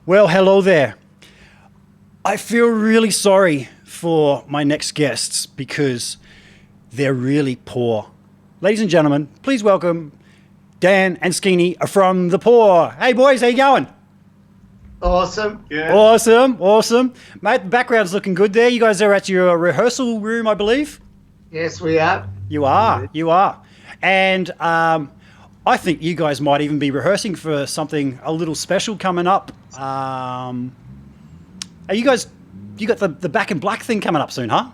Well, hello there. I feel really sorry for my next guests because they're really poor. Ladies and gentlemen, please welcome Dan and Skenie from the poor. Hey boys, how you going? Awesome. Yeah. Awesome. Mate, the background's looking good there. You guys are at your rehearsal room, I believe? Yes, we are. You are. And I think you guys might even be rehearsing for something a little special coming up. Are you got the Back in Black thing coming up soon, huh?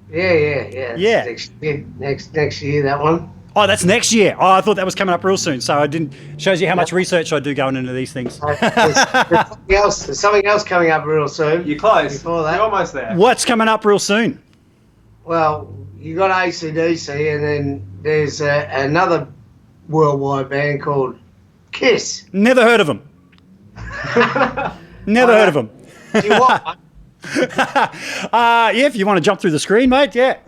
Yeah. Yeah. Next year, that one. Oh, that's next year. Oh, I thought that was coming up real soon. So I didn't. Shows you how much research I do going into these things. There's something else coming up real soon. You're close. Before that. You're almost there. What's coming up real soon? Well, you got AC/DC, and then there's another worldwide band called Kiss. Never heard of them. Never heard of them. Do you want one? Yeah, if you want to jump through the screen, mate. Yeah.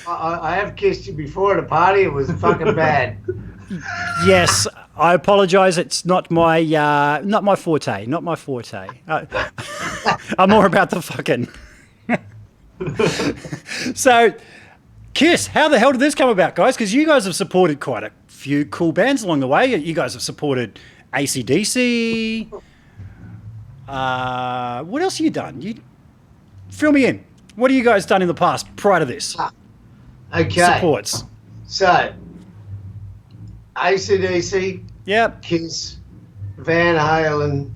I have kissed you before at a party. It was fucking bad. Yes, I apologise. It's not my forte. Not my forte. I'm more about the fucking. So, Kiss, how the hell did this come about, guys? Because you guys have supported quite a few cool bands along the way. You guys have supported AC/DC. What else have you done? You fill me in. What have you guys done in the past prior to this? Okay. Supports. So, AC/DC, Yep. Kiss, Van Halen,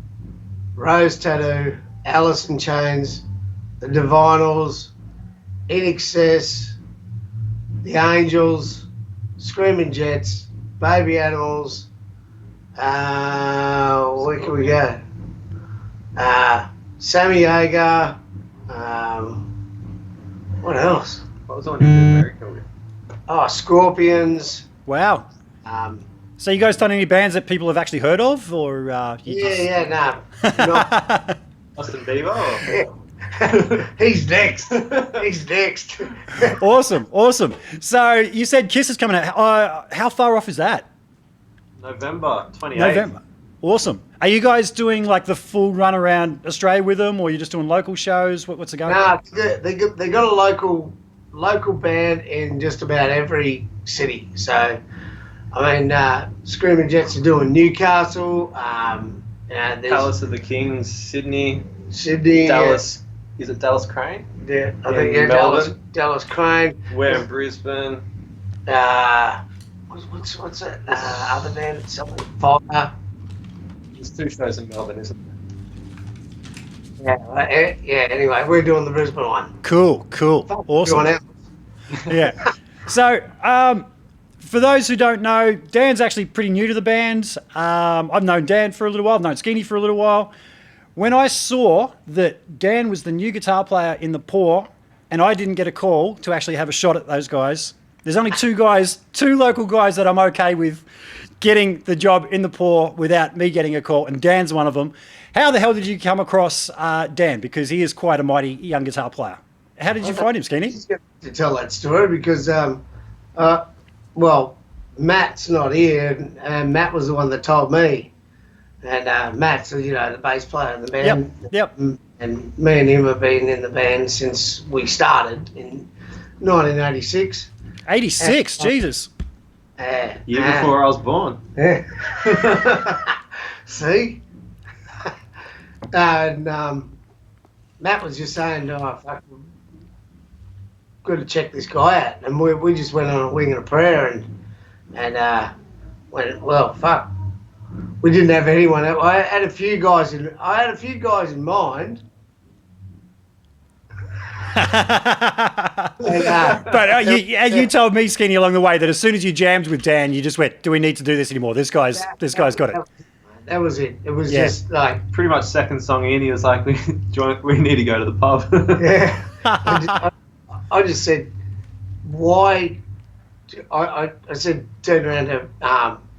Rose Tattoo, Alice in Chains, the Divinals, In Excess, the Angels, Screaming Jets, Baby Animals. Where can we go? Sammy Hagar. What else? What was on in America with? Oh, Scorpions. Wow. So you guys done any bands that people have actually heard of, or No. Justin Bieber? Or? He's next. Awesome. So you said Kiss is coming out. How far off is that? November 28th. November. Awesome. Are you guys doing like the full run around Australia with them, or are you just doing local shows? What's the going? Nah, they got a local band in just about every city. So, I mean, Screaming Jets are doing Newcastle. There's Palace of the Kings, Sydney, Sydney, Dallas. Is it Dallas Crane? Yeah, I In think Melbourne. Dallas Crane. We're in Brisbane. What's that other band? Something Fire. There's 2 shows in Melbourne, isn't Yeah. Anyway, we're doing the Brisbane one. Cool. Awesome. Everyone else. Yeah. So, for those who don't know, Dan's actually pretty new to the band. I've known Dan for a little while. I've known Skenie for a little while. When I saw that Dan was the new guitar player in the Poor, and I didn't get a call to actually have a shot at those guys, there's only 2 local guys that I'm okay with getting the job in the Poor without me getting a call, and Dan's one of them. How the hell did you come across Dan? Because he is quite a mighty young guitar player. How did you find him, Skenie? To tell that story because, Matt's not here, and Matt was the one that told me. And Matt's, the bass player in the band. Yep. And me and him have been in the band since we started in 1986. 86, Jesus. Year before I was born. Yeah. See? And Matt was just saying, fuck, we've got to check this guy out. And we just went on a wing and a prayer and went, well, fuck. We didn't have anyone. I had a few guys in mind. But you told me, Skenie, along the way that as soon as you jammed with Dan, you just went, "Do we need to do this anymore? This guy's got it." That was it. It was just like Pretty much second song in, he was like, we need to go to the pub. yeah. I just said, why? I said, turned around to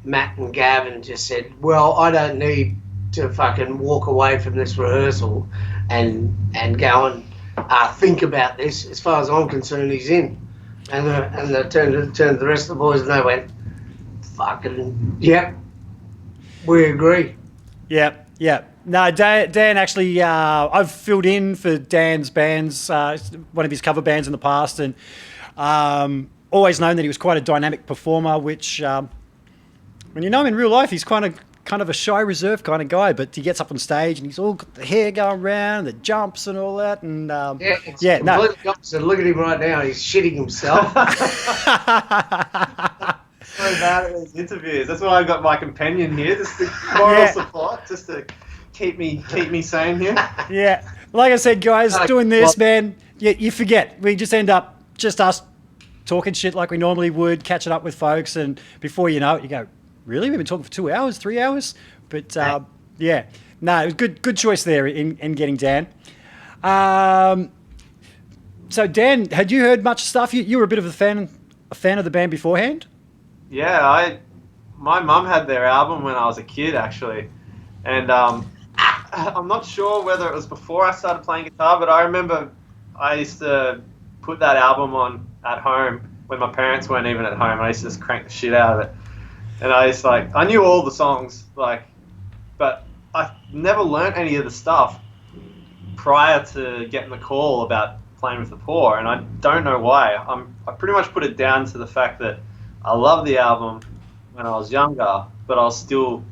Matt and Gav and just said, well, I don't need to fucking walk away from this rehearsal and go and think about this. As far as I'm concerned, he's in. And I turned to the rest of the boys and they went, fucking, yep, we agree. Yep. No, Dan actually, I've filled in for Dan's bands, one of his cover bands in the past, and always known that he was quite a dynamic performer, which, when you know him in real life, he's kind of a shy, reserved kind of guy, but he gets up on stage and he's all got the hair going around, the jumps and all that, and completely opposite. Look at him right now, he's shitting himself. So bad at these interviews. That's why I've got my companion here, just the moral support, just to keep me sane here. Yeah, like I said, guys, doing this, man, you forget. We just end up just us talking shit like we normally would, catching up with folks, and before you know it, you go, really? We've been talking for 2 hours, 3 hours? But yeah, no, it was good choice there in getting Dan. So Dan, had you heard much stuff? You were a bit of a fan of the band beforehand? Yeah, my mum had their album when I was a kid, actually, and I'm not sure whether it was before I started playing guitar, but I remember I used to put that album on at home when my parents weren't even at home. I used to just crank the shit out of it, and I knew all the songs, but I never learnt any of the stuff prior to getting the call about playing with the Poor, and I don't know why. I pretty much put it down to the fact that I loved the album when I was younger, but I was still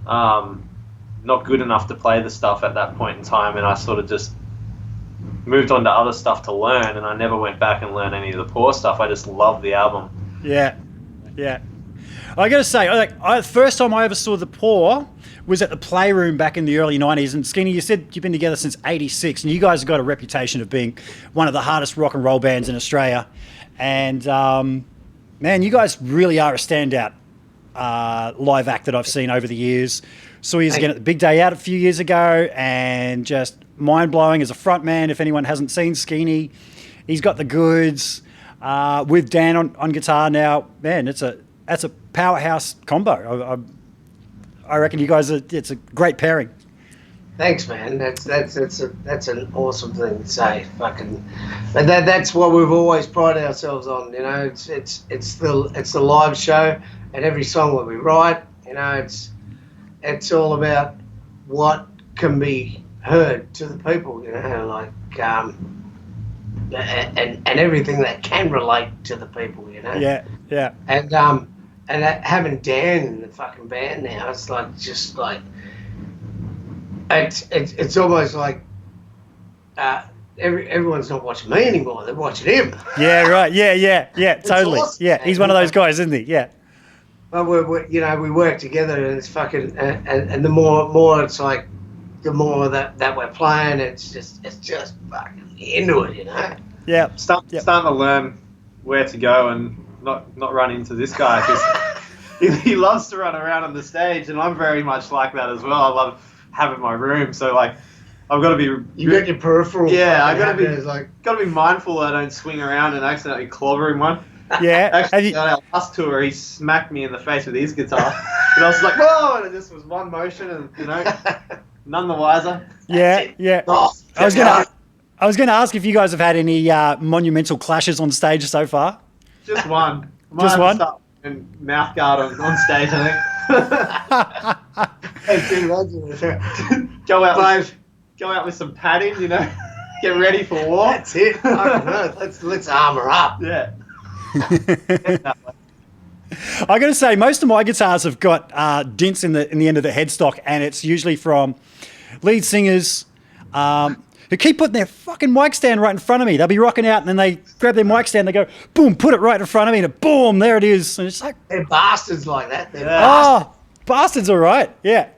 not good enough to play the stuff at that point in time, and I sort of just moved on to other stuff to learn, and I never went back and learned any of the Poor stuff. I just loved the album. Yeah. I got to say, the first time I ever saw the Poor was at the Playroom back in the early 90s. And Skenie, you said you've been together since 86, and you guys have got a reputation of being one of the hardest rock and roll bands in Australia. And man, you guys really are a standout live act that I've seen over the years. Saw you again at the Big Day Out a few years ago, and just mind-blowing as a front man. If anyone hasn't seen Skenie, he's got the goods. With Dan on guitar now, man, that's a powerhouse combo. I reckon you guys it's a great pairing. Thanks, man. That's an awesome thing to say. Fucking, and that's what we've always prided ourselves on. You know, it's the live show, and every song that we write, you know, it's all about what can be heard to the people. You know, like and everything that can relate to the people. You know. Yeah. And having Dan in the fucking band now, it's like just like. It's almost like everyone's not watching me anymore; they're watching him. Yeah, right. Yeah. Totally. Awesome, yeah, he's one of those guys, isn't he? Yeah. Well, we work together, and it's fucking and the more it's like, the more that we're playing, it's just fucking into it, you know. Yeah. Starting to learn where to go and not run into this guy, because he loves to run around on the stage, and I'm very much like that as well. I love having my room, so like I've got to be. You got your peripheral. Yeah, I got to be mindful I don't swing around and accidentally clobber him one. Yeah. Actually, on our last tour, he smacked me in the face with his guitar, and I was like, "Whoa!" And it just was one motion, and none the wiser. Yeah. Oh, I was gonna ask if you guys have had any monumental clashes on stage so far. Just one. Just one. And mouth guard on stage, I think. Go out with some padding, get ready for war. That's it. I don't know. Let's armor up. Yeah. I got to say, most of my guitars have got dints in the end of the headstock, and it's usually from lead singers who keep putting their fucking mic stand right in front of me. They'll be rocking out, and then they grab their mic stand, they go, boom, put it right in front of me, and boom, there it is. And it's like, they're bastards like that. Bastards, all right, yeah.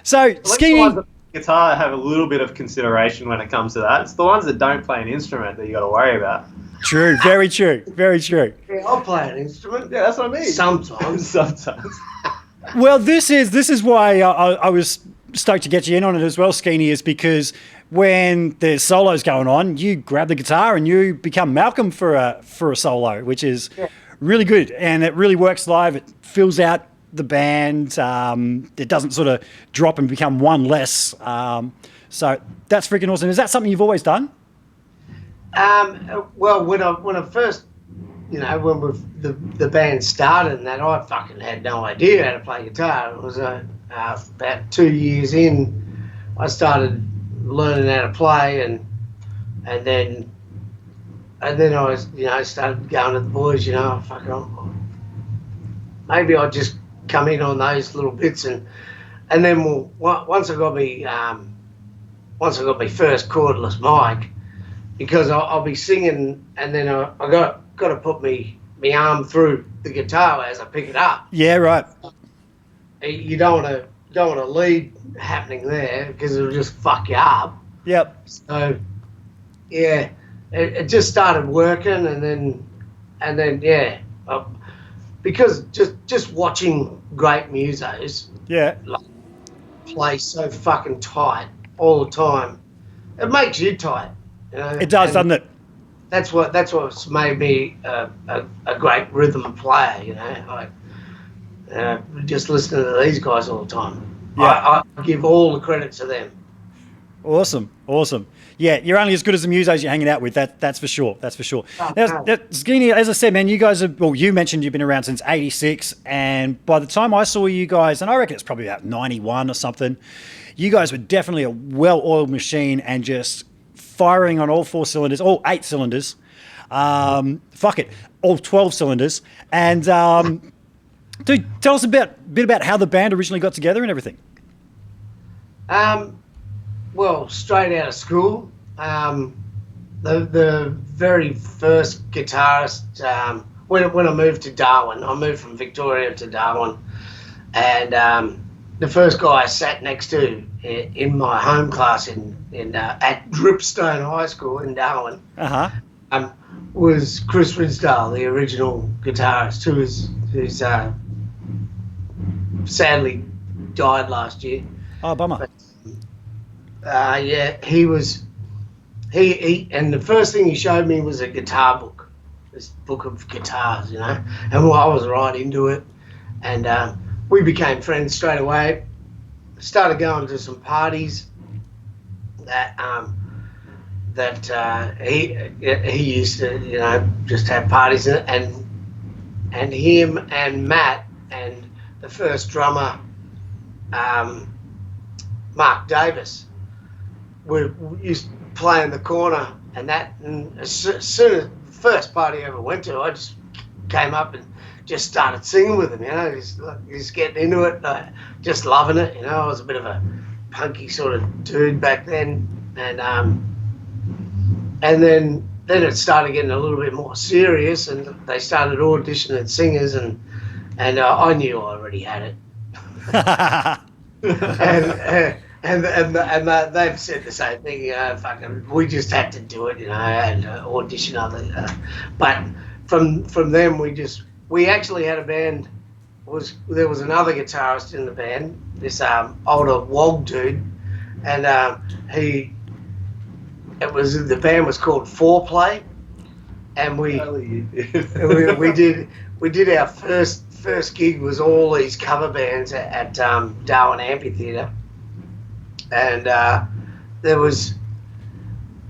So, Skenie, guitar have a little bit of consideration when it comes to that. It's the ones that don't play an instrument that you got to worry about. True, very true. Yeah, I'll play an instrument. Yeah, that's what I mean. Sometimes. Well, this is why I was stoked to get you in on it as well, Skenie, is because when there's solos going on, you grab the guitar and you become Malcolm for a solo, which is really good, and it really works live. It fills out the band. It doesn't sort of drop and become one less. So that's freaking awesome. Is that something you've always done? Well, when I first, when the band started and that, I fucking had no idea how to play guitar. It was about 2 years in, I started learning how to play, and then I was, started going to the boys, maybe I'd just come in on those little bits, and then once I got me first cordless mic, because I'll be singing, and then I got to put me arm through the guitar as I pick it up. Yeah, right. You don't want to lead happening there, because it'll just fuck you up. Yep. So yeah, it just started working, and then yeah, because just watching great musos, Yeah. like, play so fucking tight all the time, it makes you tight. It does, doesn't it? That's what's made me a great rhythm player. Like just listening to these guys all the time. Yeah. I give all the credit to them. Awesome. Yeah, you're only as good as the musos you're hanging out with. That's for sure. That's for sure. Now, Skenie, as I said, man, you guys you mentioned you've been around since '86, and by the time I saw you guys, and I reckon it's probably about '91 or something, you guys were definitely a well-oiled machine and just firing on all 4 cylinders, all 8 cylinders. Fuck it, all 12 cylinders. And dude, tell us a bit about how the band originally got together and everything. Well, straight out of school, the very first guitarist, when I moved to Darwin, I moved from Victoria to Darwin, and the first guy I sat next to in my home class at Dripstone High School in Darwin was Chris Ridsdale, the original guitarist, who's sadly died last year. Oh, bummer. But, yeah, he and the first thing he showed me was a guitar book, this book of guitars, and I was right into it, and we became friends straight away. Started going to some parties that he used to, just have parties, and him and Matt and the first drummer, Mark Davis, we used to play in the corner, and as soon as the first party I ever went to, I just came up and just started singing with him, just getting into it, just loving it. I was a bit of a punky sort of dude back then, and then it started getting a little bit more serious, and they started auditioning singers, and I knew I already had it. And they've said the same thing, fucking, we just had to do it, and audition other. But from them, we actually had a band. There was another guitarist in the band, this older wog dude, and the band was called Foreplay, and we did our first gig was all these cover bands at Darwin Amphitheatre. And there was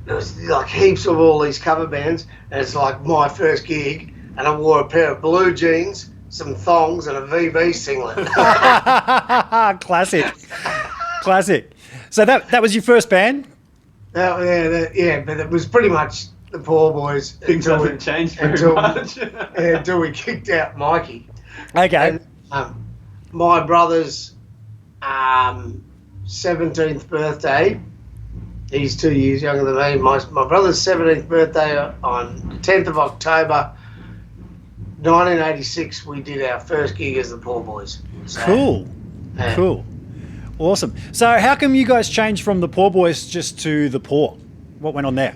like heaps of all these cover bands, and it's like my first gig, and I wore a pair of blue jeans, some thongs, and a VB singlet. Classic. So that was your first band? Yeah, but it was pretty much the Poor Boys. Things haven't changed very much. Until we kicked out Mikey. Okay. And, my brother's 17th birthday. He's 2 years younger than me. My brother's 17th birthday on the 10th of October, 1986. We did our first gig as the Poor Boys. So, cool. Awesome. So how come you guys changed from the Poor Boys just to the Poor? What went on there?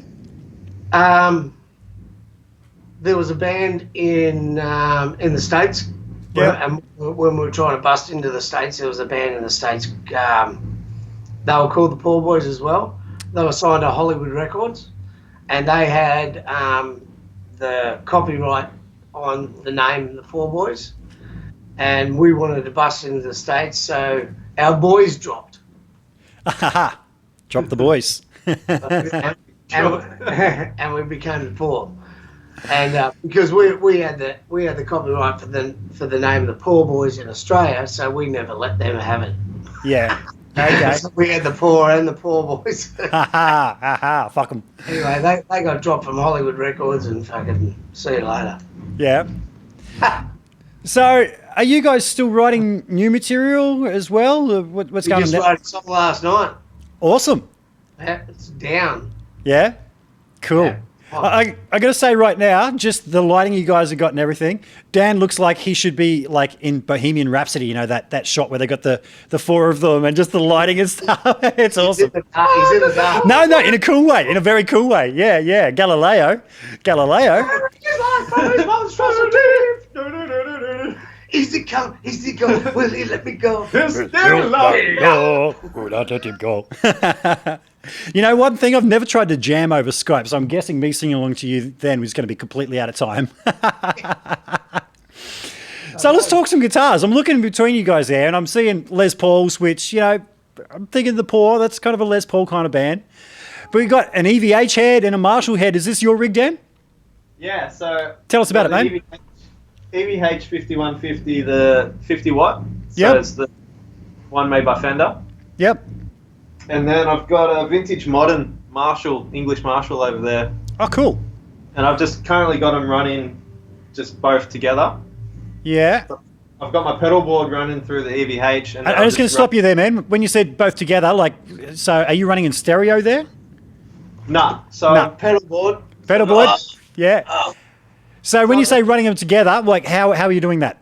There was a band in the States. Yeah. And when we were trying to bust into the States, there was a band in the States. They were called the Poor Boys as well. They were signed to Hollywood Records, and they had the copyright on the name the Poor Boys. And we wanted to bust into the States, so our boys dropped. Drop the boys. and we became the Poor. And because we had the copyright for the name of the Poor Boys in Australia, so we never let them have it. Yeah. Okay. So we had the Poor and the Poor Boys. Ha ha ha ha. Fuck them. Anyway, they got dropped from Hollywood Records and fucking see you later. Yeah. So, are you guys still writing new material as well? What's We going just on? wrote a song last night. Awesome. Yeah, it's down. Yeah. Cool. Yeah. I got to say right now, just the lighting you guys have got and everything, Dan looks like he should be like in Bohemian Rhapsody, you know, that shot where they got the four of them and just the lighting and stuff. It's awesome. He's in the dark. No, in a cool way, in a very cool way. Yeah, yeah. Galileo. Is it come? Is it go? Will he let me go? Don't let him go. You know, one thing, I've never tried to jam over Skype, so I'm guessing me singing along to you then was going to be completely out of time. So let's talk some guitars. I'm looking between you guys there, and I'm seeing Les Pauls, which, you know, I'm thinking the Poor, that's kind of a Les Paul kind of band. But we've got an EVH head and a Marshall head. Is this your rig, Dan? Yeah, so... Tell us about it, mate. EVH 5150, the 50 watt. So Yep. it's the one made by Fender. Yep. And then I've got a vintage modern Marshall, English Marshall over there. Oh, cool. And I've just currently got them running just both together. Yeah. I've got my pedal board running through the EVH. And I'm just going to stop you there, man. When you said both together, like, so are you running in stereo there? Nah. So Nah. Pedal board. Pedal board? Oh. Yeah. Oh. So when you say running them together, like how are you doing that?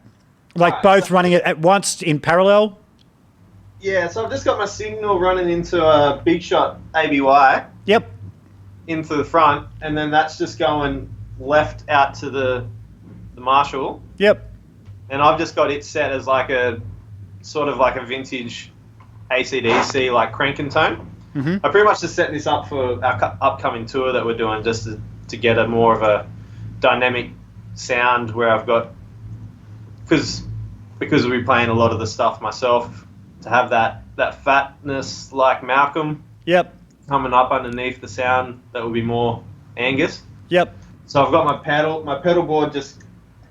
Like Right, both so- running it at once in parallel? yeah, so I've just got my signal running into a Big Shot ABY Yep. into the front, and then that's just going left out to the Marshall. Yep. And I've just got it set as like a sort of like a vintage AC/DC like crank and tone. Mm-hmm. I pretty much just set this up for our upcoming tour that we're doing, just to get a more of a dynamic sound where I've got, because we'll be playing a lot of the stuff myself, to have that fatness like Malcolm Yep. coming up underneath the sound that will be more Angus. Yep. So I've got my pedal board just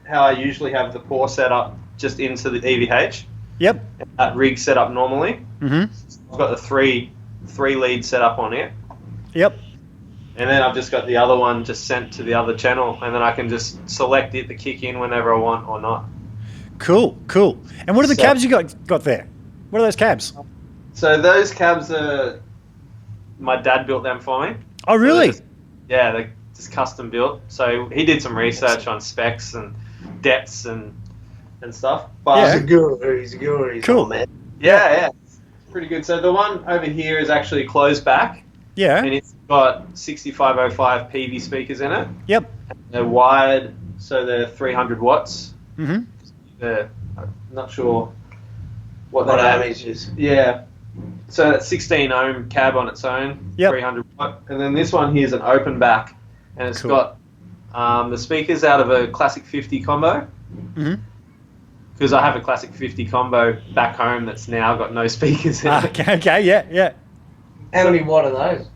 how I usually have the Poor set up, just into the EVH. Yep. That rig set up normally. Mm-hmm. I've got the three leads set up on it. Yep. And then I've just got the other one just sent to the other channel, and then I can just select it to kick in whenever I want or not. Cool. Cool. And what are the So- cabs you got there? What are those cabs? So those cabs are, my dad built them for me. Oh, really? So they're just custom built. So he did some research on specs and depths and stuff. But Yeah. He's a guru. He's a guru. He's Cool. all man. yeah, it's pretty good. So the one over here is actually closed back, Yeah. and it's got 6505 PV speakers in it. Yep. They're wired, so they're 300 watts. Mm-hmm. I'm not sure what What that damage is. Yeah. So that's 16 ohm cab on its own, Yep. 300 watt. And then this one here is an open back, and it's Cool. got the speakers out of a Classic 50 combo. Mm-hmm. Because I have a Classic 50 combo back home that's now got no speakers in it. Okay. Yeah. Yeah. How many watt are those?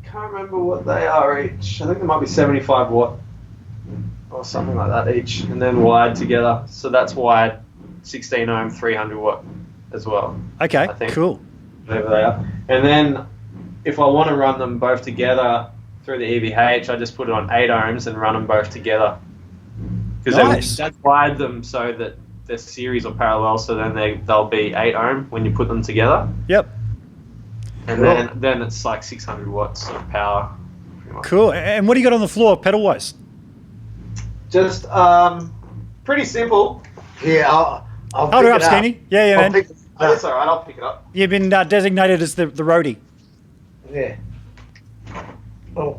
Can't remember what they are each. I think they might be 75 watt or something like that each, and then wired together. So that's wired 16 ohm, 300 watt as well. Okay. I think. Cool. Whatever they are. And then if I want to run them both together through the EVH, I just put it on 8 ohms and run them both together. Because Nice. that's wired them so that they're series or parallel, so then they'll be 8 ohm when you put them together. Yep. And then it's like 600 watts of power. Pretty much. Cool. And what do you got on the floor, pedal wise? Just pretty simple. Yeah, I'll Hold pick her up, it up. Skinny. Yeah, I'll man. pick it Oh, up. that's all right. I'll pick it up. You've been designated as the roadie. Yeah. Oh,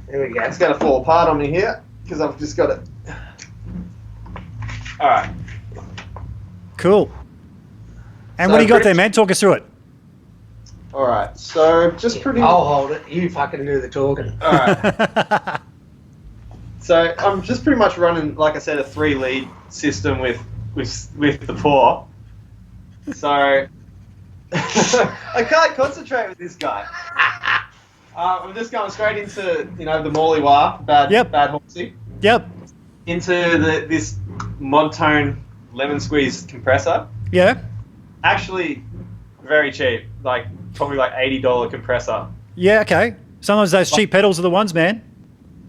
there we go. It's going to fall apart on me here because I've just got it. All right. Cool. And So what do you got pretty- there, man? Talk us through it. All right. So just pretty. I'll hold it. You fucking do the talking. All right. So I'm just pretty much running, like I said, a 3-lead system with the Poor. So I can't concentrate with this guy. I'm just going straight into, the Morley Wah, bad horsey, Yep. into this Modtone lemon squeeze compressor. Yeah. Actually, very cheap, probably like $80 compressor. Yeah, okay. Sometimes those cheap pedals are the ones, man.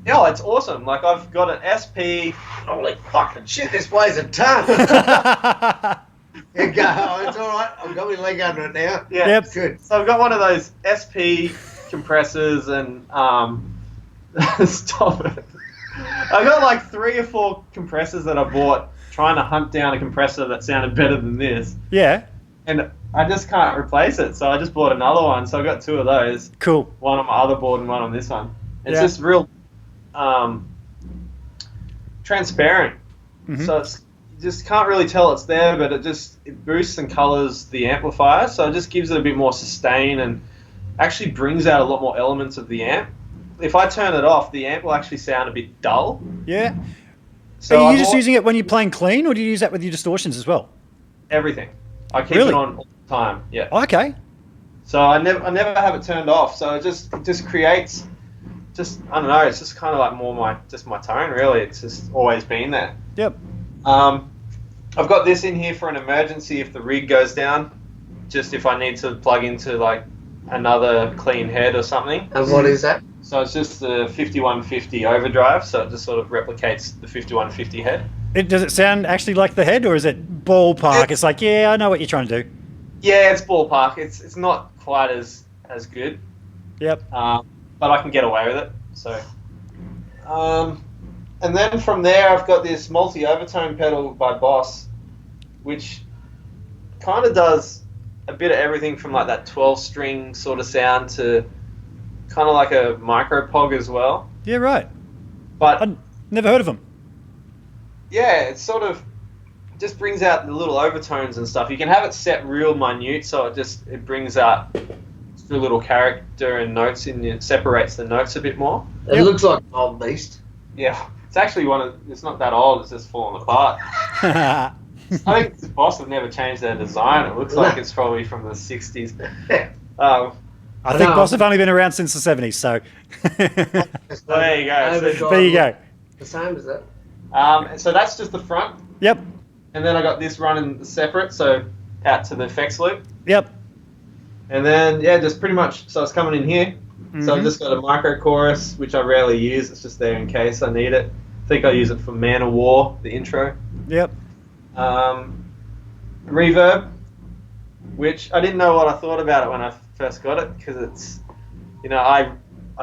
Yeah, it's awesome. Like, I've got an SP. Holy fucking shit, this weighs a ton. Yeah, go. Oh, it's all right. I've got my leg under it now. Yeah, Yep. Good. So I've got one of those SP compressors and stop it. I've got like 3 or 4 compressors that I bought trying to hunt down a compressor that sounded better than this. Yeah. And I just can't replace it, so I just bought another one. So I got 2 of those. Cool. One on my other board and one on this one. It's Yeah. just real transparent. Mhm. So it's you just can't really tell it's there, but it boosts and colors the amplifier, so it just gives it a bit more sustain and actually brings out a lot more elements of the amp. If I turn it off, the amp will actually sound a bit dull. Yeah. So Are you just using it when you're playing clean, or do you use that with your distortions as well? everything. I keep Really? it on all the time. Yeah. Okay. So I never have it turned off. So it just creates, I don't know. It's just kind of like more my tone. Really, it's just always been there. Yep. I've got this in here for an emergency if the rig goes down. Just if I need to plug into like another clean head or something. And what is that? So it's just the 5150 overdrive. So it just sort of replicates the 5150 head. Does it sound actually like the head, or is it ballpark? It's like, yeah, I know what you're trying to do. Yeah, it's ballpark. It's not quite as good. Yep. But I can get away with it. So, and then from there, I've got this multi-overtone pedal by Boss, which kind of does a bit of everything from like that 12-string sort of sound to kind of like a micro pog as well. Yeah, right. But I'd never heard of them. yeah, it sort of just brings out the little overtones and stuff. You can have it set real minute, so it brings out a little character and notes in it, separates the notes a bit more. It looks like an old beast. Yeah, it's actually it's not that old, it's just falling apart. I think this Boss have never changed their design. It looks like it's probably from the 60s. I think Boss have only been around since the 70s, so There you go. there you go. The same as that. So that's just the front, Yep. and then I got this running separate, so out to the effects loop. Yep. And then, yeah, just pretty much, so it's coming in here. So I've just got a micro chorus, which I rarely use. It's just there in case I need it. I think I use it for Man of War, the intro. Yep. Reverb, which I didn't know what I thought about it when I first got it, because it's, I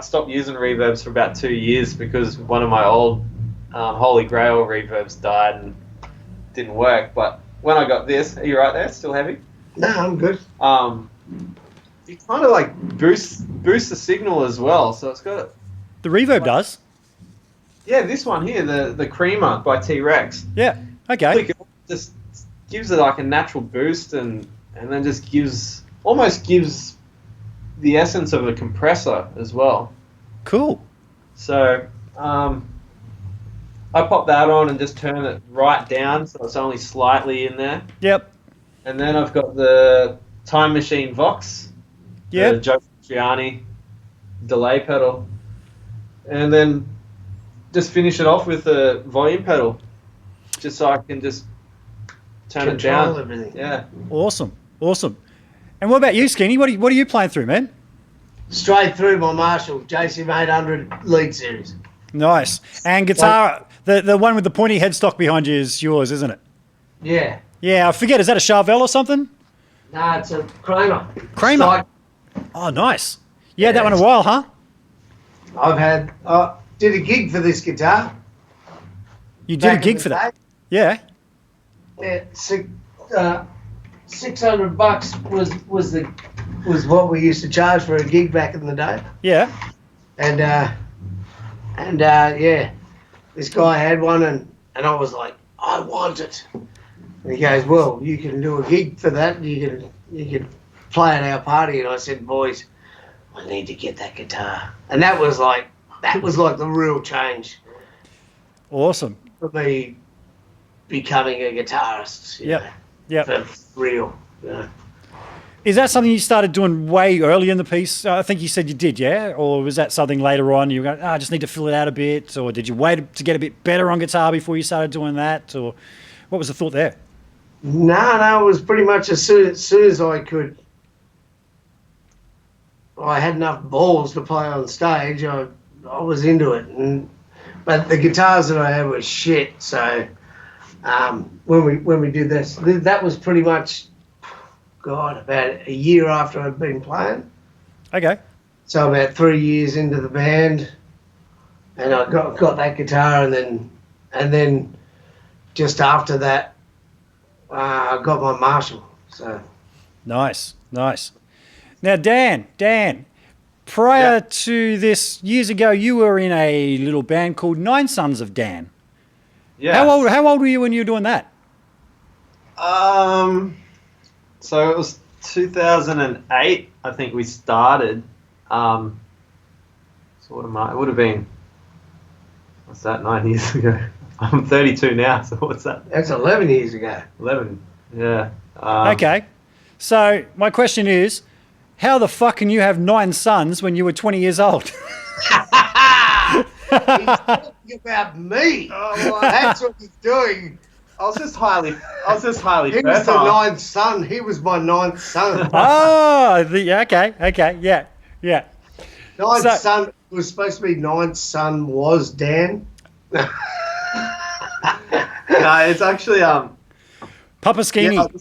stopped using reverbs for about 2 years because one of my old Holy Grail reverbs died and didn't work. But when I got this, are you right there? Still heavy? No, I'm good. You kind of like boost the signal as well. So it's got The reverb does. yeah, this one here, the Creamer by T-Rex. Yeah. Okay. It just gives it like a natural boost and then just almost gives the essence of a compressor as well. Cool. So I pop that on and just turn it right down so it's only slightly in there. Yep. And then I've got the Time Machine Vox, Yep. the Joe Satriani delay pedal. And then just finish it off with a volume pedal, just so I can just turn it Control down. everything. Yeah. Awesome. Awesome. And what about you, Skinny? What are you playing through, man? Straight through my Marshall JCM 800 lead series. Nice. And guitar, the one with the pointy headstock behind you is yours, isn't it? Yeah. Yeah, I forget. Is that a Charvel or something? No, it's a Kramer. Kramer. Strike. Oh, nice. You had that one a while, huh? Did a gig for this guitar. You did a back gig in for the that. day. Yeah. Yeah, $600 was what we used to charge for a gig back in the day. Yeah. And yeah, this guy had one, and I was like, I want it. And he goes, well, you can do a gig for that. You can play at our party. And I said, boys, I need to get that guitar. And that was like the real change Awesome. for me becoming a guitarist. Yep. Yep. For real. You know. Is that something you started doing way early in the piece? I think you said you did, yeah? Or was that something later on you were going, I just need to fill it out a bit? Or did you wait to get a bit better on guitar before you started doing that? Or what was the thought there? No, it was pretty much as soon as I could. I had enough balls to play on stage. I was into it, but the guitars that I had were shit. So when we did this, that was pretty much, God, about a year after I'd been playing. Okay. So about 3 years into the band, and I got that guitar, and then just after that, I got my Marshall. So Nice. Now, Dan, prior to this, years ago, you were in a little band called Nine Sons of Dan. Yeah. How old were you when you were doing that? So it was 2008, I think we started. So what am I? It would have been, what's that, 9 years ago? I'm 32 now, so what's that? that's 11 years ago. 11, yeah. Okay. So my question is, how the fuck can you have 9 sons when you were 20 years old? He's talking about me. Oh, well, That's what he's doing. I was just highly He was the fertile. 9th son. He was my 9th son. Okay, yeah. 9th son was supposed to be 9th son was Dan. No, it's actually Papa Skenie.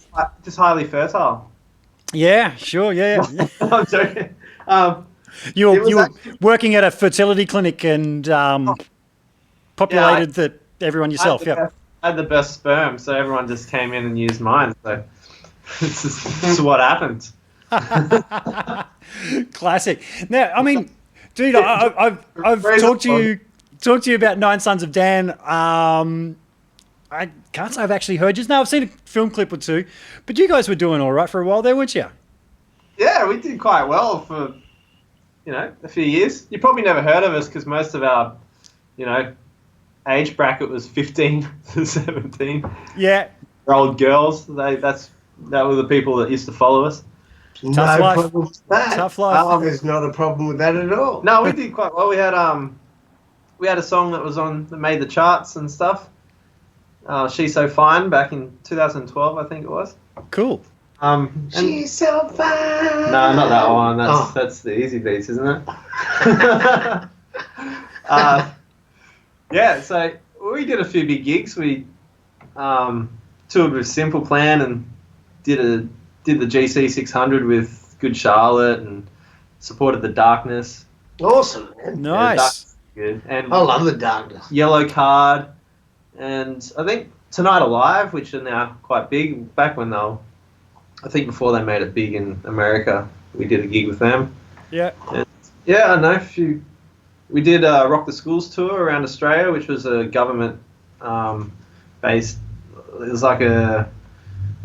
just highly fertile. Yeah, sure, yeah. I'm joking. You It was were actually- working at a fertility clinic and populated everyone yourself, yeah. I had the best sperm, so everyone just came in and used mine. So this is what happened. Classic. Now, I mean, dude, I've talked to you about Nine Sons of Dan. I can't say I've actually heard you. No, I've seen a film clip or two, but you guys were doing all right for a while there, weren't you? Yeah, we did quite well for, a few years. You probably never heard of us because most of our, age bracket was 15 to 17. Yeah. Old girls. That were the people that used to follow us. No life. problem with that. Tough life. There's not a problem with that at all. No, we did quite well. We had a song that made the charts and stuff. She's So Fine back in 2012, I think it was. Cool. She's so fine. No, not that one. That's the Easy Beats, isn't it? Yeah, so we did a few big gigs. We toured with Simple Plan and did the GC 600 with Good Charlotte and supported the Darkness. Awesome, man. Nice. Yeah, good. And I love the Darkness. Yellow Card, and I think Tonight Alive, which are now quite big. Back when I think before they made it big in America, we did a gig with them. Yeah. And, yeah, I know. We did a Rock the Schools tour around Australia, which was a government based. It was like a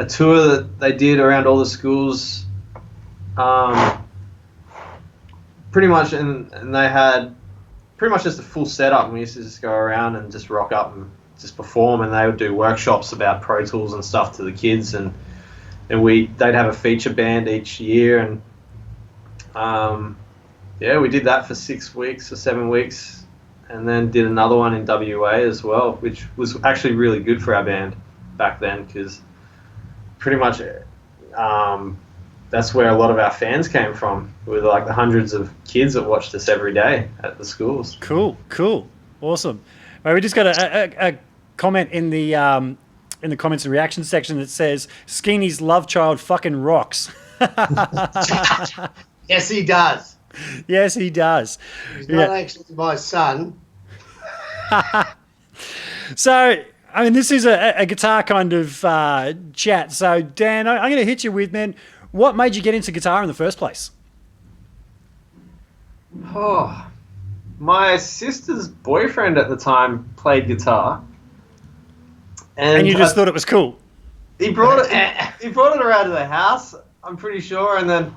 tour that they did around all the schools, pretty much, and they had pretty much just a full setup. And we used to just go around and just rock up and just perform, and they would do workshops about Pro Tools and stuff to the kids, and they'd have a feature band each year, and we did that for 6 weeks or 7 weeks, and then did another one in WA as well, which was actually really good for our band back then, because pretty much that's where a lot of our fans came from, with like the hundreds of kids that watched us every day at the schools. Cool. Awesome. Well, we just got a comment in the comments and reaction section that says, Skenie's love child fucking rocks. Yes, he does. Yes, he does. He's not actually my son. So, I mean, this is a guitar kind of chat. So, Dan, I'm going to hit you with, man, what made you get into guitar in the first place? Oh, my sister's boyfriend at the time played guitar, And you just thought it was cool? He brought it around to the house, I'm pretty sure, and then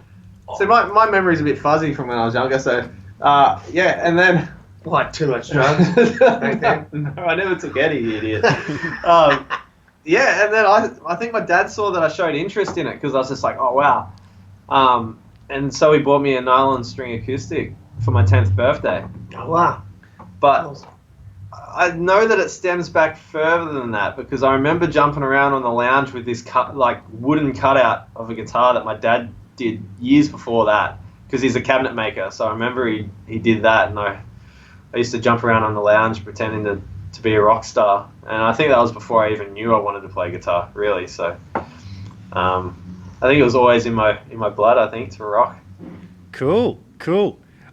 so my memory's a bit fuzzy from when I was younger. So and then What, too much drugs back then? No, I never took any, you idiot. And then I think my dad saw that I showed interest in it, because I was just like, oh wow, And so he bought me a nylon string acoustic for my 10th birthday. Oh, wow. But I know that it stems back further than that, because I remember jumping around on the lounge with this wooden cutout of a guitar that my dad did years before that, because he's a cabinet maker. So I remember he did that, and I used to jump around on the lounge pretending to be a rock star. And I think that was before I even knew I wanted to play guitar, really. So I think it was always in my blood, I think, to rock. Cool.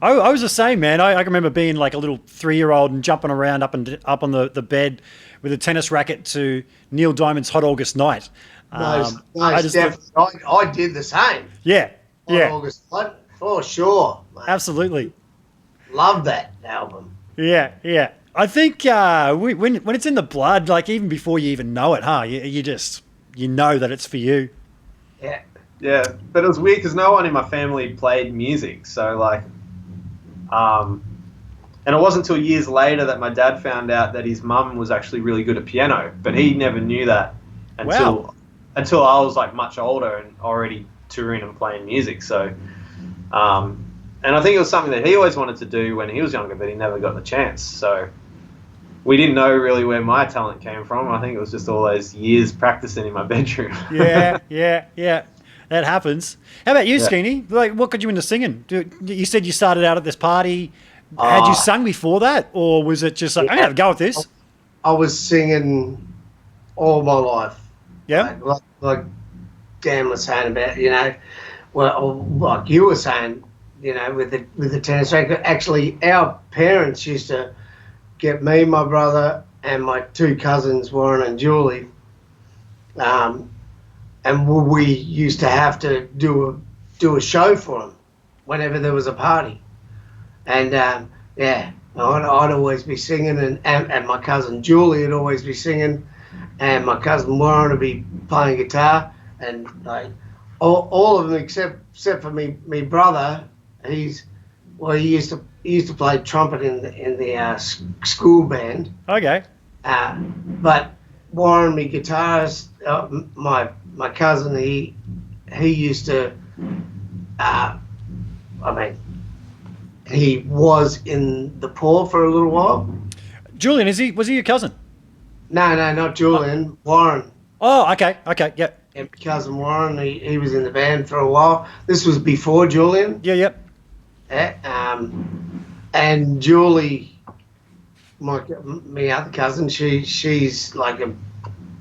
I was the same, man. I can remember being like a little 3-year-old and jumping around up on the bed with a tennis racket to Neil Diamond's Hot August Night. Definitely. I did the same. Yeah. Hot August Night, for sure. Mate. Absolutely. Love that album. Yeah. I think when it's in the blood, like even before you even know it, you know that it's for you. Yeah. Yeah, but it was weird because no one in my family played music, so like. And it wasn't until years later that my dad found out that his mum was actually really good at piano, but he never knew that until I was like much older and already touring and playing music. So, and I think it was something that he always wanted to do when he was younger, but he never got the chance. So we didn't know really where my talent came from. I think it was just all those years practicing in my bedroom. Yeah. That happens. How about you, Skenie? Like, what got you into singing? You said you started out at this party. Had you sung before that, or was it just like, I'm gonna have a go with this? I was singing all my life. Yeah. Like Dan was saying about, like you were saying, with the tennis racket. Actually, our parents used to get me, my brother, and my 2 cousins, Warren and Julie. And we used to have to do a show for them whenever there was a party. And, I'd always be singing, and my cousin Julie would always be singing, and my cousin Warren would be playing guitar, and like all of them except for me brother. He used to play trumpet in the school band. Okay. But Warren, me guitarist, my cousin, he used to, he was in the Paw for a little while. Julian, was he your cousin? No, not Julian. Warren. Oh, okay, yep. And my cousin Warren, he was in the band for a while. This was before Julian. Yeah, yep. And Julie, my other cousin, she's like an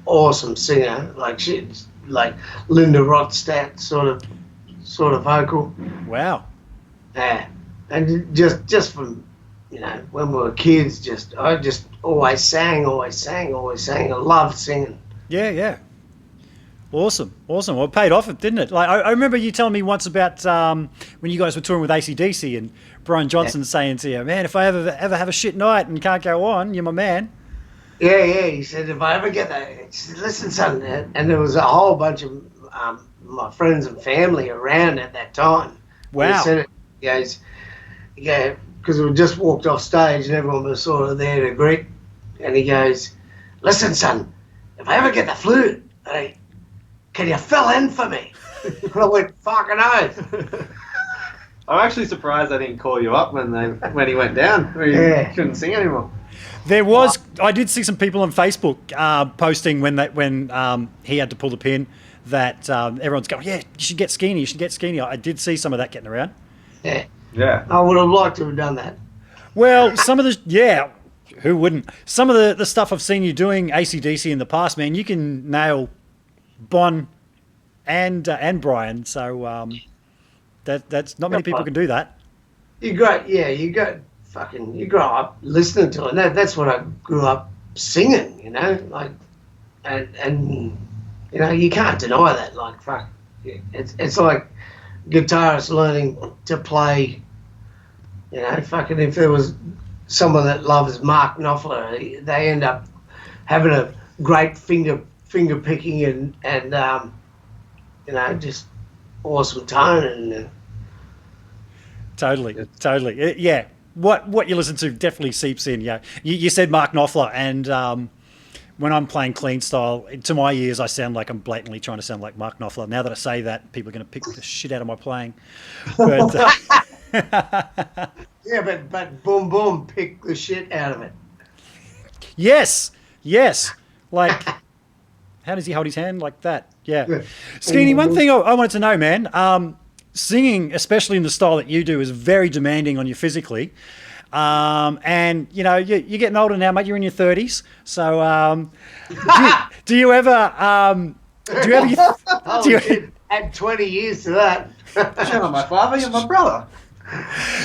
awesome singer. Like she's like Linda Ronstadt sort of vocal. Wow. Yeah. And just from, when we were kids, I just always sang. I loved singing. Yeah. Awesome. Well, it paid off, didn't it? Like I remember you telling me once about when you guys were touring with AC/DC and Brian Johnson saying to you, man, if I ever have a shit night and can't go on, you're my man. Yeah. He said, if I ever get that, he said, listen, son. And there was a whole bunch of my friends and family around at that time. Wow. He said it, because we just walked off stage and everyone was sort of there to greet. And he goes, listen, son, if I ever get the flute, can you fill in for me? And I went, fucking oath. I'm actually surprised I didn't call you up when he went down. Or you couldn't sing anymore. I did see some people on Facebook posting when he had to pull the pin that everyone's going, yeah, you should get Skenie. I did see some of that getting around. Yeah. I would have liked to have done that. Well, who wouldn't? Some of the stuff I've seen you doing AC/DC in the past, man, you can nail Bon and Brian. So that's not many people can do that. You grow up listening to it. That's what I grew up singing, like, and you can't deny that. Like, fuck, it's like guitarists learning to play. Fucking if there was someone that loves Mark Knopfler, they end up having a great finger picking and just awesome tone and. Totally. Yeah. What you listen to definitely seeps in. Yeah. You said Mark Knopfler, and when I'm playing clean style, to my ears, I sound like I'm blatantly trying to sound like Mark Knopfler. Now that I say that, people are going to pick the shit out of my playing. But Yeah, but Boom Boom picked the shit out of it. yes. Like, how does he hold his hand like that? Yeah. Skenie, one thing I wanted to know, man. Singing, especially in the style that you do, is very demanding on you physically. And you know you're getting older now, mate. You're in your 30s, so do you ever Add 20 years to that. Shut up, my father, you're my brother.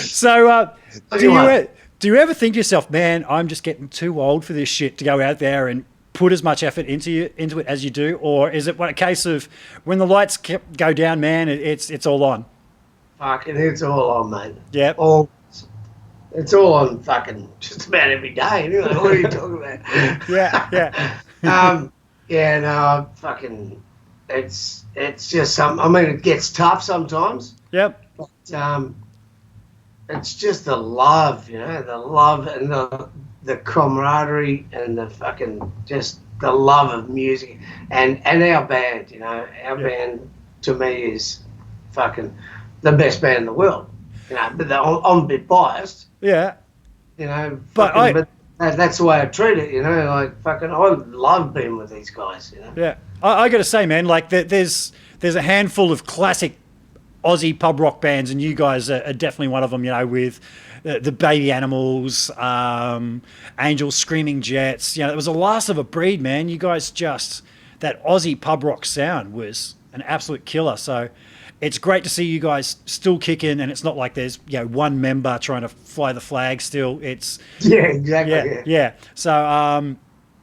So do you ever think to yourself, man, I'm just getting too old for this shit to go out there and put as much effort into it as you do, or is it a case of when the lights go down, man, it's all on? Fucking, it's all on, mate. Yeah. It's all on fucking just about every day. Anyway, what are you talking about? Yeah. Yeah, no, fucking, it's just something. I mean, it gets tough sometimes. Yep. But it's just the love, you know, the love and the camaraderie and the fucking just the love of music and our band, you know, our band to me is fucking the best band in the world. You know, but I'm a bit biased. Yeah. You know, but that's the way I treat it. You know, like fucking, I love being with these guys. You know. Yeah, I got to say, man, like there's a handful of classic Aussie pub rock bands, and you guys are definitely one of them. You know, with the Baby Animals, Angels, Screaming Jets. You know, it was the last of a breed, man. You guys that Aussie pub rock sound was an absolute killer. So it's great to see you guys still kicking, and it's not like there's one member trying to fly the flag still. It's exactly. Yeah. So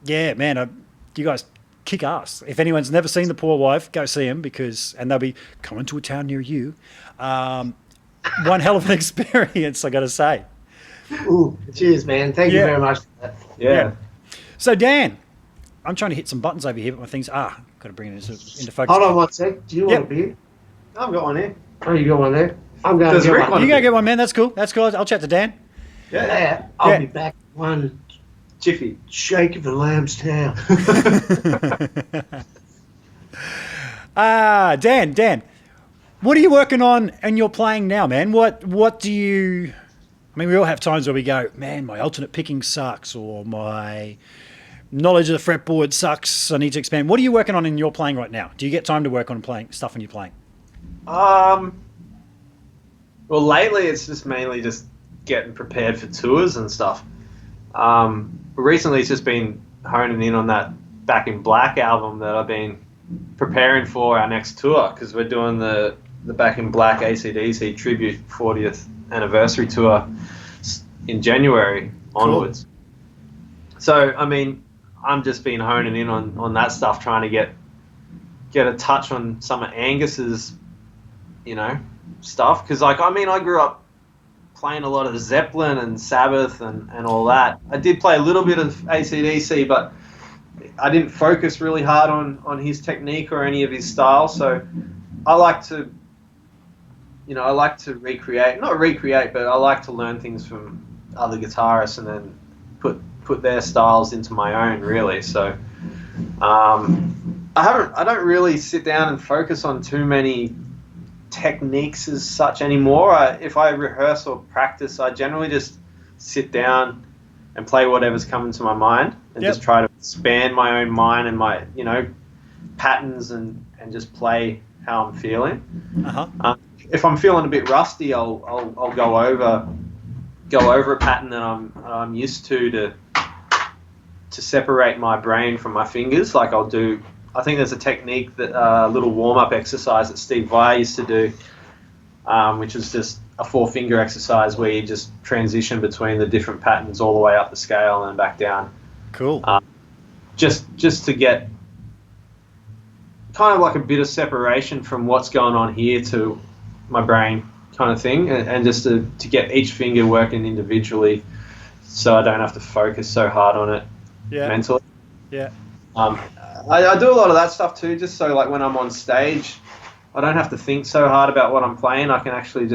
man, you guys kick ass. If anyone's never seen The Poor Wife, go see them and they'll be coming to a town near you. One hell of an experience, I got to say. Ooh, cheers, man. Thank you very much for that. Yeah. So Dan, I'm trying to hit some buttons over here, but my thing's got to bring it into focus. Hold on one sec. Do you want a beer? I've got one here. Oh, you got one there? I'm going to get one. You go get one, man. That's cool. I'll chat to Dan. Yeah. I'll be back one jiffy. Shake of a lamb's tail. Dan, what are you working on and you're playing now, man? What do you... I mean, we all have times where we go, man, my alternate picking sucks, or my knowledge of the fretboard sucks, I need to expand. What are you working on in your playing right now? Do you get time to work on playing stuff when you're playing? Well, lately it's just mainly just getting prepared for tours and stuff. Recently it's just been honing in on that Back in Black album that I've been preparing for our next tour, because we're doing the Back in Black AC/DC tribute 40th anniversary tour in January onwards. Cool. So, I mean, I'm just been honing in on that stuff, trying to get a touch on some of Angus's, stuff. Because, I grew up playing a lot of Zeppelin and Sabbath and all that. I did play a little bit of AC/DC, but I didn't focus really hard on his technique or any of his style. So I like to, recreate, not recreate, but I like to learn things from other guitarists and then put their styles into my own, really. So I don't really sit down and focus on too many techniques as such anymore. If I rehearse or practice, I generally just sit down and play whatever's coming to my mind and just try to expand my own mind and my patterns and just play how I'm feeling. If I'm feeling a bit rusty, I'll go over a pattern that I'm used to separate my brain from my fingers. Like I think there's a technique, that a little warm-up exercise that Steve Vai used to do, which is just a 4-finger exercise where you just transition between the different patterns all the way up the scale and then back down. Cool. Just to get kind of like a bit of separation from what's going on here to my brain kind of thing, and just to get each finger working individually so I don't have to focus so hard on it mentally. Yeah. I do a lot of that stuff too, just so like when I'm on stage, I don't have to think so hard about what I'm playing. I can actually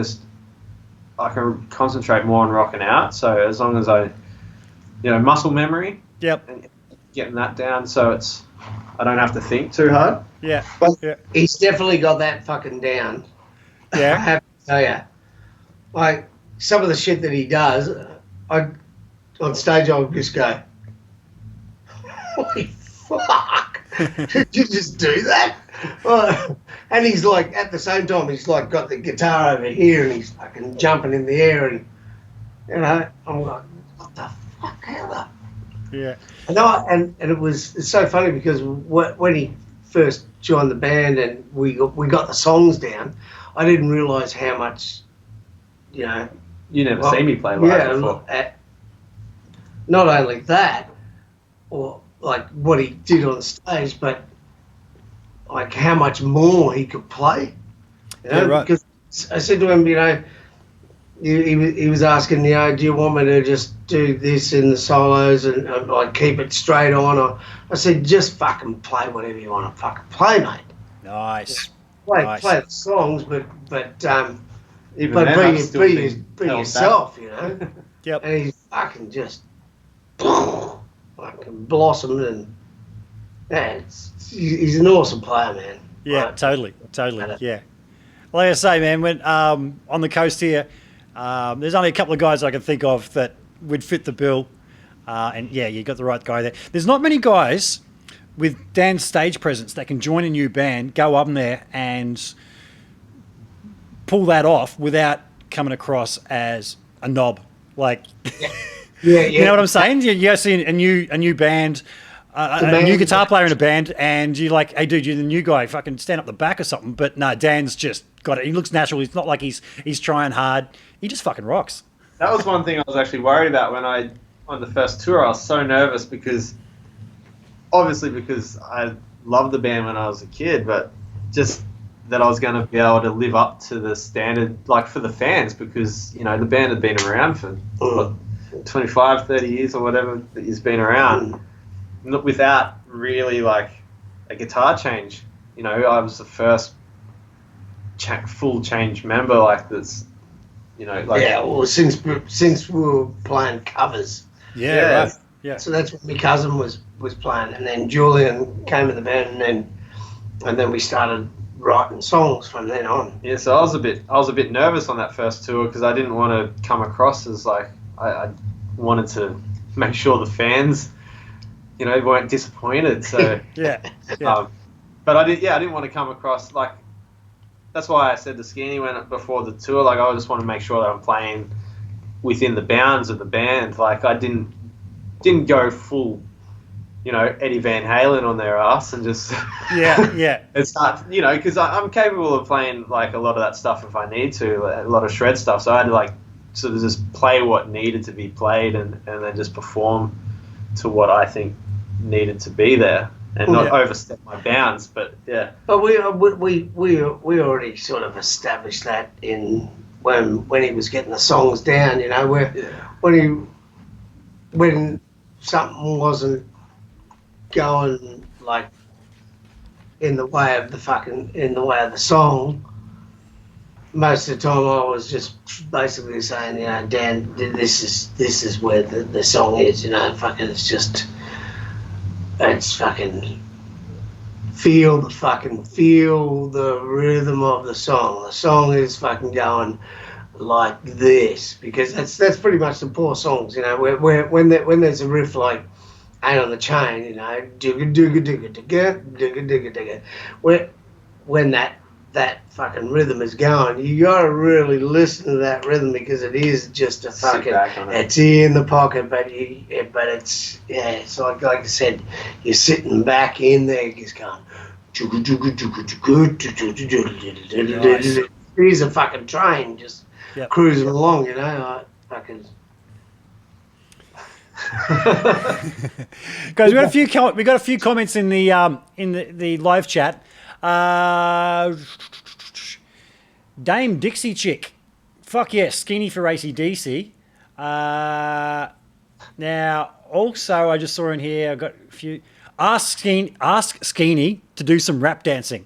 I can concentrate more on rocking out. So as long as muscle memory. Yep. getting that down so I don't have to think too hard. Yeah. But Yeah. he's definitely got that fucking down. I Yeah. have to tell you. Like, some of the shit that he does, on stage I would just go, holy fuck, did you just do that? And he's like, at the same time, he's like got the guitar over here and he's fucking jumping in the air and, you know, I'm like, what the fuck, how the... Yeah. And it's so funny because when he first joined the band and we got the songs down, I didn't realise how much, you know... You never seen me play live before. Not only that, or like what he did on stage, but like how much more he could play. You know? Yeah, right. Because I said to him, you know, he was asking, you know, do you want me to just do this in the solos and like keep it straight on? Or I said, just fucking play whatever you want to fucking play, mate. Nice. Play the songs, but Even but then, be, I've still be, been be held yourself, you know. Yep. And he's fucking just fucking blossomed, and yeah, he's an awesome player, man. Yeah, Right. totally. Yeah. Like I say, man, when on the coast here, there's only a couple of guys I can think of that would fit the bill. And yeah, you got the right guy there. There's not many guys with Dan's stage presence that can join a new band, go up there and pull that off without coming across as a knob. Like, Yeah. you know what I'm saying? You go see a new band, a new guitar player in a band, and you're like, hey, dude, you're the new guy. Fucking stand up the back or something. But no, Dan's just got it. He looks natural. It's not like he's trying hard. He just fucking rocks. That was one thing I was actually worried about on the first tour. I was so nervous because I loved the band when I was a kid, but just that I was going to be able to live up to the standard, like for the fans, because, you know, the band had been around for what, 25, 30 years or whatever that he's been around, without really like a guitar change. You know, I was the first full change member like this. You know, like Well, since we were playing covers, Yeah, right. Yeah. so that's when my cousin was playing, and then Julian came in the band, and then we started writing songs from then on. Yeah, so I was a bit nervous on that first tour because I didn't want to come across as like I wanted to make sure the fans, you know, weren't disappointed. So Yeah. but I didn't want to come across like. That's why I said to Skenie before the tour, like I just want to make sure that I'm playing within the bounds of the band. Like I didn't go full, you know, Eddie Van Halen on their ass and just Yeah. and start, you know, because I'm capable of playing like a lot of that stuff if I need to, a lot of shred stuff. So I had to like sort of just play what needed to be played and then just perform to what I think needed to be there. And not overstep my bounds, but yeah. But we already sort of established that in when he was getting the songs down, you know, when something wasn't going like in the way of the song. Most of the time, I was just basically saying, you know, Dan, this is where the song is, you know, fucking it's fucking feel the rhythm of the song. The song is fucking going like this, because that's pretty much the poor songs, you know, where when there's a riff like Ain't on the Chain, you know, digga digga digga digga digga digga digga, when that fucking rhythm is going, you gotta really listen to that rhythm, because it is just a fucking, it's in the pocket, but it's like I said, you're sitting back in there, just going, he's a fucking train just cruising along, you know, fucking. Guys, we got a few comments in the live chat. Dame Dixie Chick, fuck yes, Skinny for AC/DC. Now, also, I just saw in here, I've got a few. Ask Skinny to do some rap dancing.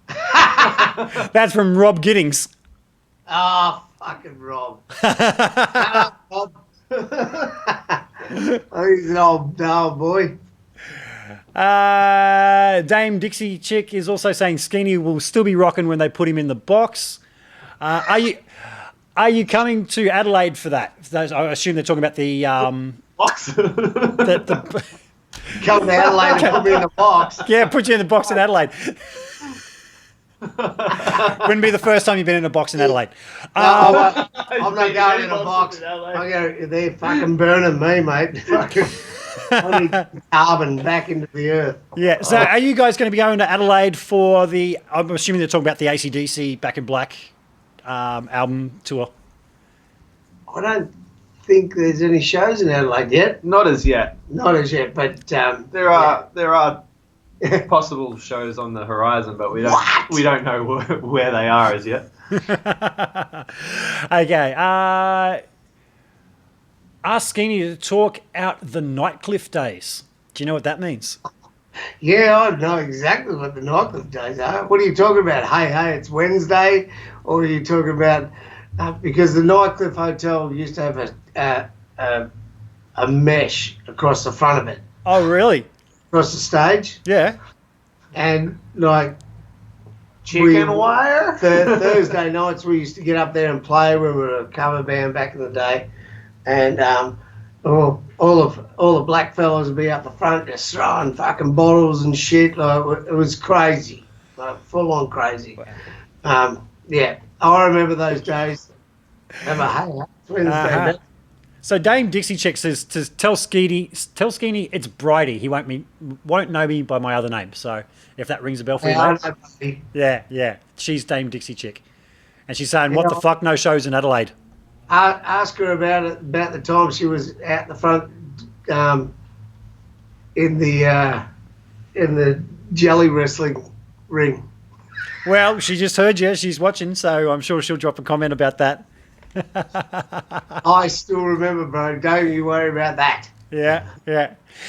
That's from Rob Giddings. Oh, fucking Rob. Rob. Oh, he's an old boy. Dame Dixie Chick is also saying Skenie will still be rocking when they put him in the box. Are you coming to Adelaide for that? Those, I assume they're talking about the Box. the Come to Adelaide and put me in the box. yeah, put you in the box in Adelaide. Wouldn't be the first time you've been in a box in Adelaide. I'm not going in a box. They're fucking burning me, mate. I need carbon back into the earth. Yeah. So, are you guys going to be going to Adelaide for the? I'm assuming they're talking about the AC/DC Back in Black album tour. I don't think there's any shows in Adelaide yet. Not as yet. Not as yet, but There are possible shows on the horizon, but we don't know where they are as yet. Okay. Ask Skenie to talk out the Nightcliff days. Do you know what that means? Yeah, I know exactly what the nightclub days are. What are you talking about? Hey, it's Wednesday, or are you talking about because the Nightcliff Hotel used to have a mesh across the front of it, Oh, really? across the stage, Yeah. and like Chicken wire? Thursday nights we used to get up there and play when we were a cover band back in the day, and all the black fellas would be up the front just throwing fucking bottles and shit. Like it was crazy, like full on crazy. Yeah, I remember those days. Remember, hey, Wednesday. So Dame Dixie Chick says to tell Skenie it's Bridie. He won't know me by my other name. So if that rings a bell for you, mate. Yeah. She's Dame Dixie Chick, and she's saying, "What the fuck? No shows in Adelaide." Ask her about the time she was out the front in the jelly wrestling ring. Well, she just heard you. She's watching, so I'm sure she'll drop a comment about that. I still remember, bro. Don't you worry about that. Yeah.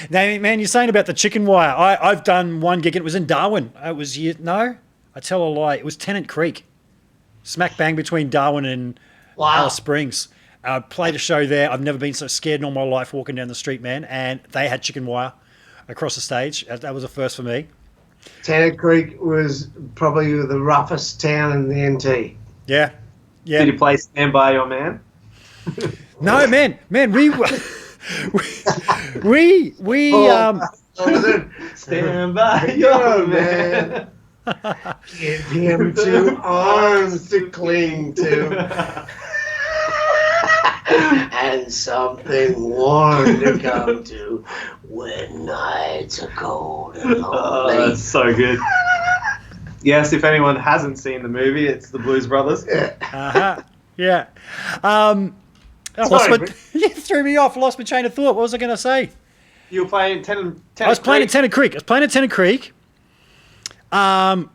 Now, man, you're saying about the chicken wire. I've done one gig. It was in Darwin. It was I tell a lie. It was Tennant Creek, smack bang between Darwin and Alice Springs. I played a show there. I've never been so scared in all my life walking down the street, man. And they had chicken wire across the stage. That was a first for me. Tennant Creek was probably the roughest town in the NT. Yeah. Did you play Stand By Your Man? No, man, we Stand by your man. Give him 2 arms to cling to. And something warm to come to when nights are cold and lonely. Oh, that's so good. Yes, if anyone hasn't seen the movie, it's the Blues Brothers. Yeah. You threw me off. Lost my chain of thought. What was I going to say? You were playing Tennant I was playing at Tennant Creek. The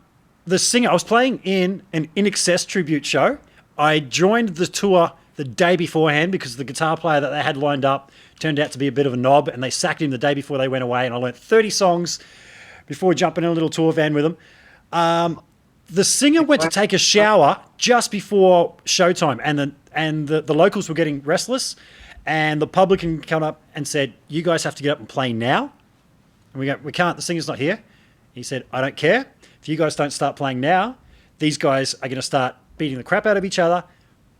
singer, I was playing in an In Excess tribute show. I joined the tour the day beforehand because the guitar player that they had lined up turned out to be a bit of a knob, and they sacked him the day before they went away, and I learnt 30 songs before jumping in a little tour van with them. The singer went to take a shower just before showtime, and the locals were getting restless, and the publican came up and said, "You guys have to get up and play now." And we go, "We can't. The singer's not here." He said, "I don't care. If you guys don't start playing now, these guys are going to start beating the crap out of each other.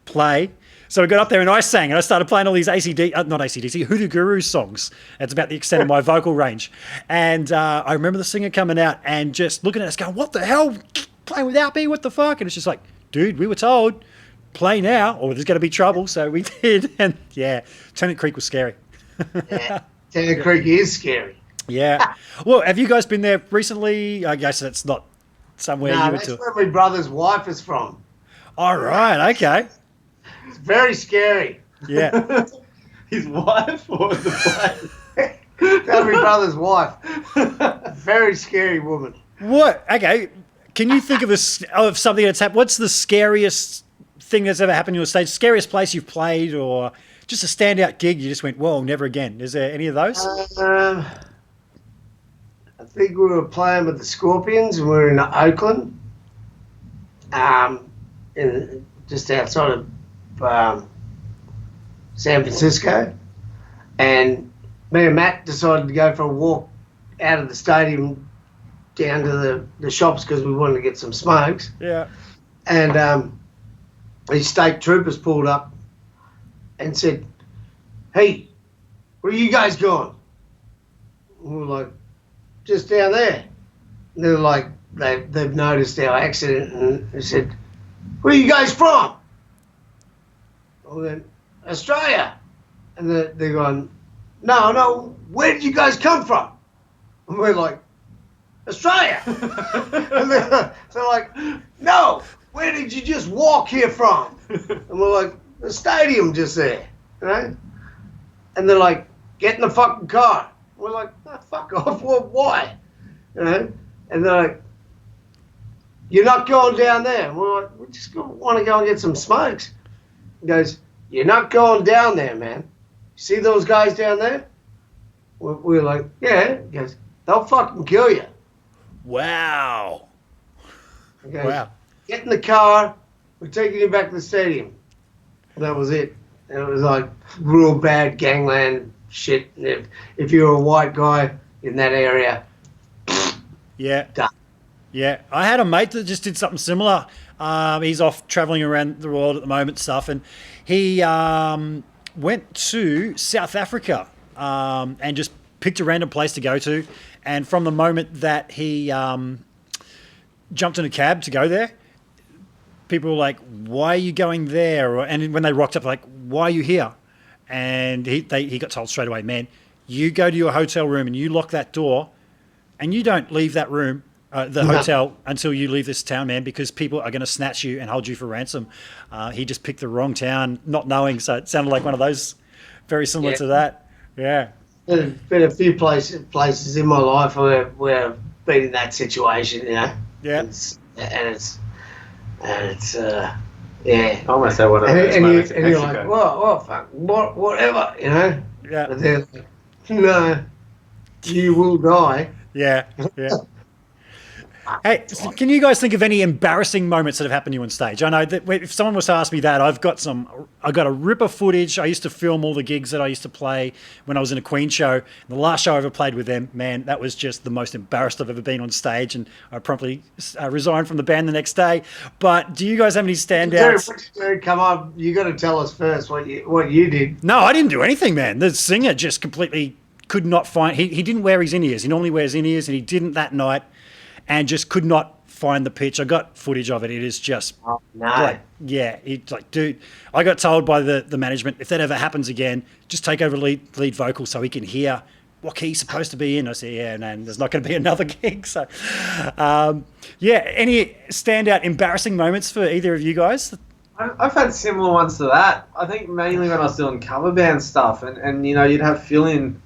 Play." So I got up there and I sang, and I started playing all these not ACDC, Hoodoo Guru songs. It's about the extent of my vocal range. And I remember the singer coming out and just looking at us going, "What the hell? Playing without me? What the fuck?" And it's just like, dude, we were told, play now or there's going to be trouble. So we did. And yeah, Tennant Creek was scary. Yeah, Tennant Creek is scary. Yeah. Well, have you guys been there recently? I guess that's not somewhere you went to. That's where my brother's wife is from. All right. Okay. It's very scary. Yeah. His wife or the wife? That's my brother's wife. Very scary woman. What? Okay. Can you think of something that's happened? What's the scariest thing that's ever happened to your stage? Scariest place you've played, or just a standout gig you just went, "Whoa, never again"? Is there any of those? I think we were playing with the Scorpions, and we were in Oakland, just outside of San Francisco, and me and Matt decided to go for a walk out of the stadium down to the shops because we wanted to get some smokes. Yeah. And these state troopers pulled up and said, "Hey, where are you guys going?" And we were like, "Just down there." And they're like, they've noticed our accident and they said, "Where are you guys from?" We went, "Australia." And they're going, no, where did you guys come from?" And we're like, "Australia." And they're like, "No, where did you just walk here from?" And we're like, "The stadium just there, you know?" And they're like, "Get in the fucking car." We're like, "Oh, fuck off, well, why?" You know? And they're like, "You're not going down there." And we're like, "We just want to go and get some smokes." He goes, "You're not going down there, man. See those guys down there?" We're like, "Yeah." He goes, "They'll fucking kill you." Wow. He goes, Wow. "Get in the car. We're taking you back to the stadium." And that was it. And it was like real bad gangland shit. And if you're a white guy in that area, Yeah. done. Yeah. I had a mate that just did something similar. He's off traveling around the world at the moment, stuff, and he went to South Africa and just picked a random place to go to. And from the moment that he jumped in a cab to go there, people were like, "Why are you going there?" And when they rocked up, like, "Why are you here?" And he got told straight away, "Man, you go to your hotel room and you lock that door, and you don't leave that room, the hotel, until you leave this town, man, because people are going to snatch you and hold you for ransom." He just picked the wrong town, not knowing. So it sounded like one of those, very similar to that. Yeah. There's been a few places in my life where I've been in that situation, you know. Yeah. Yeah. I almost had one of those And moments in you're Mexico. like, "Well, fuck, whatever," you know. Yeah. But they're like, "No, you will die." Yeah. Yeah. Hey, so can you guys think of any embarrassing moments that have happened to you on stage? I know that if someone was to ask me that, I've got a rip of footage. I used to film all the gigs that I used to play when I was in a Queen show. The last show I ever played with them, man, that was just the most embarrassed I've ever been on stage, and I promptly resigned from the band the next day. But do you guys have any standouts? Dude, come on, you got to tell us first what you did. No, I didn't do anything, man. The singer just completely could not find. He didn't wear his in-ears. He normally wears in-ears, and he didn't that night. And just could not find the pitch. I got footage of it. It is just, like, yeah. It's like, dude, I got told by the management, if that ever happens again, just take over lead vocal so he can hear what key he's supposed to be in. I said, yeah, and there's not going to be another gig. So, yeah. Any standout embarrassing moments for either of you guys? I've had similar ones to that. I think mainly when I was doing cover band stuff, and you know, you'd have fill-in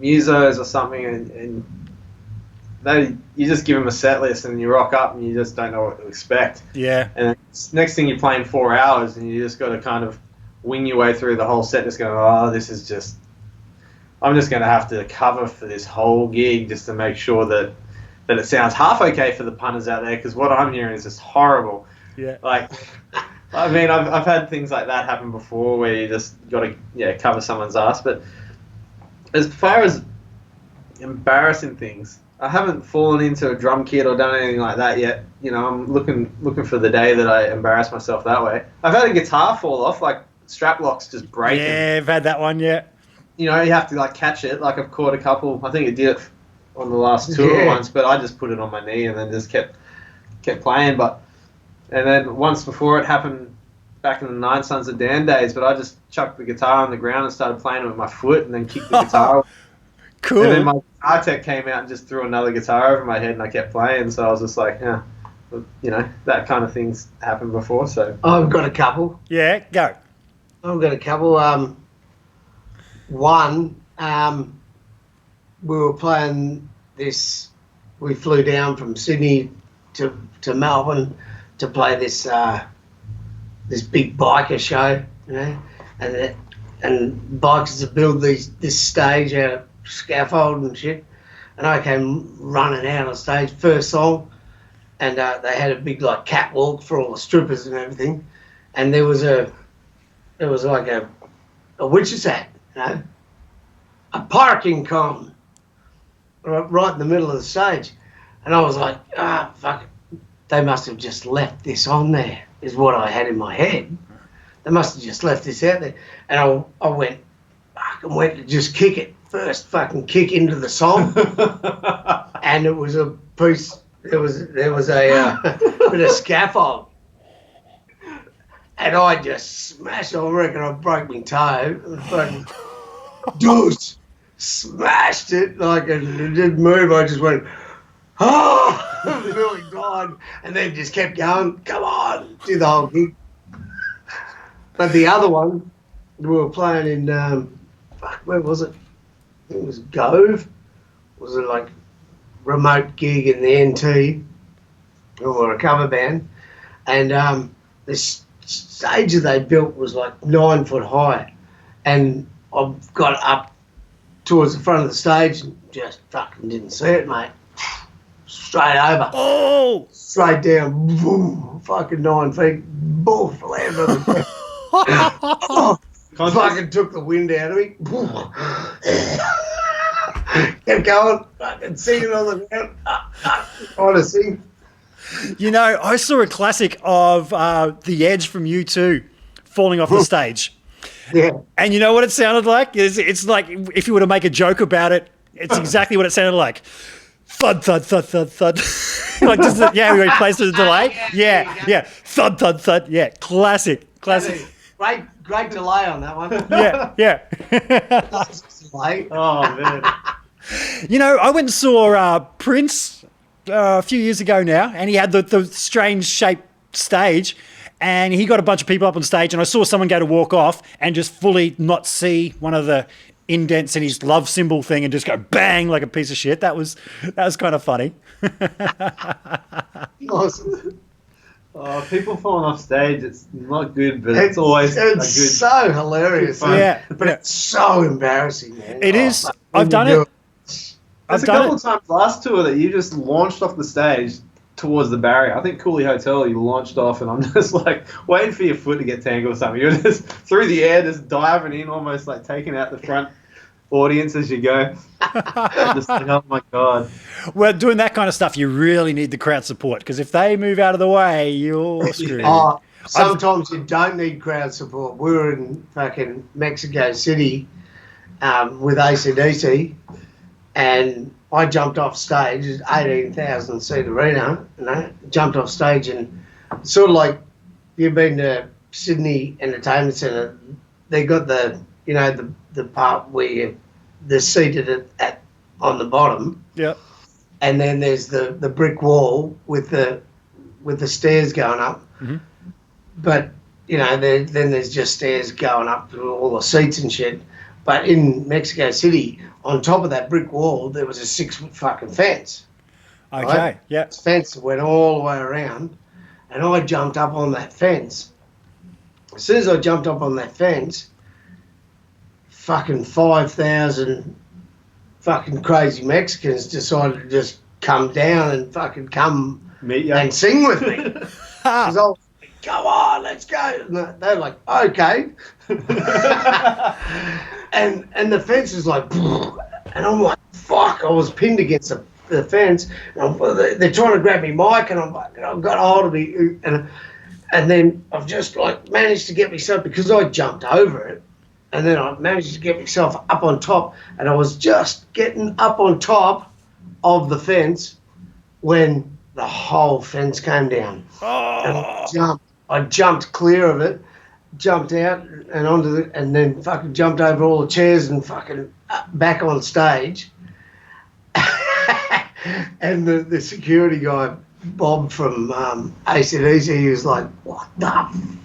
musos or something, and you just give them a set list and you rock up and you just don't know what to expect. Yeah. And next thing you're playing 4 hours and you just got to kind of wing your way through the whole set, just going, "Oh, this is just, I'm just going to have to cover for this whole gig just to make sure that it sounds half okay for the punters out there, because what I'm hearing is just horrible." Yeah. Like, I mean, I've had things like that happen before where you just got to cover someone's ass. But as far as embarrassing things, I haven't fallen into a drum kit or done anything like that yet. You know, I'm looking for the day that I embarrass myself that way. I've had a guitar fall off, like strap locks just breaking. Yeah, I've had that one, yeah. You know, you have to like catch it. Like I've caught a couple. I think it did it on the last tour once, but I just put it on my knee and then just kept playing. And then once before it happened back in the Nine Sons of Dan days, but I just chucked the guitar on the ground and started playing it with my foot and then kicked the guitar. Cool. And then my guitar tech came out and just threw another guitar over my head and I kept playing. So I was just like, yeah, you know, that kind of thing's happened before. So I've got a couple. Yeah, go. I've got a couple. One, we were playing this. We flew down from Sydney to Melbourne to play this big biker show, you know, and bikers to build this stage out of scaffold and shit. And I came running out on stage, first song, and they had a big like catwalk for all the strippers and everything, and there was like a witch's hat, you know, a parking cone. right in the middle of the stage. And I was like, fuck it. They must have just left this on there, is what I had in my head. They must have just left this out there. And I went to just kick it. First fucking kick into the song. And it was a piece, there was a bit of scaffold. And I just smashed, I reckon I broke my toe. And fucking just smashed it like it didn't move. I just went, really died, and then just kept going. Come on, do the whole gig. But the other one, we were playing in, where was it? I think it was Gove. Was it like remote gig in the NT, or a cover band? And this stage that they built was like 9 foot high, and I got up towards the front of the stage and just fucking didn't see it, mate. Straight over. Oh! Straight down. Boom. Fucking 9 feet. Boom. Landed on the ground. Fucking took the wind out of me. Kept going. Fucking singing on the ground. Trying to sing. You know, I saw a classic of The Edge from U2 falling off the stage. Yeah. And you know what it sounded like? It's like, if you were to make a joke about it, it's exactly what it sounded like. Thud, thud, thud, thud, thud. Like, just, yeah, we replaced the delay. Yeah. Thud, thud, thud. Yeah, classic. Great delay on that one. Yeah. Delay. Oh, man. You know, I went and saw Prince a few years ago now, and he had the strange shaped stage, and he got a bunch of people up on stage, and I saw someone go to walk off and just fully not see one of the indents in his love symbol thing and just go bang like a piece of shit. That was kind of funny. Awesome. Oh, people falling off stage, it's not good, but it's always a good... It's so hilarious. Yeah. But it's so embarrassing, man. It is. I've done it. There's a couple of times last tour that you just launched off the stage towards the barrier. I think Cooley Hotel, you launched off, and I'm just like waiting for your foot to get tangled or something. You're just through the air, just diving in, almost like taking out the front audience as you go. Just like, oh my God. Well, doing that kind of stuff, you really need the crowd support, because if they move out of the way, you're screwed. Sometimes you don't need crowd support. We were in fucking Mexico City with AC/DC, and I jumped off stage, 18,000 seat arena, jumped off stage, and sort of like, you've been to Sydney Entertainment Centre, they got the part where they're seated on the bottom. Yep. And then there's the brick wall with the stairs going up. Mm-hmm. But, then there's just stairs going up to all the seats and shit. But in Mexico City, on top of that brick wall, there was a 6-foot fucking fence. Okay, right? yeah. This fence that went all the way around, and I jumped up on that fence. As soon as I jumped up on that fence, fucking 5,000 fucking crazy Mexicans decided to just come down and fucking come Meet you. and sing with me. Because I was like, come on, let's go. And they're like, okay. and the fence is like, and I'm like, fuck, I was pinned against the fence. And they're trying to grab me mic, and I've got hold of me. And then I've just like managed to get myself, because I jumped over it, and then I managed to get myself up on top, and I was just getting up on top of the fence when the whole fence came down. Oh. And I jumped clear of it, jumped out and and then fucking jumped over all the chairs and fucking back on stage. And the security guy, Bob from AC/DC, he was like, what the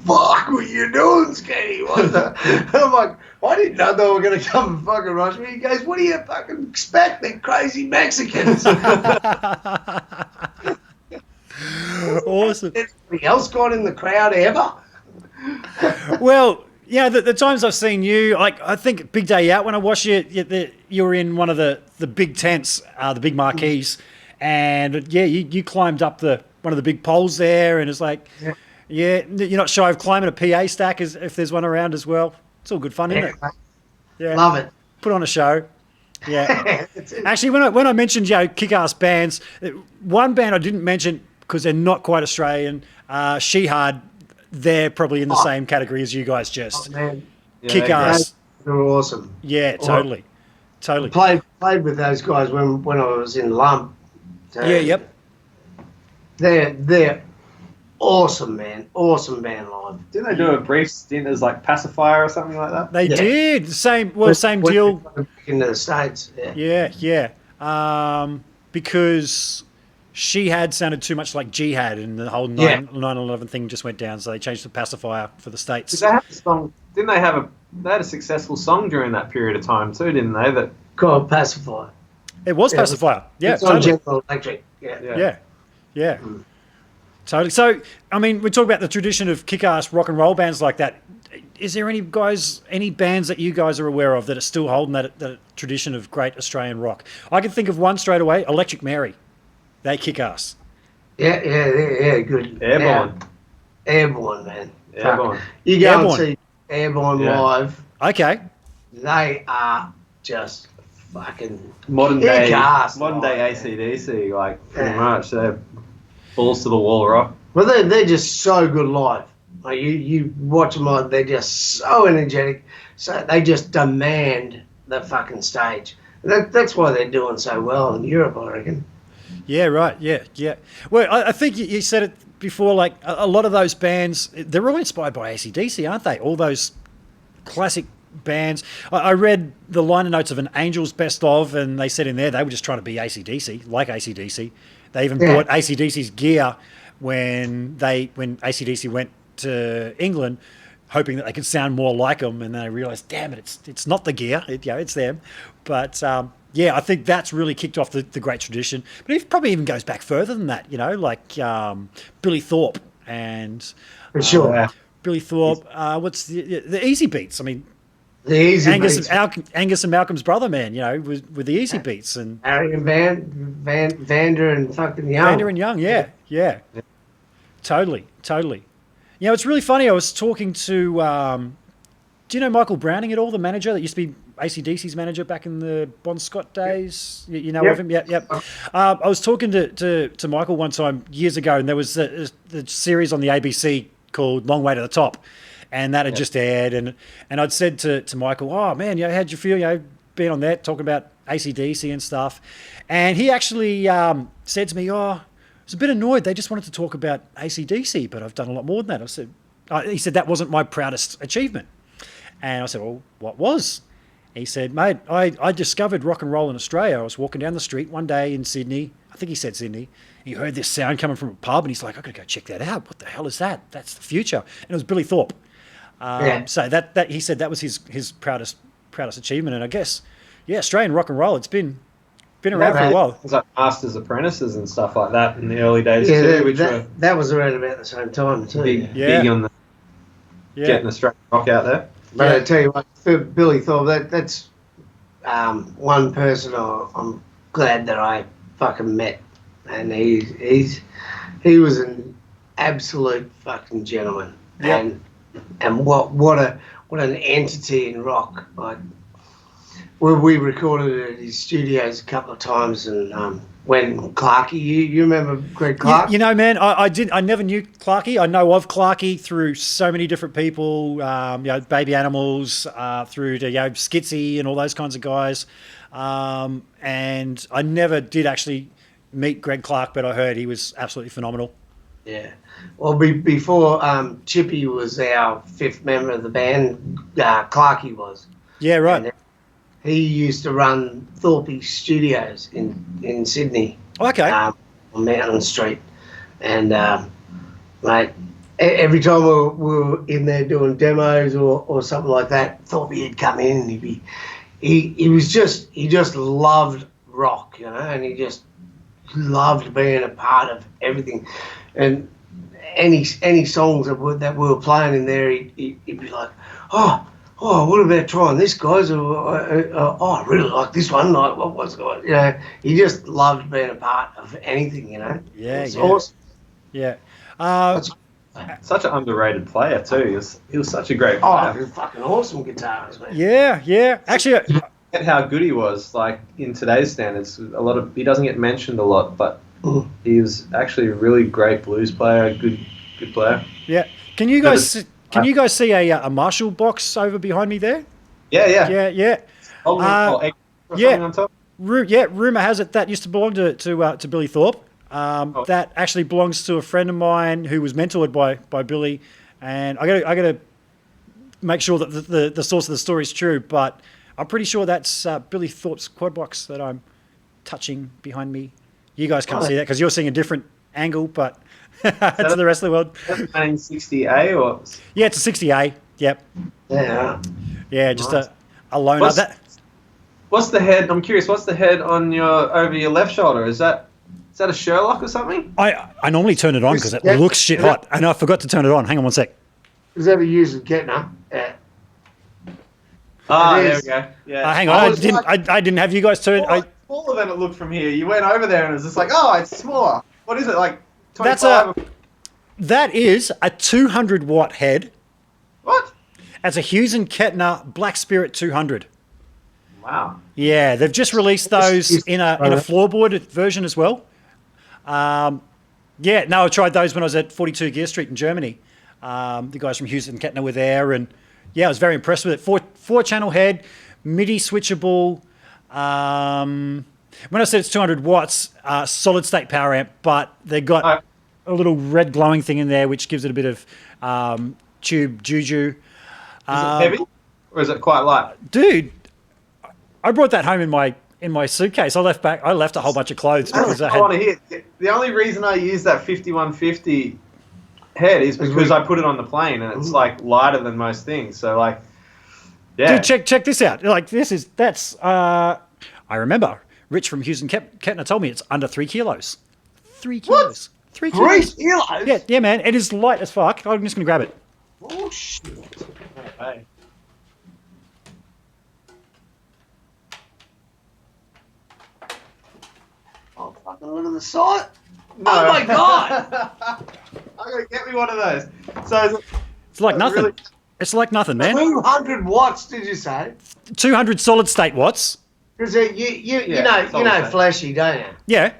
fuck were you doing, Skenie? What the? I'm like, I didn't know they were going to come and fucking rush me. He goes, what do you fucking expect? They're crazy Mexicans. Awesome. Anybody else got in the crowd ever? Well, yeah, the times I've seen you, like, I think Big Day Out, when I watched you were in one of the big tents, the big marquees, and yeah, you climbed up one of the big poles there, and it's like, yeah, you're not shy of climbing a PA stack if there's one around as well. It's all good fun, isn't it? Mate. Yeah, Love it. Put on a show. Yeah. Actually, when I mentioned kick-ass bands, one band I didn't mention because they're not quite Australian. Shehad, they're probably in the same category as you guys. Just man. kick-ass. They're awesome. Yeah, totally. Played with those guys when I was in Lump. So Yeah, yep. They're awesome, man. Awesome band live. Didn't they do a brief stint as like pacifier or something like that? They did. Same deal. Into the States. Yeah. Because Shehad sounded too much like Jihad, and the whole 9/11 thing just went down, so they changed the pacifier for the States. Did they have a song? Didn't they have they had a successful song during that period of time too, didn't they? That called Pacifier. It was Pacifier. Yeah, it's on General Electric. Yeah. Totally. So, I mean, we talk about the tradition of kick-ass rock and roll bands like that. Is there any bands that you guys are aware of that are still holding that tradition of great Australian rock? I can think of one straight away, Electric Mary. They kick ass. Yeah, good. Airborne. Airborne, man. Airborne. You go and see Airborne live. Okay. They are just fucking modern day live, AC/DC, like pretty much. They're balls to the wall rock. Well, they're just so good live. Like you watch them live, they're just so energetic. So they just demand the fucking stage. That's why they're doing so well in Europe, I reckon. Yeah, right. Yeah. Well, I think you said it before, like a lot of those bands, they're all inspired by AC/DC, aren't they? All those classic bands. I read the liner notes of an Angels Best Of, and they said in there they were just trying to be AC/DC, like AC/DC. They even bought AC/DC's gear when AC/DC went to England, hoping that they could sound more like them, and then they realised, damn it, it's not the gear, it's them. But I think that's really kicked off the great tradition. But it probably even goes back further than that, like Billy Thorpe and For sure. Billy Thorpe. What's the Easy Beats? I mean, the Easy Angus Beats. Angus and Malcolm's brother, man, with the Easy Beats and Harry and Vander and fucking Young. Vander and Young, yeah. Totally. It's really funny. I was talking to, do you know Michael Browning at all, the manager that used to be AC/DC's manager back in the Bon Scott days? You know of him? Yep. I was talking to Michael one time years ago, and there was the series on the ABC called Long Way to the Top, and that had just aired, and I'd said to Michael, oh man, how'd you feel, being on that, talking about AC/DC and stuff, and he actually said to me, I was a bit annoyed. They just wanted to talk about AC/DC, but I've done a lot more than that. He said that wasn't my proudest achievement. And I said, well, what was? He said, mate, I discovered rock and roll in Australia. I was walking down the street one day in Sydney. I think he said Sydney. He heard this sound coming from a pub, and he's like, I've got to go check that out. What the hell is that? That's the future. And it was Billy Thorpe. So that he said that was his proudest achievement. And I guess, Australian rock and roll, it's been around for a while. It was like Masters Apprentices and stuff like that in the early days too, that was around about the same time too. Big on the getting Australian rock out there. But I tell you what, for Billy Thorpe, that's one person I'm glad that I fucking met, and he was an absolute fucking gentleman, and what an entity in rock. Like, we recorded it at his studios a couple of times, and when Clarkey, you remember Greg Clark? Man, I never knew Clarkey. I know of Clarkey through so many different people, Baby Animals, through to Skitsy and all those kinds of guys, and I never did actually meet Greg Clark, but I heard he was absolutely phenomenal. Yeah. Well, before Chippy was our fifth member of the band, Clarkey was. Yeah, right. And he used to run Thorpe Studios in Sydney. Okay. On Mountain Street. And, mate, every time we were in there doing demos or something like that, Thorpe would come in and he just loved rock, and he just loved being a part of everything. And any songs that we were playing in there, he'd be like, oh, what about trying this, guys? I really like this one. Like, what's going? He just loved being a part of anything. Yeah, it's awesome. Yeah. Such an underrated player too. He was such a great player. He was fucking awesome guitarist, man. Yeah. Actually, forget how good he was. Like in today's standards, he doesn't get mentioned a lot, but he was actually a really great blues player, good player. Yeah. Can you guys see a Marshall box over behind me there? Yeah. Yeah. Egg or yeah. something on top. Rumor has it that used to belong to Billy Thorpe. That actually belongs to a friend of mine who was mentored by Billy, and I got to make sure that the source of the story is true. But I'm pretty sure that's Billy Thorpe's quad box that I'm touching behind me. You guys can't see that because you're seeing a different angle, but to the rest of the world. 1960A or? Yeah, it's a 60A. Yep. Yeah, just nice. a loner. What's the head? I'm curious. What's the head on over your left shoulder? Is that a Sherlock or something? I normally turn it on because it looks shit hot, and I forgot to turn it on. Hang on one sec. Is that a used Kettner? Yeah. There we go. Yeah. Hang on, I didn't have you guys turn. Smaller than it looked from here. You went over there and it was just like, oh, it's smaller. What is it, like 25? That is a 200 watt head. What? That's a Hughes and Kettner Black Spirit 200. Wow. Yeah, they've just released those in a floorboard version as well. I tried those when I was at 42 Gear Street in Germany. The guys from Hughes and Kettner were there, and I was very impressed with it. Four channel head, MIDI switchable. When I said it's 200 watts, solid state power amp, but they got a little red glowing thing in there, which gives it a bit of tube juju. Is it heavy or is it quite light? Dude, I brought that home in my suitcase. I left a whole bunch of clothes because I want to hear. The only reason I use that 5150 head is because I put it on the plane and it's like lighter than most things. So like, yeah. Dude, check this out. Like I remember Rich from Hughes and Kettner told me it's under 3 kilos. 3 kilos. What? 3 kilos. 3 kilos? Yeah, man. It is light as fuck. I'm just going to grab it. Oh, shit. Okay. Oh, fucking look at the site. No. Oh, my God. I'm going to get me one of those. So It's like nothing. Really? It's like nothing, man. 200 watts, did you say? 200 solid state watts. Because you know Flashy, don't you? Yeah.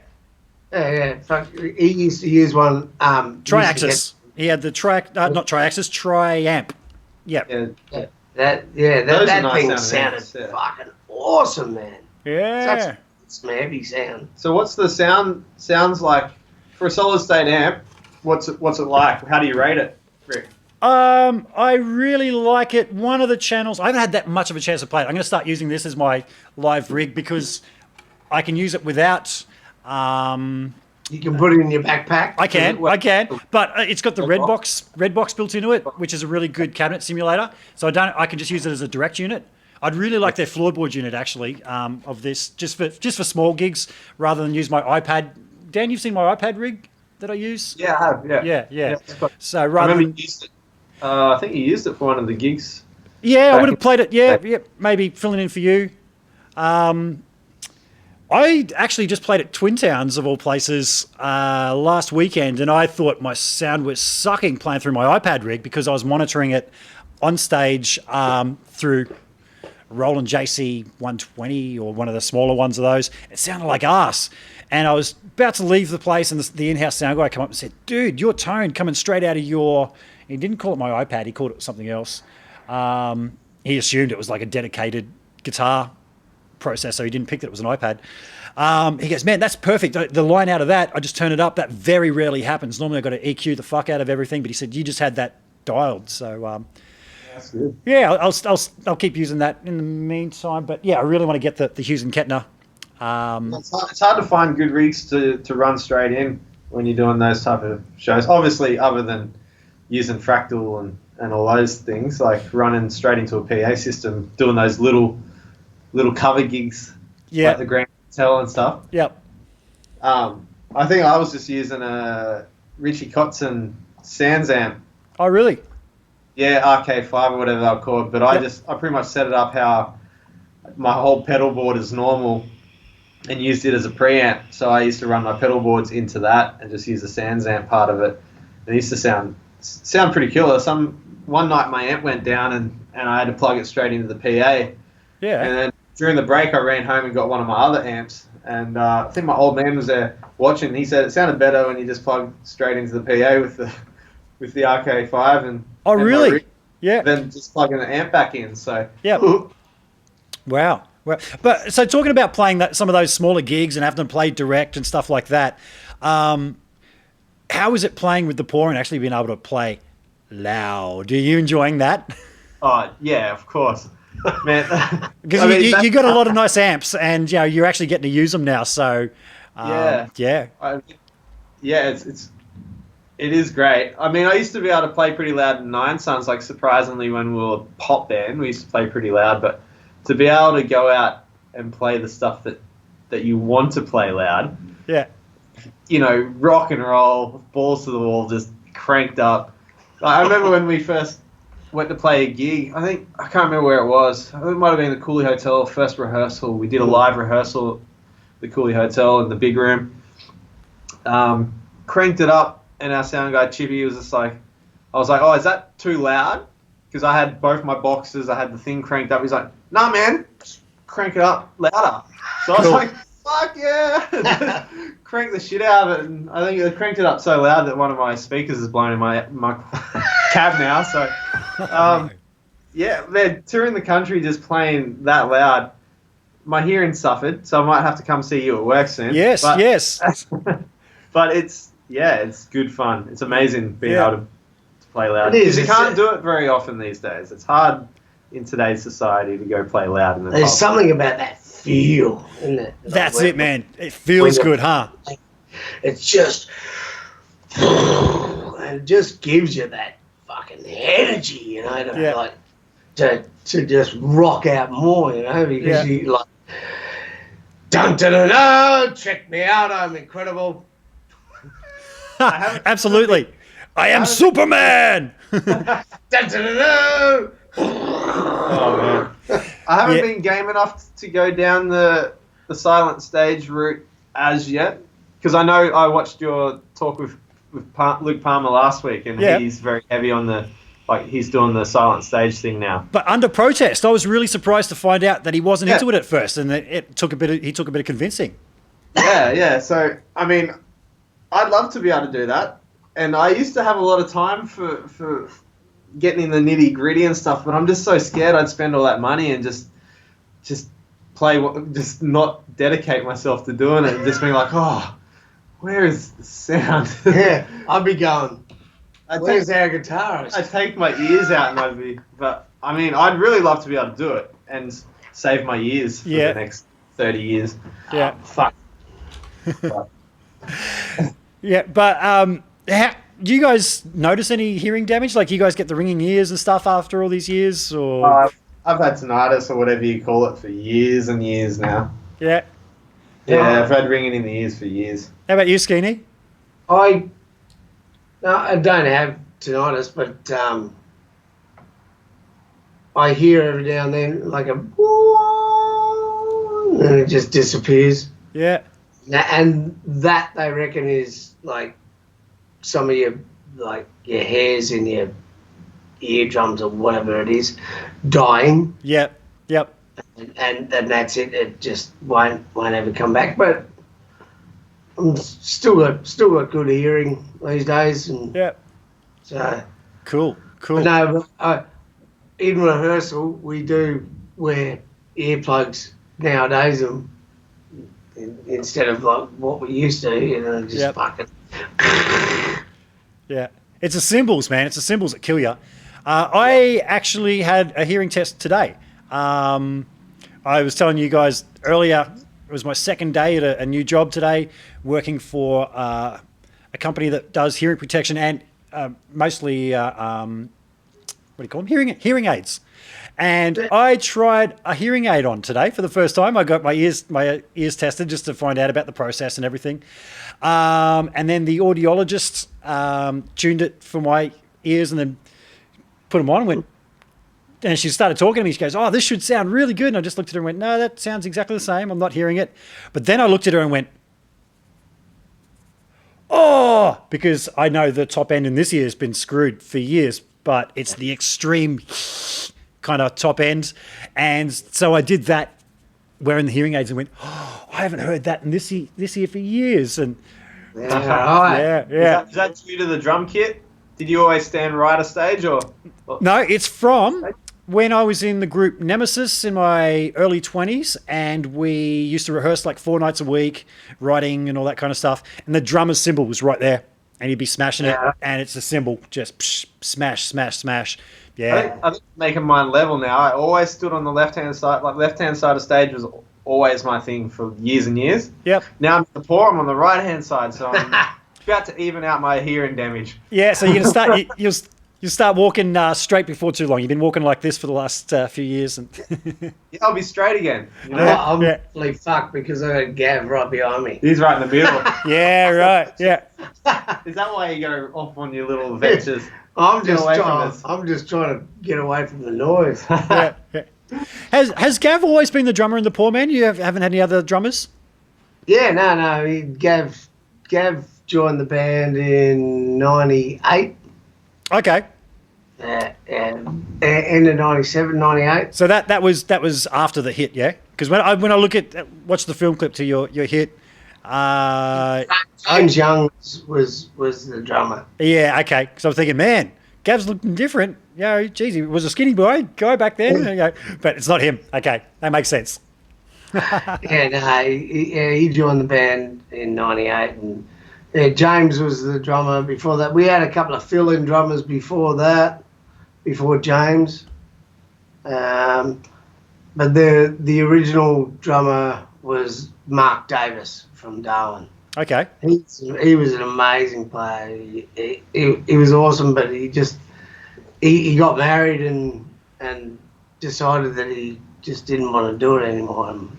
Yeah. He used to use one. Triaxis. He had the not Triaxis, Triamp. Yep. Yeah. That nice thing sounded fucking awesome, man. Yeah. Such a heavy sound. So what's the sounds like for a solid state amp? What's it like? How do you rate it, Rick? I really like it. One of the channels, I haven't had that much of a chance to play it. I'm going to start using this as my live rig because I can use it without. You can put it in your backpack. I can, but it's got the red box built into it, which is a really good cabinet simulator. So I can just use it as a direct unit. I'd really like their floorboard unit actually of this, just for small gigs rather than use my iPad. Dan, you've seen my iPad rig that I use? Yeah, I have. Yeah. So rather than you used it. I think you used it for one of the gigs. Yeah, I would have played it. Yeah, maybe filling in for you. I actually just played at Twin Towns, of all places, last weekend, and I thought my sound was sucking playing through my iPad rig because I was monitoring it on stage through Roland JC 120 or one of the smaller ones of those. It sounded like arse. And I was about to leave the place, and the in-house sound guy came up and said, "Dude, your tone coming straight out of your..." He didn't call it my iPad. He called it something else. He assumed it was like a dedicated guitar processor. He didn't pick that it was an iPad. He goes, "Man, that's perfect. The line out of that, I just turn it up. That very rarely happens. Normally I've got to EQ the fuck out of everything." But he said, "You just had that dialed." So, That's good. yeah, I'll keep using that in the meantime. But yeah, I really want to get the Hughes and Kettner. It's hard to find good rigs to run straight in when you're doing those type of shows. Obviously, other than using Fractal and all those things, like running straight into a PA system, doing those little cover gigs, like the Grand Hotel and stuff. Yep. I think I was just using a Richie Kotzen Sans amp. Oh, really? Yeah, RK5 or whatever they're called. But I pretty much set it up how my whole pedal board is normal and used it as a preamp. So I used to run my pedal boards into that and just use the Sans amp part of it. It used to sound pretty killer. One night my amp went down and I had to plug it straight into the PA. Yeah. And then during the break, I ran home and got one of my other amps, and I think my old man was there watching. And he said it sounded better when you just plugged straight into the PA with the RK5 and Oh, and my really? rig, Yeah. then just plugging the amp back in. So Yeah. Wow. Well, but so talking about playing some of those smaller gigs and having them play direct and stuff like that, how is it playing with the Paw and actually being able to play loud? Are you enjoying that? oh yeah, of course, man. Because you got a lot of nice amps, and you're actually getting to use them now. So yeah. Yeah, it is great. I mean, I used to be able to play pretty loud in Nine Sons. Like, surprisingly, when we were a pop band, we used to play pretty loud. But to be able to go out and play the stuff that you want to play loud, yeah, rock and roll, balls to the wall, just cranked up. I remember when we first went to play a gig. I can't remember where it was. I think it might have been the Cooley Hotel first rehearsal. We did a live rehearsal at the Cooley Hotel in the big room. Cranked it up, and our sound guy Chippy was just like, I was like, oh, is that too loud? Because I had both my boxes, I had the thing cranked up. He's like, nah, man, just crank it up louder. So I was like, fuck yeah, crank the shit out of it. And I think I cranked it up so loud that one of my speakers is blown in my cab now. So yeah, man, touring the country just playing that loud. My hearing suffered, so I might have to come see you at work soon. Yes, yes. But it's good fun. It's amazing being able to play loud. It is. You can't do it very often these days. It's hard in today's society to go play loud in the There's pub. something about that feel, isn't it? That's it, man. It feels good, huh? It's just, and it just gives you that fucking energy, to just rock out more, because you like, dun dun dun dun, check me out, I'm incredible. Absolutely. I am Superman. Dun dun dun dun. Oh man, I haven't been game enough to go down the silent stage route as yet, because I know I watched your talk with Luke Palmer last week, and he's very heavy on he's doing the silent stage thing now. But under protest, I was really surprised to find out that he wasn't into it at first, and it took a bit of convincing. Yeah. So I mean, I'd love to be able to do that, and I used to have a lot of time for getting in the nitty gritty and stuff, but I'm just so scared I'd spend all that money and just play, just not dedicate myself to doing it, and just being like, oh, where is the sound? Yeah, I'd be going, where's our guitarist? I'd take my ears out but I mean, I'd really love to be able to do it and save my ears for the next 30 years. Yeah. Fuck. Yeah, but do you guys notice any hearing damage? Like, you guys get the ringing ears and stuff after all these years, or? I've had tinnitus or whatever you call it for years and years now. Yeah. Yeah, I've had ringing in the ears for years. How about you, Skenie? I don't have tinnitus, but I hear every now and then like a and it just disappears. Yeah. And that, they reckon, is like some of your hairs in your eardrums or whatever it is dying. Yep. And that's it. It just won't ever come back. But I'm still got good hearing these days. And so cool. No, in rehearsal we do wear earplugs nowadays, instead of like what we used to, just fucking. Yeah, it's the cymbals, man. It's the cymbals that kill you. I actually had a hearing test today. I was telling you guys earlier, it was my second day at a new job today, working for a company that does hearing protection and mostly, what do you call them? Hearing aids. And I tried a hearing aid on today for the first time. I got my ears tested just to find out about the process and everything. And then the audiologist tuned it for my ears and then put them on and went, and she started talking to me. She goes, oh, this should sound really good. And I just looked at her and went, no, that sounds exactly the same. I'm not hearing it. But then I looked at her and went, oh, because I know the top end in this ear has been screwed for years, but it's the extreme kind of top end. And so I did that wearing the hearing aids and went, oh, I haven't heard that in this ear for years. And Yeah, right. yeah. Is that due to the drum kit? Did you always stand right of stage, or? No, it's from when I was in the group Nemesis in my early 20s, and we used to rehearse like 4 nights a week, writing and all that kind of stuff. And the drummer's cymbal was right there, and he'd be smashing it, and it's a cymbal, just smash, smash, smash. Yeah. I think making mine level now. I always stood on the left-hand side. Like, left-hand side of stage was always my thing for years and years. Yep. Now I'm at the poor, I'm on the right-hand side, so I'm about to even out my hearing damage. Yeah, so you're going to start... You'll start walking straight before too long. You've been walking like this for the last few years. And Yeah, I'll be straight again. You know? I'm really fucked because I got Gav right behind me. He's right in the middle. Yeah, right. Yeah. Is that why you go off on your little ventures? I'm Get just away from trying. us. I'm just trying to get away from the noise. Yeah. Has Gav always been the drummer in the Poor Man? You haven't had any other drummers? Yeah, no. Gav joined the band in '98. Okay. End of '97, '98. So that was after the hit, yeah? Because when I look at watch the film clip to your hit, James Young was the drummer. yeah, okay. So I'm thinking, man, Gav's looking different. Yeah, geez, he was a skinny guy back then. Okay. But it's not him. Okay, that makes sense. He joined the band in '98, and James was the drummer before that. We had a couple of fill-in drummers before that, before James. But the original drummer was Mark Davis from Darwin. Okay. He was an amazing player. He was awesome, but he got married and decided that he just didn't want to do it anymore. And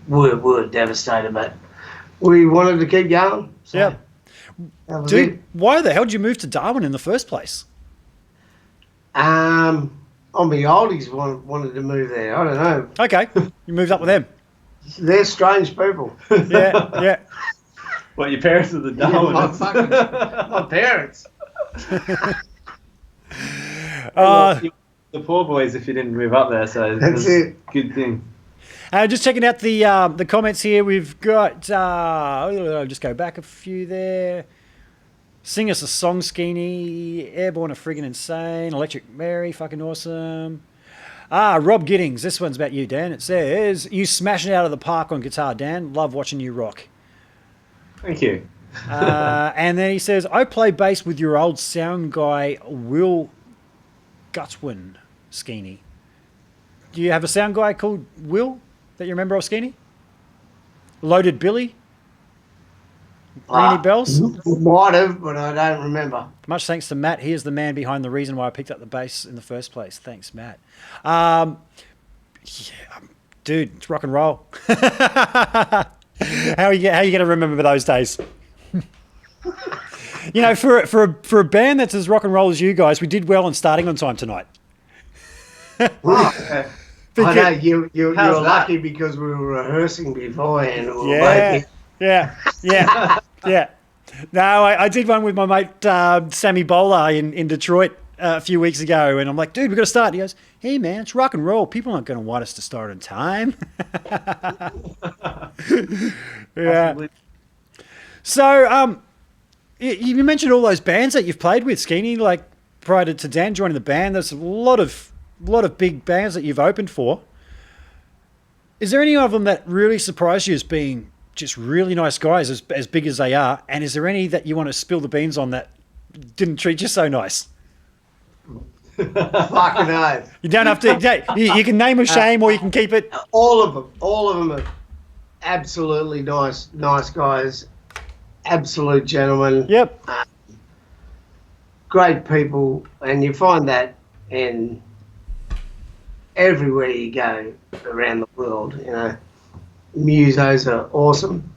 we were devastated, but we wanted to keep going. So Yeah. that was Dude, it. why the hell did you move to Darwin in the first place? On the oldies wanted to move there. I don't know. Okay. You moved up with them. They're strange people. Yeah. What, your parents are the Darwinists? My parents. The poor boys if you didn't move up there, so That's it. Good thing. Just checking out the comments here. We've got, I'll just go back a few there. Sing us a song, Skenie. Airborne are friggin' insane. Electric Mary, fucking awesome. Rob Giddings. This one's about you, Dan. It says, you smashing it out of the park on guitar, Dan. Love watching you rock. Thank you. And then he says, I play bass with your old sound guy, Will Gutwin, Skenie. Do you have a sound guy called Will that you remember of, Skenie? Loaded Billy? Ring any bells? Might have, but I don't remember. Much thanks to Matt. He is the man behind the reason why I picked up the bass in the first place. Thanks, Matt. Dude, it's rock and roll. How are you going to remember those days? You know, for a band that's as rock and roll as you guys, we did well in starting on time tonight. I know you were How's that? lucky because we were rehearsing beforehand. And we were Yeah. No, I did one with my mate Sammy Bowler in Detroit a few weeks ago, and I'm like, dude, we've got to start. And he goes, hey, man, it's rock and roll. People aren't going to want us to start on time. Yeah. So, you mentioned all those bands that you've played with, Skenie, like prior to Dan joining the band. There's a lot of big bands that you've opened for. Is there any of them that really surprised you as being just really nice guys, as big as they are? And is there any that you want to spill the beans on that didn't treat you so nice? fucking oath. You don't have to. You can name a shame, or you can keep it. All of them are absolutely nice guys, absolute gentlemen. Yep. Great people, and you find that in everywhere you go around the world. You know, musos are awesome.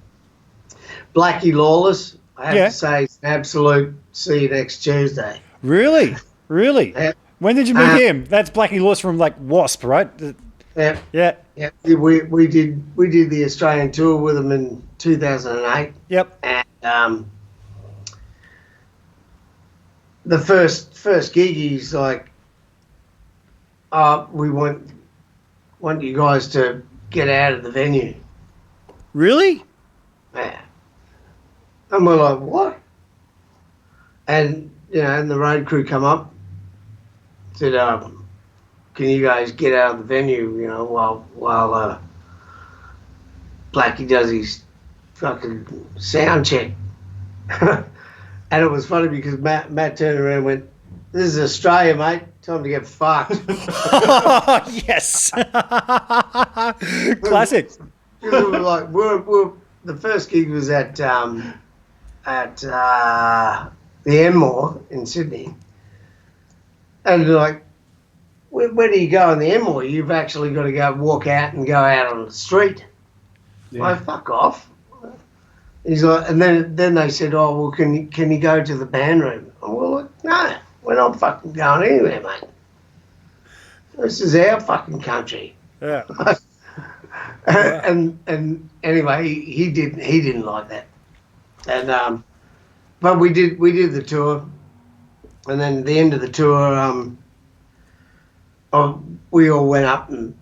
Blackie Lawless, I have to say, is an absolute. See you next Tuesday. Really? Yeah. When did you meet him? That's Blackie Lawless from like Wasp, right? Yeah. Yeah. Yeah, we did the Australian tour with them in 2008. Yep. And the first gig, he's like, we want you guys to get out of the venue. Really? Yeah. And we're like, what? And, and the road crew come up, said, can you guys get out of the venue, while Blackie does his fucking sound check. And it was funny because Matt turned around and went, "This is Australia, mate. Time to get fucked." Yes. Classic. we're the first gig was at the Enmore in Sydney, and like, where do you go in the Enmore? You've actually got to go walk out and go out on the street. Yeah. Like, fuck off. He's like, and then they said, "Oh well, can you go to the band room?" And we're like, "No, we're not fucking going anywhere, mate. This is our fucking country." Yeah. And anyway, he didn't like that, and but we did the tour, and then at the end of the tour, we all went up and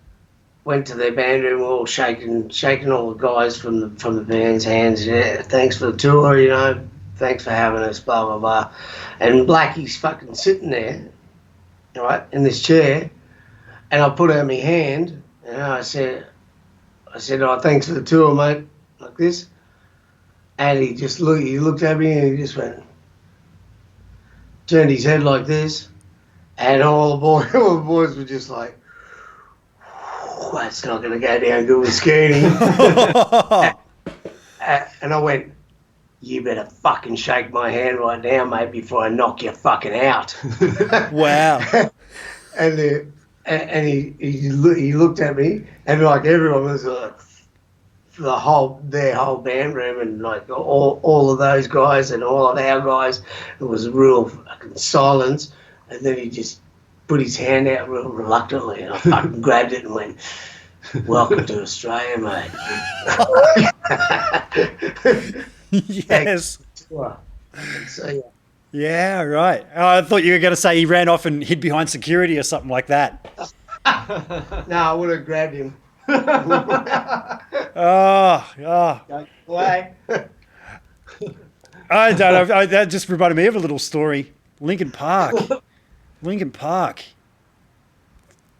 went to their band room, all shaking all the guys from the band's hands. Yeah, thanks for the tour, thanks for having us, blah blah blah. And Blackie's fucking sitting there, right, in this chair, and I put out my hand, and I said, "Oh, thanks for the tour, mate," like this. And he looked at me and he just turned his head like this, and all the boys were just like, "That's not going to go down good with Skenie." And I went, "You better fucking shake my hand right now, mate, before I knock you fucking out." Wow. And he looked at me, and like everyone was like, their whole band room, and like all of those guys and all of our guys, it was real fucking silence. And then he just put his hand out real reluctantly, and I fucking grabbed it and went, "Welcome to Australia, mate." Yes. So, yeah. Yeah, right. Oh, I thought you were going to say he ran off and hid behind security or something like that. No, I would have grabbed him. Oh. Go away. I don't know. That just reminded me of a little story. Lincoln Park.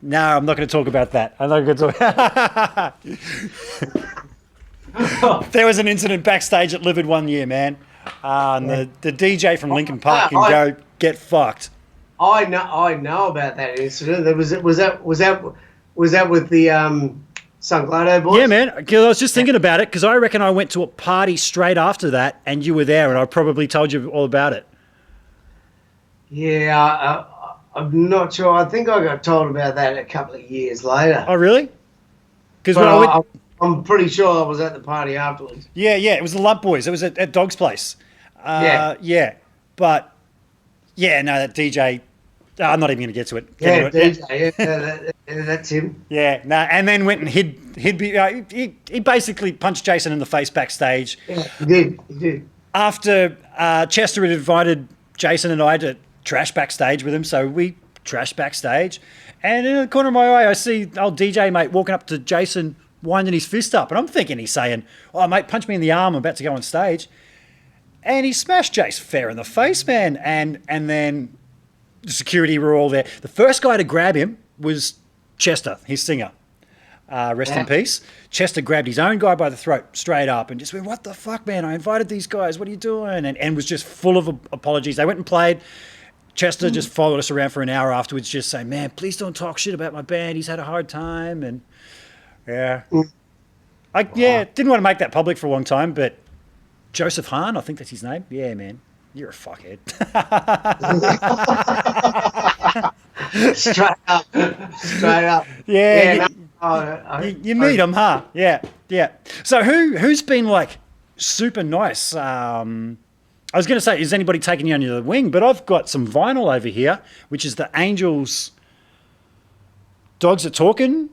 No, I'm not going to talk about that. I'm not going to talk. There was an incident backstage at Livid one year, man. And the DJ from Lincoln Park can go get fucked. I know about that incident. Was that with the Sunglado boys? Yeah, man. 'Cause I was just thinking about it because I reckon I went to a party straight after that, and you were there, and I probably told you all about it. Yeah, I'm not sure. I think I got told about that a couple of years later. Oh, really? Because I'm pretty sure I was at the party afterwards. Yeah, it was the Lump Boys. It was at Dog's place. Yeah. But, yeah, no, that DJ, I'm not even going to get to it. Yeah, DJ, that's him. Yeah, no, and then went and hid. He basically punched Jason in the face backstage. Yeah, he did. After Chester had invited Jason and I to trash backstage with him, so we trashed backstage. And in the corner of my eye, I see old DJ mate walking up to Jason, winding his fist up, and I'm thinking he's saying, "Oh mate, punch me in the arm, I'm about to go on stage." And he smashed Jace fair in the face, man. And then the security were all there. The first guy to grab him was Chester, his singer. Rest in peace. Chester grabbed his own guy by the throat straight up and just went, "What the fuck, man? I invited these guys. What are you doing?" And was just full of apologies. They went and played. Chester just followed us around for an hour afterwards, just saying, "Man, please don't talk shit about my band. He's had a hard time." And yeah. Didn't want to make that public for a long time, but Joseph Hahn, I think that's his name. Yeah, man. You're a fuckhead. Straight up. Yeah. You meet him, huh? Yeah. So who's been like super nice? I was going to say, is anybody taking you under the wing? But I've got some vinyl over here, which is the Angels' Dogs Are Talking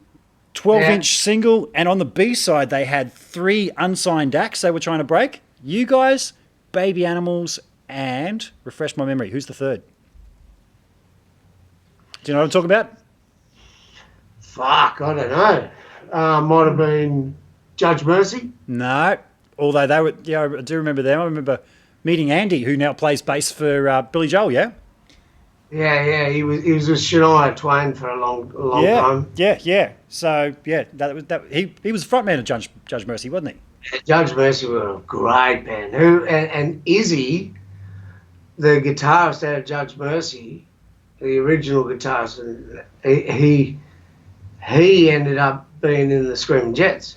12-inch single. And on the B-side, they had 3 unsigned acts they were trying to break. You guys, Baby Animals, and refresh my memory. Who's the third? Do you know what I'm talking about? Fuck, I don't know. Might have been Judge Mercy. No, although they were. Yeah, I do remember them. I remember meeting Andy, who now plays bass for Billy Joel. Yeah. Yeah, he was with Shania Twain for a long time. Yeah. So yeah, he was the frontman of Judge Mercy, wasn't he? Judge Mercy were a great band. And Izzy, the guitarist out of Judge Mercy, the original guitarist, he ended up being in the Screaming Jets.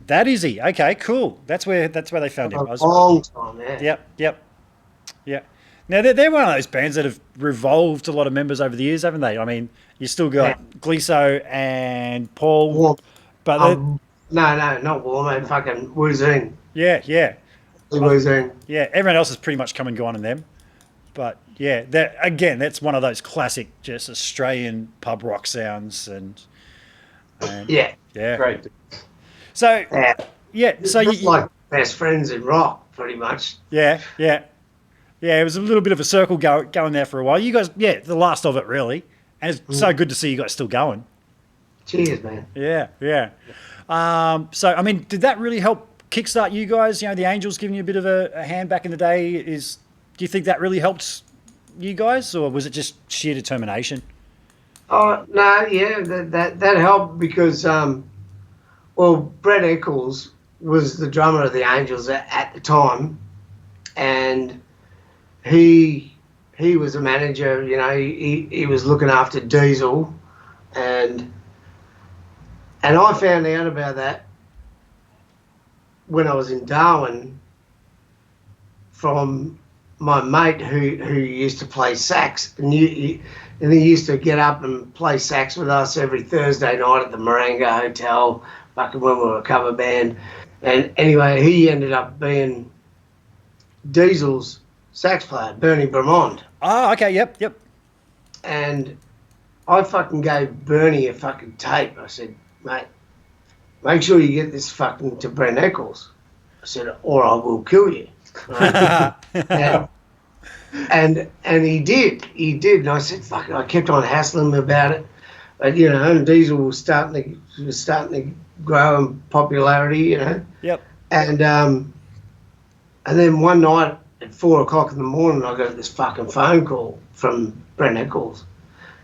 That is he. Okay, cool. That's where they found him. A long time, yeah. Yep. Now they're one of those bands that have revolved a lot of members over the years, haven't they? I mean, you still got Gliso and Paul, Warm. but No, not Warm, fucking Woozine. yeah. Woozine. Yeah, everyone else has pretty much come and gone in them. But yeah, that's one of those classic, just Australian pub rock sounds, and Yeah. Great. So so Just like best friends in rock, pretty much. Yeah. It was a little bit of a circle going there for a while. You guys, the last of it really, and it's so good to see you guys still going. Cheers, man. Yeah. So I mean, did that really help kickstart you guys? You know, the Angels giving you a bit of a hand back in the day. Do you think that really helped you guys, or was it just sheer determination? Oh no, yeah, that helped because Brett Eccles was the drummer of the Angels at the time, and he was a manager. You know, he was looking after Diesel, and I found out about that when I was in Darwin from my mate who used to play sax, and he used to get up and play sax with us every Thursday night at the Moringa Hotel back when we were a cover band. And anyway, he ended up being Diesel's sax player, Bernie Bremond. Oh, okay, yep. And I fucking gave Bernie a fucking tape. I said, mate, make sure you get this fucking to Brent Eccles. I said, or I will kill you. and he did. And I said, fuck it. I kept on hassling him about it. But, you know, and Diesel was starting to grow in popularity, you know. Yep. And then one night at 4:00 in the morning, I got this fucking phone call from Brent Eccles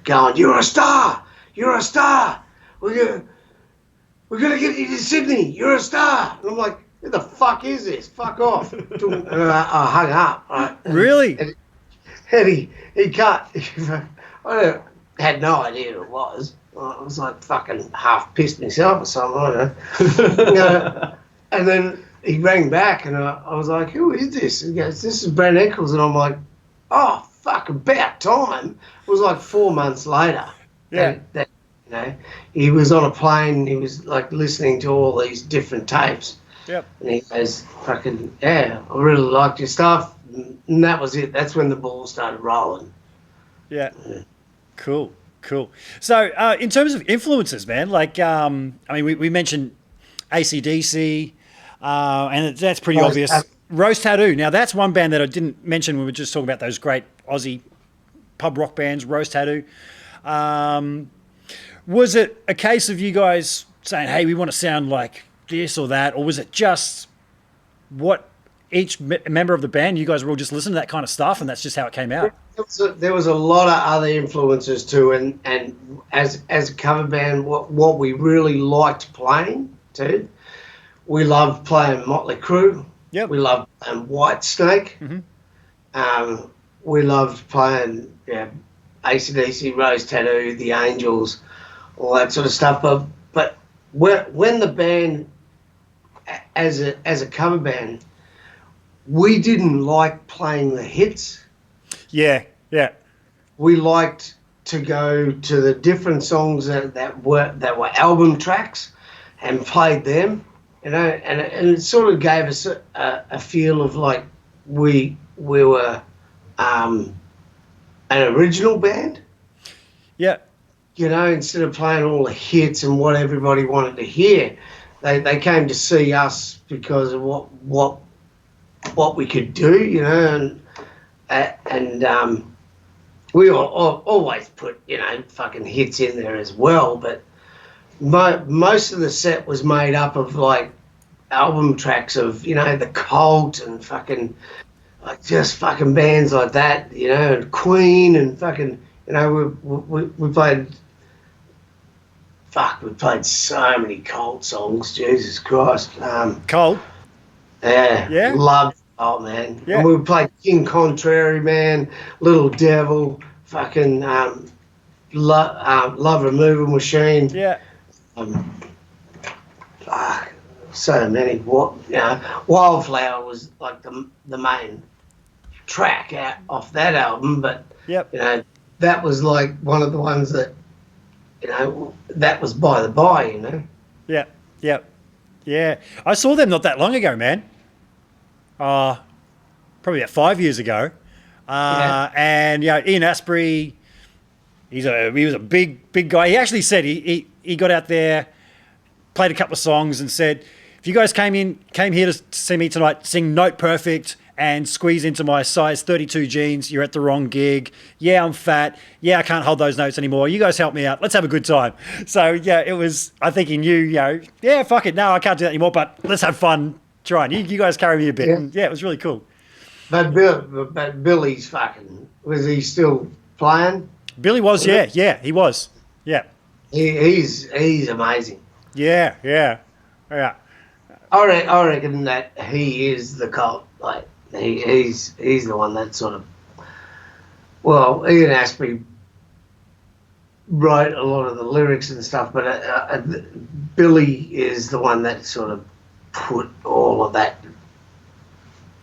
going, "You're a star! You're a star! We're gonna get you to Sydney. You're a star!" And I'm like, "Who the fuck is this? Fuck off!" And I hung up. Right? Really? And he cut. I had no idea who it was. I was like fucking half pissed myself or something. I don't know. And then he rang back, and I was like, "Who is this?" And he goes, "This is Brent Eccles." And I'm like, "Oh, fuck, about time." It was like 4 months later. Yeah. That you know, he was on a plane. He was like listening to all these different tapes. Yep. And he goes, "Fucking yeah, I really liked your stuff." And that was it. That's when the ball started rolling. Yeah. Cool. So, in terms of influences, man, like, I mean, we mentioned AC/DC, and that's pretty obvious. Rose Tattoo. Now, that's one band that I didn't mention when we were just talking about those great Aussie pub rock bands, Rose Tattoo. Was it a case of you guys saying, hey, we want to sound like this or that, or was it just what each member of the band, you guys were all just listening to that kind of stuff, and that's just how it came out? There was a lot of other influences too, and as a cover band, what we really liked playing too, we loved playing Motley Crue. Yep. We loved playing Whitesnake. Mm-hmm. We loved playing AC/DC, Rose Tattoo, The Angels, all that sort of stuff. But when the band, as a cover band, we didn't like playing the hits. Yeah. We liked to go to the different songs that were album tracks and played them, you know, and it sort of gave us a feel of like we were an original band. Yeah. You know, instead of playing all the hits and what everybody wanted to hear, they came to see us because of what we could do, you know, and we always put, you know, fucking hits in there as well, but most of the set was made up of like album tracks of the Cult and fucking like just fucking bands like that, and Queen and fucking we played. Fuck, we played so many Cult songs. Jesus Christ. Cold. Yeah. Loved Cult, man. Yeah. And we played King Contrary, man. Little Devil. Fucking Love Removal Machine. Yeah. Fuck, so many. Wildflower was like the main track out off that album, but Yep. that was like one of the ones that that was by the by, Yeah. Yeah. Yeah. I saw them not that long ago, man. Probably about 5 years ago. And Ian Astbury, he was a big guy. He actually said he got out there, played a couple of songs, and said, if you guys came here to see me tonight, sing Note Perfect and squeeze into my size 32 jeans, you're at the wrong gig. Yeah, I'm fat. Yeah, I can't hold those notes anymore. You guys help me out. Let's have a good time. So yeah, it was. I think he knew. Yeah, fuck it. No, I can't do that anymore. But let's have fun trying. You guys carry me a bit. Yeah. And it was really cool. But Billy's fucking. Was he still playing? Billy was. Yeah, he was. Yeah. He's amazing. Yeah. I reckon that he is the Cult. Like he's the one that sort of. Well, Ian Astbury wrote a lot of the lyrics and stuff, but Billy is the one that sort of put all of that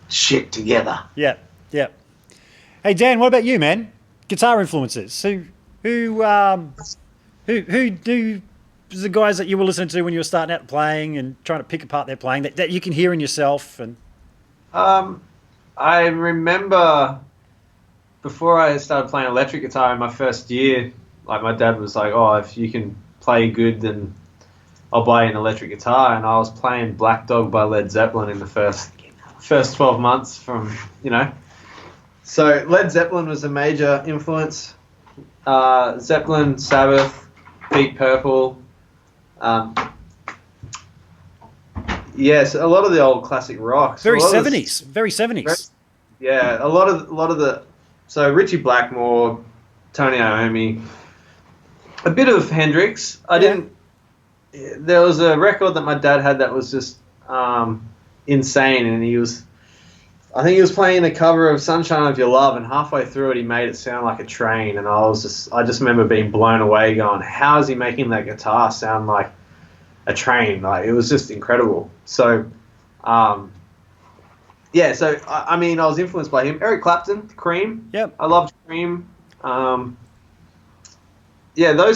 shit together. Yeah. Hey Dan, what about you, man? Guitar influences. Who the guys that you were listening to when you were starting out playing and trying to pick apart their playing that you can hear in yourself? And I remember before I started playing electric guitar in my first year, like my dad was like, "Oh, if you can play good, then I'll buy you an electric guitar." And I was playing Black Dog by Led Zeppelin in the first 12 months from. So Led Zeppelin was a major influence. Zeppelin, Sabbath, Deep Purple. Yes, a lot of the old classic rock. Very 70s. Very 70s. Yeah, a lot of the. So Richie Blackmore, Tony Iommi, a bit of Hendrix. There was a record that my dad had that was just insane, and I think he was playing a cover of Sunshine of Your Love, and halfway through it he made it sound like a train, and I just remember being blown away going, how is he making that guitar sound like a train? Like, it was just incredible. So I was influenced by him. Eric Clapton, Cream. Yep. I loved Cream. Those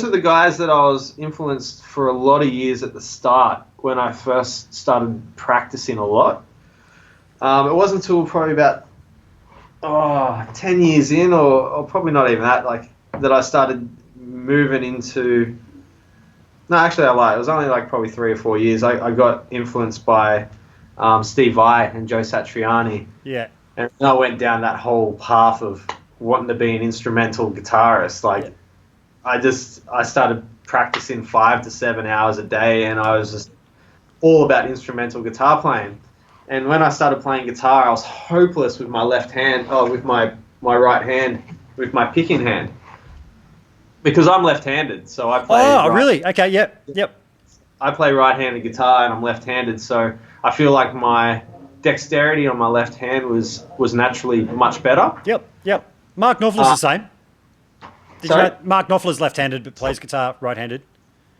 are the guys that I was influenced for a lot of years at the start when I first started practicing a lot. It wasn't until probably about 10 years in, or probably not even that I started moving into... No, actually I lied. It was only probably 3 or 4 years. I got influenced by Steve Vai and Joe Satriani. Yeah. And I went down that whole path of wanting to be an instrumental guitarist. I started practicing 5 to 7 hours a day, and I was just all about instrumental guitar playing. And when I started playing guitar, I was hopeless with my left hand, with my right hand, with my picking hand. Because I'm left-handed, so I play... Oh, really? Okay, yep. I play right-handed guitar, and I'm left-handed, so I feel like my dexterity on my left hand was naturally much better. Yep. Mark Knopfler's the same. Did sorry? you know Mark Knopfler's left-handed but plays guitar right-handed?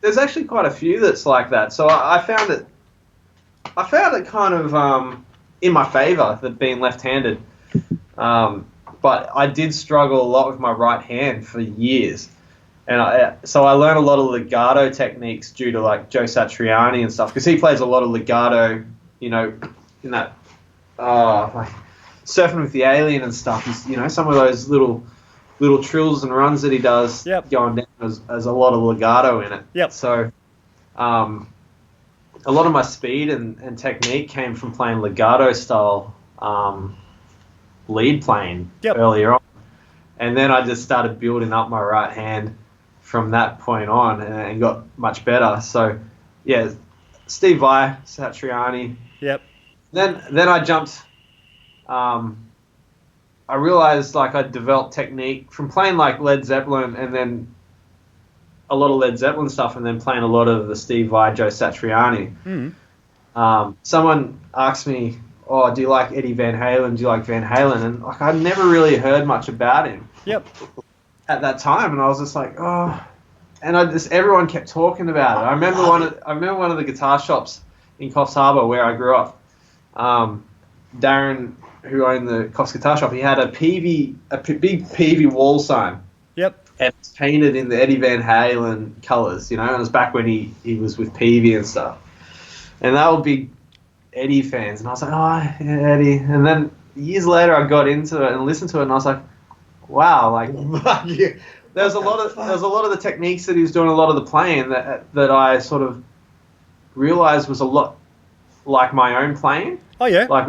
There's actually quite a few that's like that. So I found it kind of in my favour, that being left-handed. But I did struggle a lot with my right hand for years. And so I learned a lot of legato techniques due to Joe Satriani and stuff, because he plays a lot of legato, in that Surfing with the Alien and stuff. Some of those little trills and runs that he does going down as a lot of legato in it. Yep. So a lot of my speed and technique came from playing legato style lead playing earlier on. And then I just started building up my right hand from that point on and got much better. So, yeah, Steve Vai, Satriani. Yep. Then I jumped. I realized like I developed technique from playing like Led Zeppelin and then a lot of Led Zeppelin stuff, and then playing a lot of the Steve Vai, Joe Satriani. Someone asked me, "Oh, do you like Eddie Van Halen? Do you like Van Halen?" And like I never really heard much about him. Yep. At that time, and I was just like, oh, and everyone kept talking about it. I remember one of the guitar shops in Coffs Harbour where I grew up. Darren, who owned the Coffs Guitar Shop, he had a big PV wall sign. Yep. And it's painted in the Eddie Van Halen colours, and it was back when he was with PV and stuff. And they were big Eddie fans, and I was like, oh, yeah, Eddie. And then years later, I got into it and listened to it, and I was like, wow, like there's a lot of the techniques that he was doing, a lot of the playing that I sort of realized was a lot like my own playing. Oh yeah. Like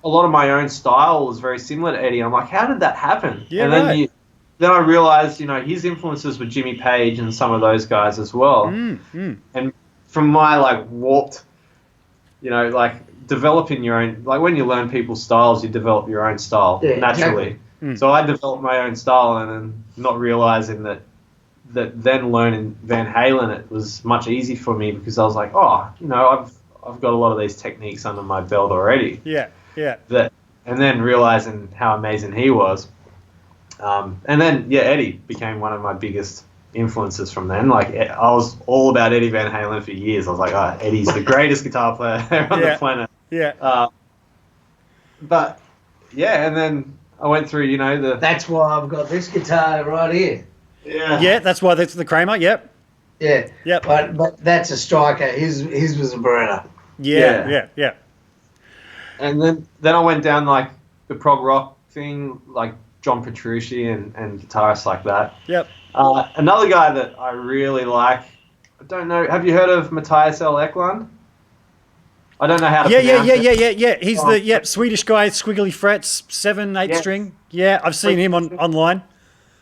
a lot of my own style was very similar to Eddie. I'm like, how did that happen? Yeah, and right. Then I realized, his influences were Jimmy Page and some of those guys as well. And from my like warped, like developing your own, like when you learn people's styles, you develop your own style naturally. Exactly. So I developed my own style, and then not realizing that then learning Van Halen, it was much easier for me because I was like, oh, I've got a lot of these techniques under my belt already. Yeah, yeah. And then realizing how amazing he was. And then, Eddie became one of my biggest influences from then. Like, I was all about Eddie Van Halen for years. I was like, oh, Eddie's the greatest guitar player on the planet. Yeah. But, and then I went through, That's why I've got this guitar right here. Yeah. Yeah, that's why that's the Kramer. Yep. Yeah. Yep. But that's a striker. His was a Beretta. Yeah. And then I went down like the prog rock thing, like John Petrucci and guitarists like that. Yep. Another guy that I really like, I don't know, have you heard of Matthias L. Eklund? I don't know how to pronounce it. Yeah. He's the Swedish guy, squiggly frets, 7/8 string. Yeah, I've seen him online.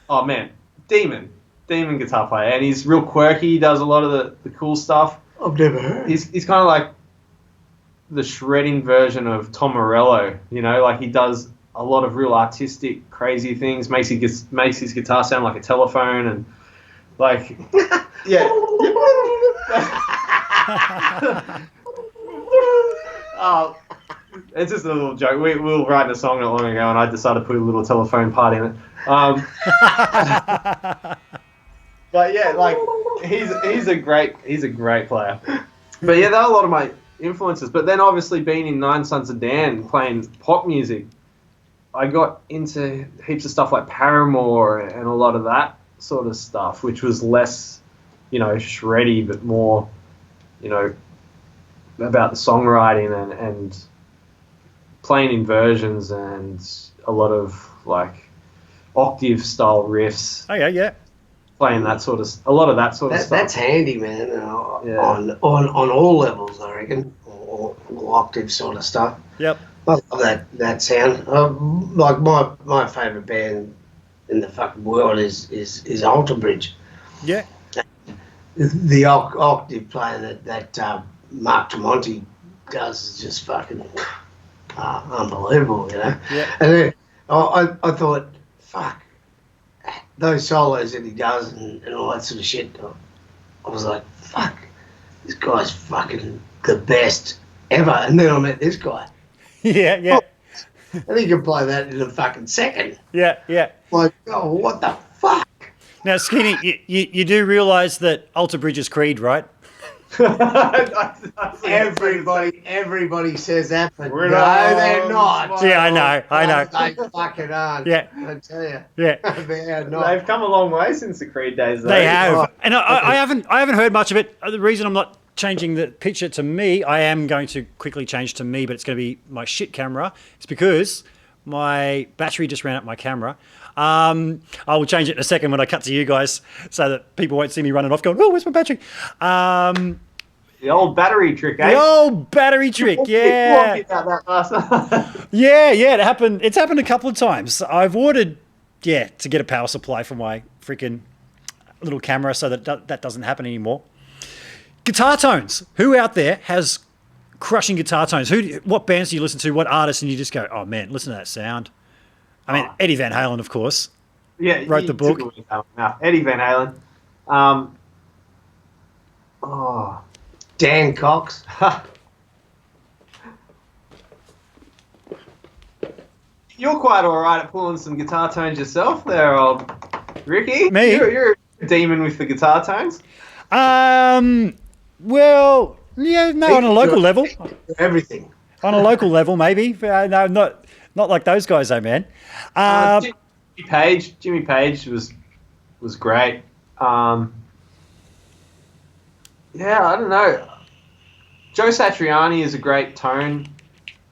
Oh man, demon guitar player, and he's real quirky. He does a lot of the cool stuff. I've never heard. He's kind of like the shredding version of Tom Morello. Like he does a lot of real artistic, crazy things. Makes his guitar sound like a telephone, and like it's just a little joke. We were writing a song not long ago, and I decided to put a little telephone part in it. But yeah, like he's a great player. But yeah, that are a lot of my influences. But then obviously being in Nine Sons of Dan, playing pop music, I got into heaps of stuff like Paramore and a lot of that sort of stuff, which was less, shreddy, but more, about the songwriting and playing inversions and a lot of like octave style riffs. Oh yeah. Playing a lot of that sort of stuff. That's handy, man. On all levels, I reckon, or octave sort of stuff. Yep. I love that sound. Like my favourite band in the fucking world is Alter Bridge. Yeah. The octave playing that Mark Tremonti does is just fucking unbelievable, Yeah. And then I thought, fuck, those solos that he does and all that sort of shit, I was like, fuck, this guy's fucking the best ever. And then I met this guy. Yeah. And he can play that in a fucking second. Yeah. Like, oh, what the fuck? Now, Skinny, you do realise that Alter Bridge is Creed, right? Everybody says that, but no, they're not. Yeah, I know. They fucking aren't. Yeah. I tell you. Yeah. They're not. They've come a long way since the Creed days, though. They have. And I haven't heard much of it. The reason I'm not changing the picture to me, I am going to quickly change to me, but it's going to be my shit camera. It's because my battery just ran out my camera. I will change it in a second when I cut to you guys so that people won't see me running off going, oh, where's my battery? The old battery trick, eh? The old battery trick, yeah. Yeah, it happened. It's happened a couple of times. I've ordered, to get a power supply for my freaking little camera so that doesn't happen anymore. Guitar tones. Who out there has crushing guitar tones? What bands do you listen to? What artists? And you just go, oh man, listen to that sound. I mean, Eddie Van Halen, of course. Yeah, wrote the book. Eddie Van Halen. Dan Cox. You're quite all right at pulling some guitar tones yourself there, old Ricky. Me? You're a demon with the guitar tones. Well, yeah, no, on a local level. Everything. On a local level, maybe. No, not like those guys, though, man. Jimmy Page was great. Yeah, I don't know. Joe Satriani is a great tone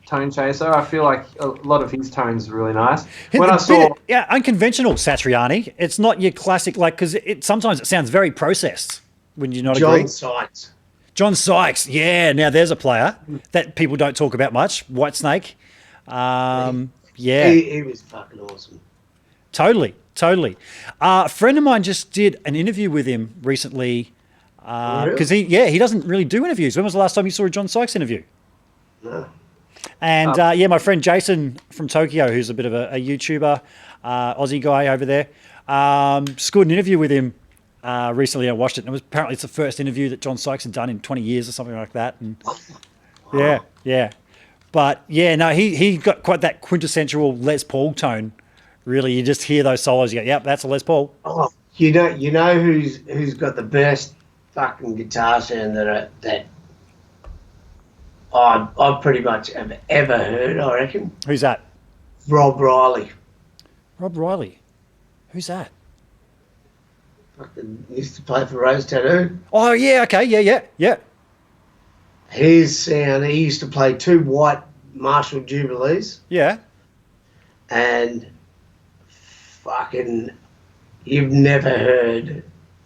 chaser. I feel like a lot of his tones are really nice. Unconventional Satriani. It's not your classic, like, because sometimes it sounds very processed. Would you not agree? John Sykes. Yeah, now there's a player that people don't talk about much. Whitesnake. He was fucking awesome. Totally. A friend of mine just did an interview with him recently because he doesn't really do interviews. When was the last time you saw a John Sykes interview? No. And my friend Jason from Tokyo, who's a bit of a YouTuber, Aussie guy over there, scored an interview with him recently. I watched it, and apparently it's the first interview that John Sykes had done in 20 years or something like that. And yeah. But yeah, no, he got quite that quintessential Les Paul tone. Really, you just hear those solos, you go, yep, that's a Les Paul. Oh, you know who's got the best fucking guitar sound that I pretty much have ever heard, I reckon. Who's that? Rob Riley. Rob Riley. Who's that? Fucking used to play for Rose Tattoo. Oh, yeah, okay, yeah. His sound, he used to play 2 white Marshall Jubilees. Yeah. And fucking, you've never heard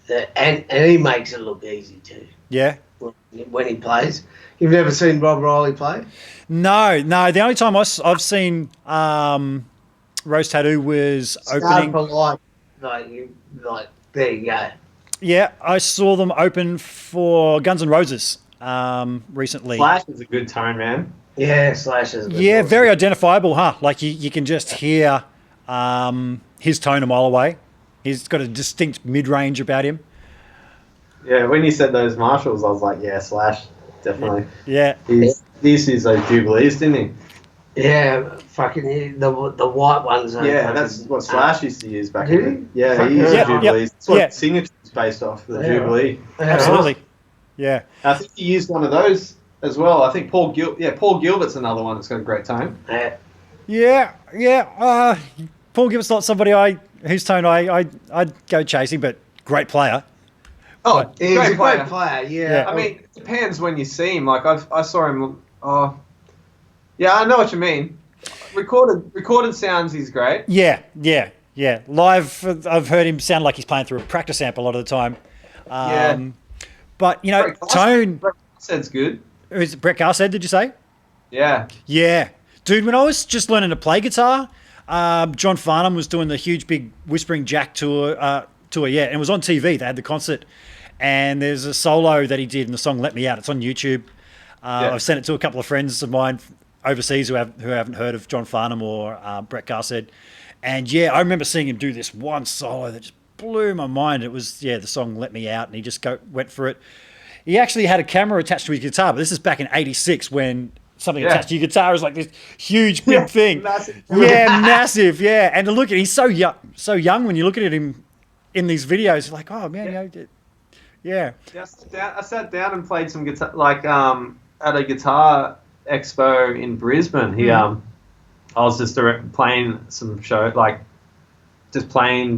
that. And he makes it look easy too. Yeah. When he plays. You've never seen Rob Riley play? No. The only time I've seen Rose Tattoo was opening. Like, there you go. Yeah, I saw them open for Guns N' Roses recently. Slash is a good tone, man. Yeah, Slash is a good Yeah, very identifiable, huh? Like you can just hear his tone a mile away. He's got a distinct mid-range about him. Yeah, when you said those Marshalls, I was like, yeah, Slash, definitely. Yeah. He used to use those Jubilees, didn't he? Yeah, fucking the white ones. Yeah, that's what Slash used to use back then. Yeah, he Yeah, used Jubilees. That's what Signature is based off, the Jubilee. Absolutely. Yeah. I think he used one of those as well. I think Paul Gilbert's another one that's got a great tone. Yeah. Paul Gilbert's not somebody whose tone I'd go chasing, but great player. Oh, he's a great player. Yeah. I mean, it depends when you see him. Like I saw him. Yeah, I know what you mean. Recorded sounds, he's great. Yeah. Live, I've heard him sound like he's playing through a practice amp a lot of the time. But tone. Brett Garcett's good. Is it Brett Garcett? Did you say? Yeah. Yeah, dude. When I was just learning to play guitar, John Farnham was doing the huge big Whispering Jack tour. And it was on TV. They had the concert, and there's a solo that he did in the song "Let Me Out." It's on YouTube. I've sent it to a couple of friends of mine overseas who haven't heard of John Farnham or Brett Garcett. And I remember seeing him do this one solo that just blew my mind. It was the song "Let Me Out," and he just went for it. He actually had a camera attached to his guitar, but this is back in '86 when something attached to your guitar is like this huge big thing. Massive. Yeah, massive. Yeah, and to look at, he's so young when you look at him in these videos, you're like, oh man, yeah. I sat down and played some guitar, like at a guitar expo in Brisbane. I was just playing some show, like just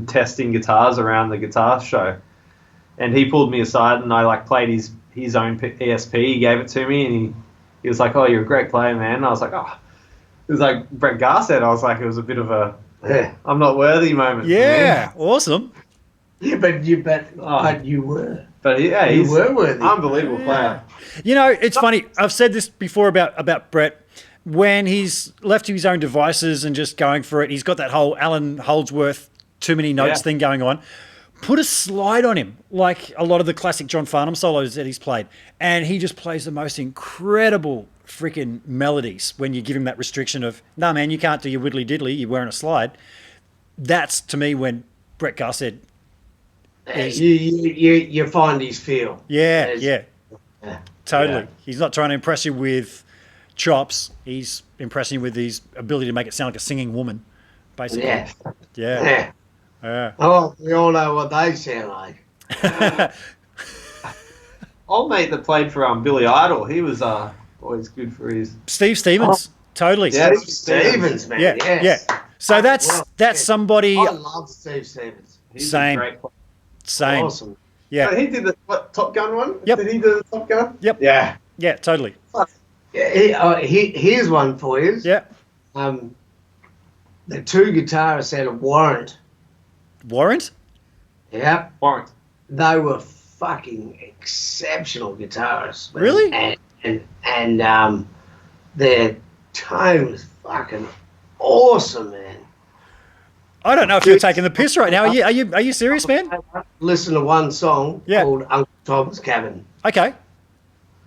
testing guitars around the guitar show, and he pulled me aside and I played his own ESP. He gave it to me and he was like, "Oh, you're a great player, man." And I was like, "Oh," it was like Brett Garcett. I was like, it was a bit of a I'm not worthy moment. Yeah, awesome. Yeah, but you were. But yeah, you were worthy. Unbelievable player. It's funny. I've said this before about Brett. When he's left to his own devices and just going for it, he's got that whole Alan Holdsworth too many notes thing going on. put a slide on him, like a lot of the classic John Farnham solos that he's played, and he just plays the most incredible freaking melodies when you give him that restriction of, no, man, you can't do your widdly diddly, you're wearing a slide. That's, to me, when Brett Garr said... You find his feel. Yeah. Totally. Yeah. He's not trying to impress you with chops. He's impressing you with his ability to make it sound like a singing woman, basically. Yeah. Oh, we all know what they sound like. Old mate that played for Billy Idol, he was always good for his... Steve Stevens. Totally. Yeah, Stevens, man. Yeah. So that's somebody... I love Steve Stevens. He's Same. a great player. Same. Awesome. Yeah. So he did the Top Gun one? Yep. Did he do the Top Gun? Yep. Yeah. Yeah, totally. Yeah, here's one for you. Yeah. The two guitarists out of Warrant. Warrant? Yeah. Warrant. They were fucking exceptional guitarists. Man. Really? And their tone was fucking awesome, man. I don't know if you're taking the piss right now. Are you serious, man? Listen to one song called Uncle Tom's Cabin. Okay.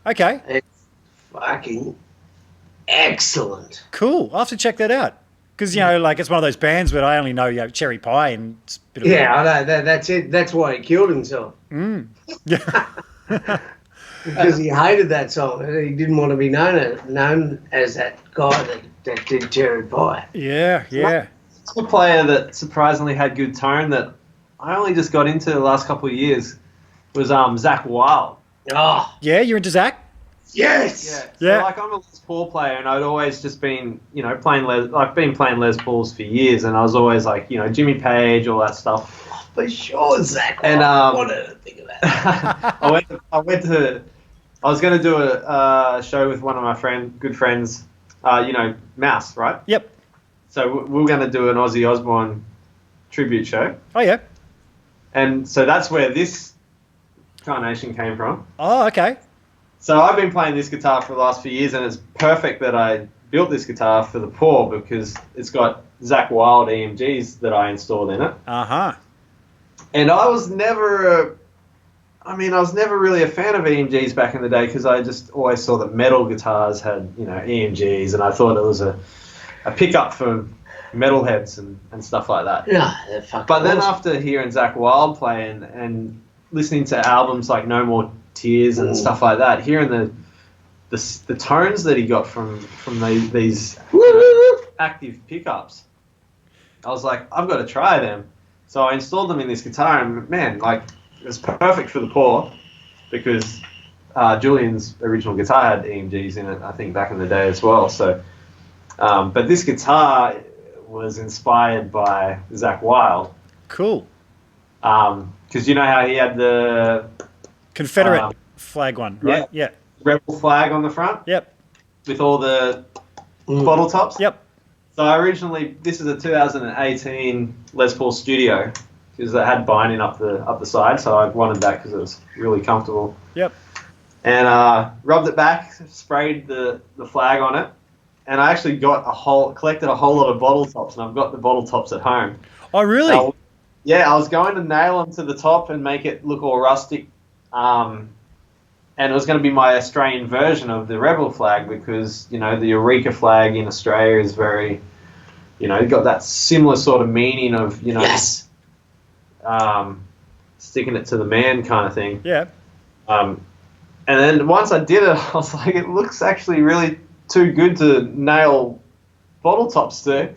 It's fucking excellent. Cool. I'll have to check that out. Because, like, it's one of those bands where I only know, Cherry Pie and... It's a bit of I know. That's it. That's why he killed himself. Yeah. Because he hated that song. He didn't want to be known as that guy that did Cherry Pie. Yeah. A player that surprisingly had good tone that I only just got into the last couple of years was Zach Wilde. Oh, Yeah, you're into Zach? yes. So, like, I'm a Les Paul player, and I'd always just been, playing I've been playing Les Pauls for years, and I was always like, Jimmy Page, all that stuff. For sure, Zach. And I wanted to think of that. I was going to do a show with one of my good friends, Mouse, right? Yep. So we're going to do an Ozzy Osbourne tribute show. Oh, yeah. And so that's where this carnation came from. Oh, okay. So I've been playing this guitar for the last few years, and it's perfect that I built this guitar for the Paw because it's got Zach Wilde EMGs that I installed in it. Uh-huh. And I was never really a fan of EMGs back in the day because I just always saw that metal guitars had, EMGs, and I thought it was a pickup for metalheads and stuff like that. Yeah, they're fucking But then awesome. after hearing Zach Wilde play and listening to albums like No More Tears and stuff like that, hearing the tones that he got from these active pickups, I was like, I've got to try them. So I installed them in this guitar, and man, like, it was perfect for the Paw because Julian's original guitar had EMGs in it, I think, back in the day as well. So, but this guitar was inspired by Zach Wilde. Cool. Because you know how he had the Confederate flag one, right? Yeah. rebel flag on the front Yep. with all the bottle tops? Yep. So originally, this is a 2018 Les Paul Studio because it had binding up the side, so I wanted that because it was really comfortable. Yep. And rubbed it back, sprayed the flag on it, and I actually collected a whole lot of bottle tops, and I've got the bottle tops at home. Oh, really? I was going to nail them to the top and make it look all rustic, and it was going to be my Australian version of the rebel flag because, the Eureka flag in Australia is very, got that similar sort of meaning of, Yes. Sticking it to the man kind of thing. Yeah. And then once I did it, I was like, it looks actually really too good to nail bottle tops to.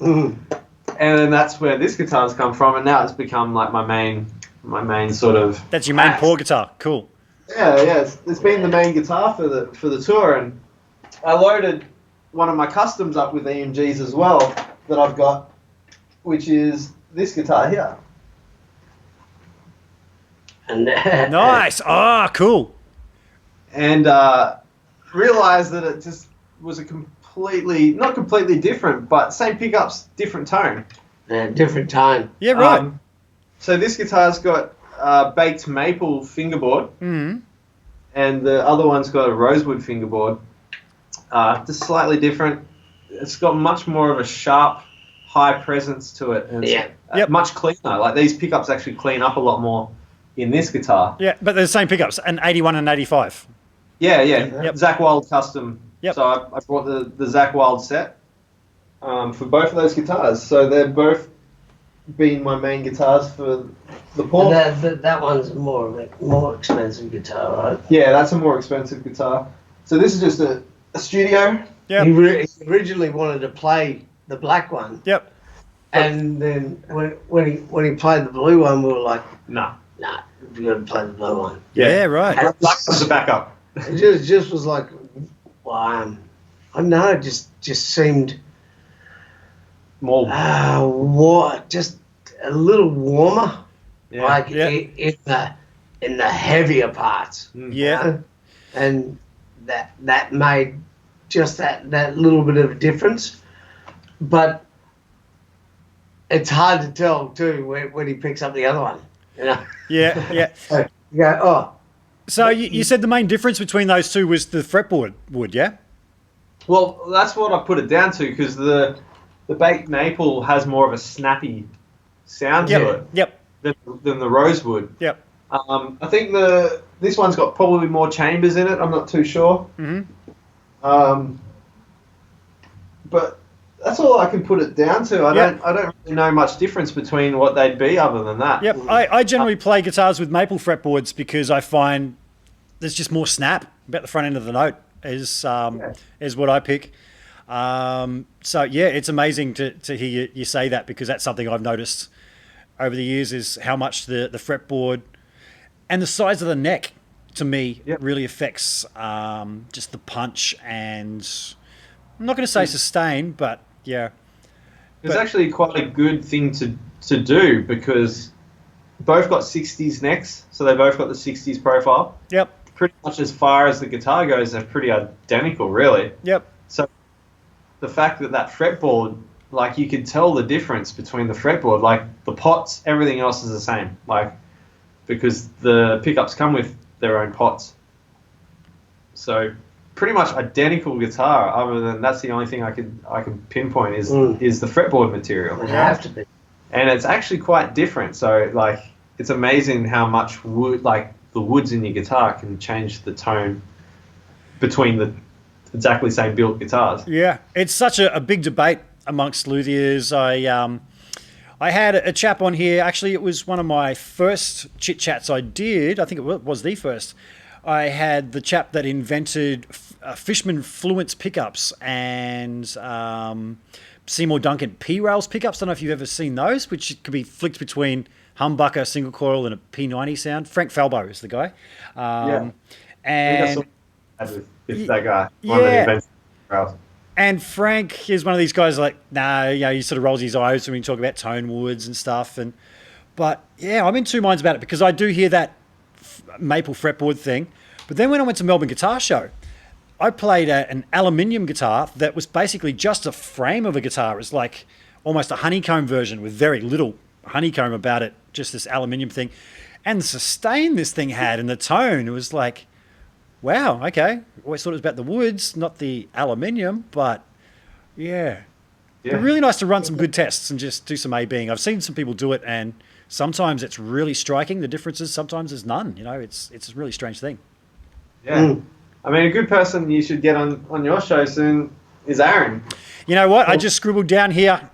And then that's where this guitar's come from, and now it's become like my main sort of. That's your main Paw guitar. Cool. Yeah. It's been the main guitar for the tour, and I loaded one of my customs up with EMGs as well that I've got, which is this guitar here. And Nice. Ah, cool. And realized that it just was not completely different, but same pickups, different tone. different tone. Yeah, right. So this guitar's got baked maple fingerboard, and the other one's got a rosewood fingerboard. Just slightly different. It's got much more of a sharp, high presence to it, and Yeah. it's much cleaner. Like these pickups actually clean up a lot more in this guitar. Yeah, but they're the same pickups, an 81 and 85. Yeah. Yep. Zach Wild custom. Yep. So I brought the Zach Wild set for both of those guitars. So they're both been my main guitars for the port. And that one's more expensive guitar, right? Yeah, that's a more expensive guitar. So this is just a studio. Yep. He originally wanted to play the black one, Yep. and then when he played the blue one, we were like, Nah. you got to play the blue one. Yeah, right. And black was a backup. It just was like, well, I don't know, it just seemed More. just a little warmer, Yeah. like Yeah. in the heavier parts. Yeah. know? And that made just that little bit of a difference. But it's hard to tell too when he picks up the other one. You know? Yeah. You go, oh. So you said the main difference between those two was the fretboard wood, yeah? Well, that's what I put it down to, because the baked maple has more of a snappy sound to it Yep. than the rosewood. Yep. I think this one's got probably more chambers in it. I'm not too sure. Mm-hmm. But that's all I can put it down to. I don't really know much difference between what they'd be other than that. Yep. I generally play guitars with maple fretboards because I find there's just more snap about the front end of the note is what I pick. So yeah, it's amazing to hear you say that, because that's something I've noticed over the years, is how much the fretboard and the size of the neck to me really affects just the punch, and I'm not going to say sustain, but yeah. It's actually quite a good thing to do, because both got 60s necks, so they both got the 60s profile. Yep. Pretty much as far as the guitar goes, they're pretty identical, really. Yep. So the fact that fretboard, like, you could tell the difference between the fretboard, like the pots, everything else is the same, like, because the pickups come with their own pots. So pretty much identical guitar, other than that's the only thing I can pinpoint is the fretboard material. It would have to be. And it's actually quite different. So like, it's amazing how much wood, like the woods in your guitar, can change the tone between the exactly same built guitars. Yeah, it's such a big debate amongst luthiers. I had a chap on here. Actually, it was one of my first chit chats I did. I think it was the first. I had the chap that invented Fishman Fluence pickups and Seymour Duncan P-Rails pickups. I don't know if you've ever seen those, which could be flicked between humbucker, single coil, and a P90 sound. Frank Falbo is the guy. And It's that guy. One that invented P-Rails. And Frank is one of these guys like, he sort of rolls his eyes when we talk about tone woods and stuff. But yeah, I'm in two minds about it, because I do hear that maple fretboard thing. But then when I went to Melbourne Guitar Show, I played an aluminium guitar that was basically just a frame of a guitar. It was like almost a honeycomb version with very little honeycomb about it, just this aluminium thing. And the sustain this thing had and the tone, it was like, wow, okay. Always thought it was about the woods, not the aluminium, but yeah. But really nice to run some good tests and just do some A-Bing. I've seen some people do it, and sometimes it's really striking, the differences. Sometimes there's none. You know, it's a really strange thing. Yeah. I mean, a good person you should get on your show soon is Aaron. You know what? I just scribbled down here,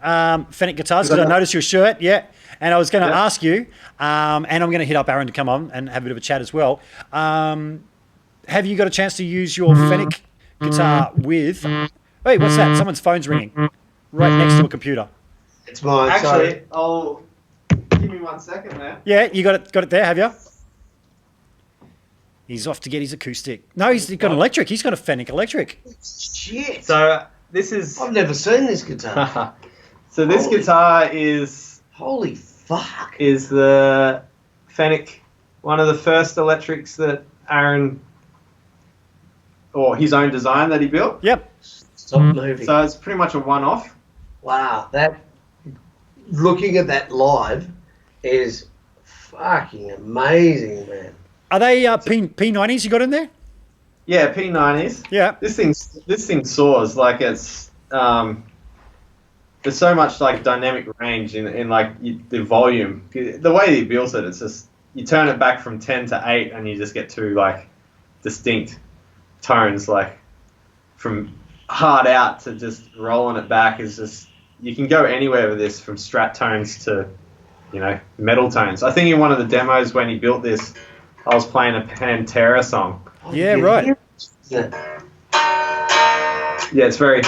Fennec Guitars, because I noticed your shirt, and I was going to ask you, and I'm going to hit up Aaron to come on and have a bit of a chat as well. Have you got a chance to use your Fennec guitar with... Wait, what's that? Someone's phone's ringing right next to a computer. It's mine. Actually, I'll... Give me 1 second there. Yeah, you got it there, have you? He's off to get his acoustic. No, he's got an electric. He's got a Fennec electric. Shit. So this is... I've never seen this guitar. So this guitar is... Holy fuck. Is the Fennec, one of the first electrics that Aaron... or his own design that he built. Yep. Stop moving. So it's pretty much a one-off. Wow, looking at that live is fucking amazing, man. Are they P90s you got in there? Yeah, P90s. Yeah. This thing soars like it's there's so much like dynamic range in like the volume. The way he builds it, it's just you turn it back from 10 to 8, and you just get two like distinct tones, like from hard out to just rolling it back. Is just you can go anywhere with this, from strat tones to metal tones. I think in one of the demos when he built this, I was playing a Pantera song. Yeah, right. Yeah. Yeah, it's very,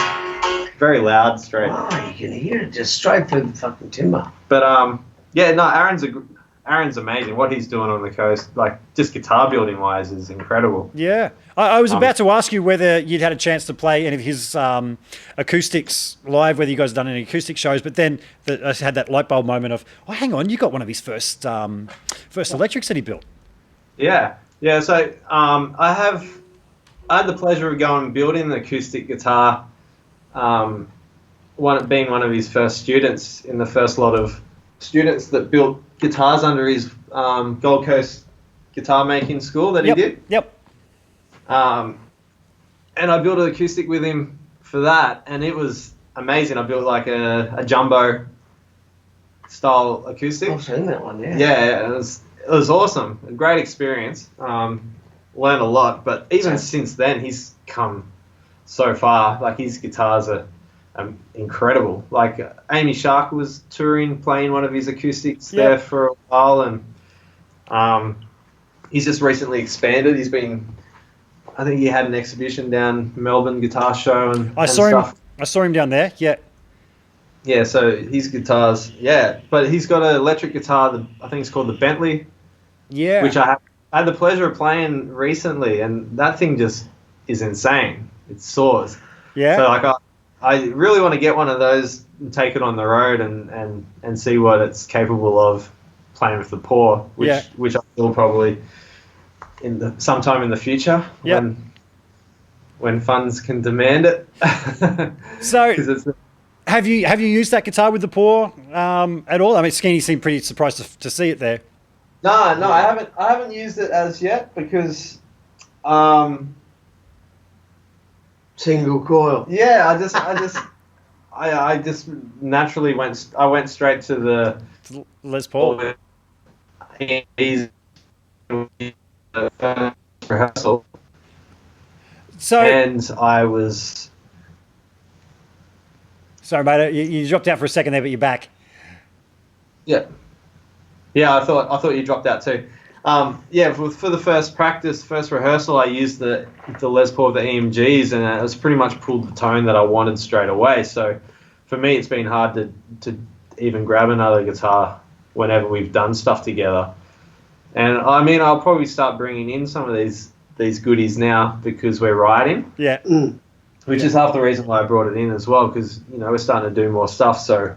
very loud, straight. Oh, you can hear it just straight through the fucking timber. But yeah, no, Aaron's amazing. What he's doing on the coast, like just guitar building wise, is incredible. Yeah. I was about to ask you whether you'd had a chance to play any of his acoustics live, whether you guys had done any acoustic shows, but then I had that light bulb moment of, oh, hang on, you got one of his first electrics that he built. Yeah. So I had the pleasure of going and building the acoustic guitar. Being one of his first students in the first lot of students that built guitars under his Gold Coast guitar making school that he did. Yep. And I built an acoustic with him for that, and it was amazing. I built like a jumbo style acoustic. I've seen that one, yeah. Yeah, it was awesome. A great experience. Learned a lot, but even since then, he's come so far. Like his guitars are incredible. Like Amy Shark was touring, playing one of his acoustics there for a while, and he's just recently expanded. I think he had an exhibition down Melbourne Guitar Show, and I saw him down there. Yeah. Yeah, so his guitars, but he's got an electric guitar. I think it's called the Bentley. Yeah. Which I had the pleasure of playing recently, and that thing just is insane. It soars. Yeah. So like I really want to get one of those and take it on the road and see what it's capable of playing with the paw, which I will probably sometime in the future when funds can demand it. So have you used that guitar with the paw at all? I mean, Skenie seemed pretty surprised to see it there. No, I haven't used it as yet because single coil. Yeah, I just naturally went straight to the Les Paul. Rehearsal. So, and I was. Sorry, mate. You dropped out for a second there, but you're back. Yeah. I thought you dropped out too. For the first rehearsal, I used the Les Paul of the EMGs, and it was pretty much pulled the tone that I wanted straight away. So for me, it's been hard to even grab another guitar whenever we've done stuff together. And I mean, I'll probably start bringing in some of these goodies now because we're writing. Yeah. Which is half the reason why I brought it in as well, because we're starting to do more stuff, so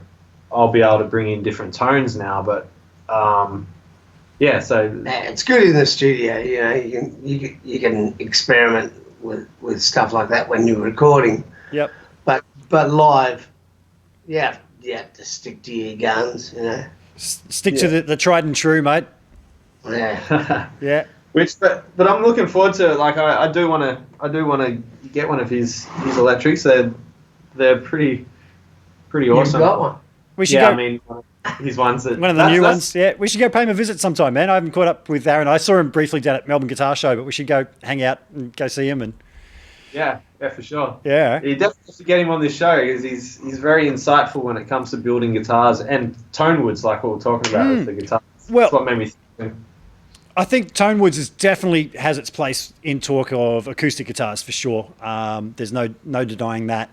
I'll be able to bring in different tones now. But so it's good in the studio. You can experiment with stuff like that when you're recording. Yep. But live, you have to stick to your guns. Stick to the tried and true, mate. Yeah. Yeah. But I'm looking forward to it. Like I do want to get one of his electrics. They're pretty awesome. You've got one. We should go. I mean, his ones that one of the new ones. Yeah, we should go pay him a visit sometime, man. I haven't caught up with Aaron. I saw him briefly down at Melbourne Guitar Show, but we should go hang out and go see him. And yeah, for sure. Yeah, you definitely have to get him on this show because he's very insightful when it comes to building guitars and tone woods, like what we're talking about with the guitar. Well, that's what made me think. I think tone woods definitely has its place in talk of acoustic guitars for sure. There's no denying that.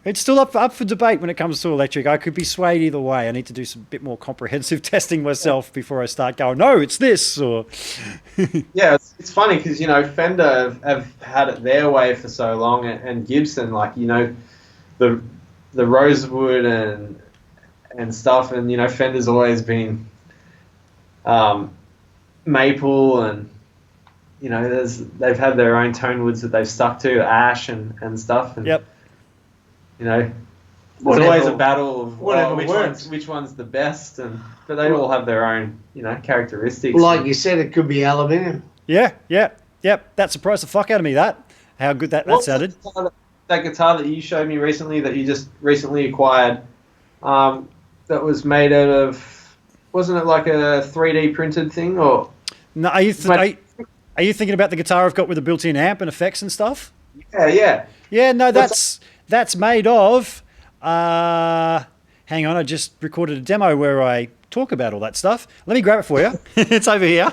It's still up for debate when it comes to electric. I could be swayed either way. I need to do some bit more comprehensive testing myself before I start going, no, it's this. Or yeah, it's funny because, Fender have had it their way for so long, and Gibson, like, the rosewood and stuff, and, Fender's always been maple, and, they've had their own tone woods that they've stuck to, ash and stuff. And, yep. There's always a battle of which one's the best, but they all have their own, characteristics. Like you said, it could be aluminium. Yeah. That surprised the fuck out of me. That how good that sounded. that guitar that you showed me recently, that you just recently acquired, that was made out of, wasn't it like a 3D printed thing? Or No, are you thinking about the guitar I've got with a built-in amp and effects and stuff? Yeah. Yeah, no, that's made of. Hang on, I just recorded a demo where I talk about all that stuff. Let me grab it for you. It's over here.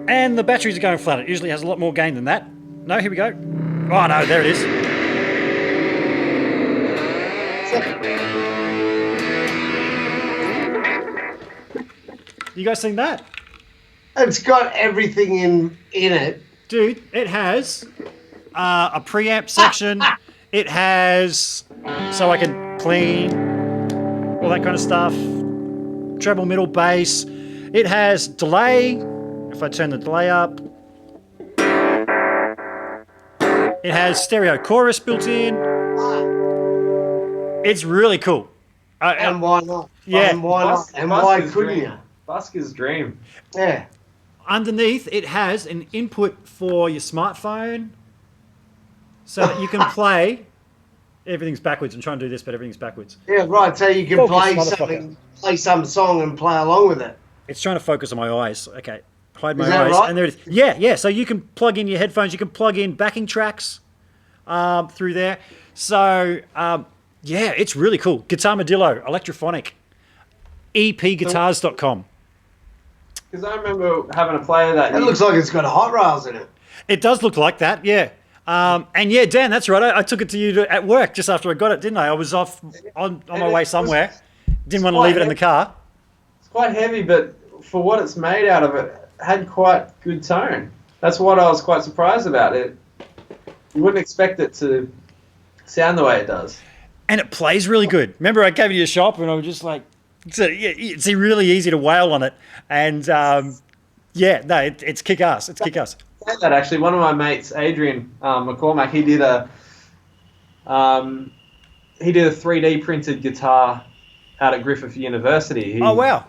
And the batteries are going flat. It usually has a lot more gain than that. No, here we go. Oh no, there it is. You guys seen that? It's got everything in it. Dude, it has a preamp section. It has, so I can clean, all that kind of stuff. Treble, middle, bass. It has delay. If I turn the delay up. It has stereo chorus built in. It's really cool. And why not? Yeah. And why not? And why couldn't you? Busker's dream. Yeah. Underneath, it has an input for your smartphone so that you can play. Everything's backwards. I'm trying to do this, but everything's backwards. Yeah, right. So you can play some song and play along with it. It's trying to focus on my eyes. Okay. Hide my Is that eyes. right? And there it is. Yeah. So you can plug in your headphones. You can plug in backing tracks through there. So, yeah, it's really cool. Guitar Modillo, electrophonic. epguitars.com. Because I remember having a player that... It looks like it's got hot rails in it. It does look like that, yeah. And yeah, Dan, that's right. I took it to you at work just after I got it, didn't I? I was off on my way somewhere. Didn't want to leave it in the car. It's quite heavy, but for what it's made out of, it had quite good tone. That's what I was quite surprised about it. You wouldn't expect it to sound the way it does. And it plays really good. Remember, I gave it to your shop and I was just like, it's really easy to wail on it. And yeah, no, it's kick-ass. It's kick-ass. That actually, one of my mates, Adrian McCormack, he did a 3D printed guitar out at Griffith University. Oh, wow.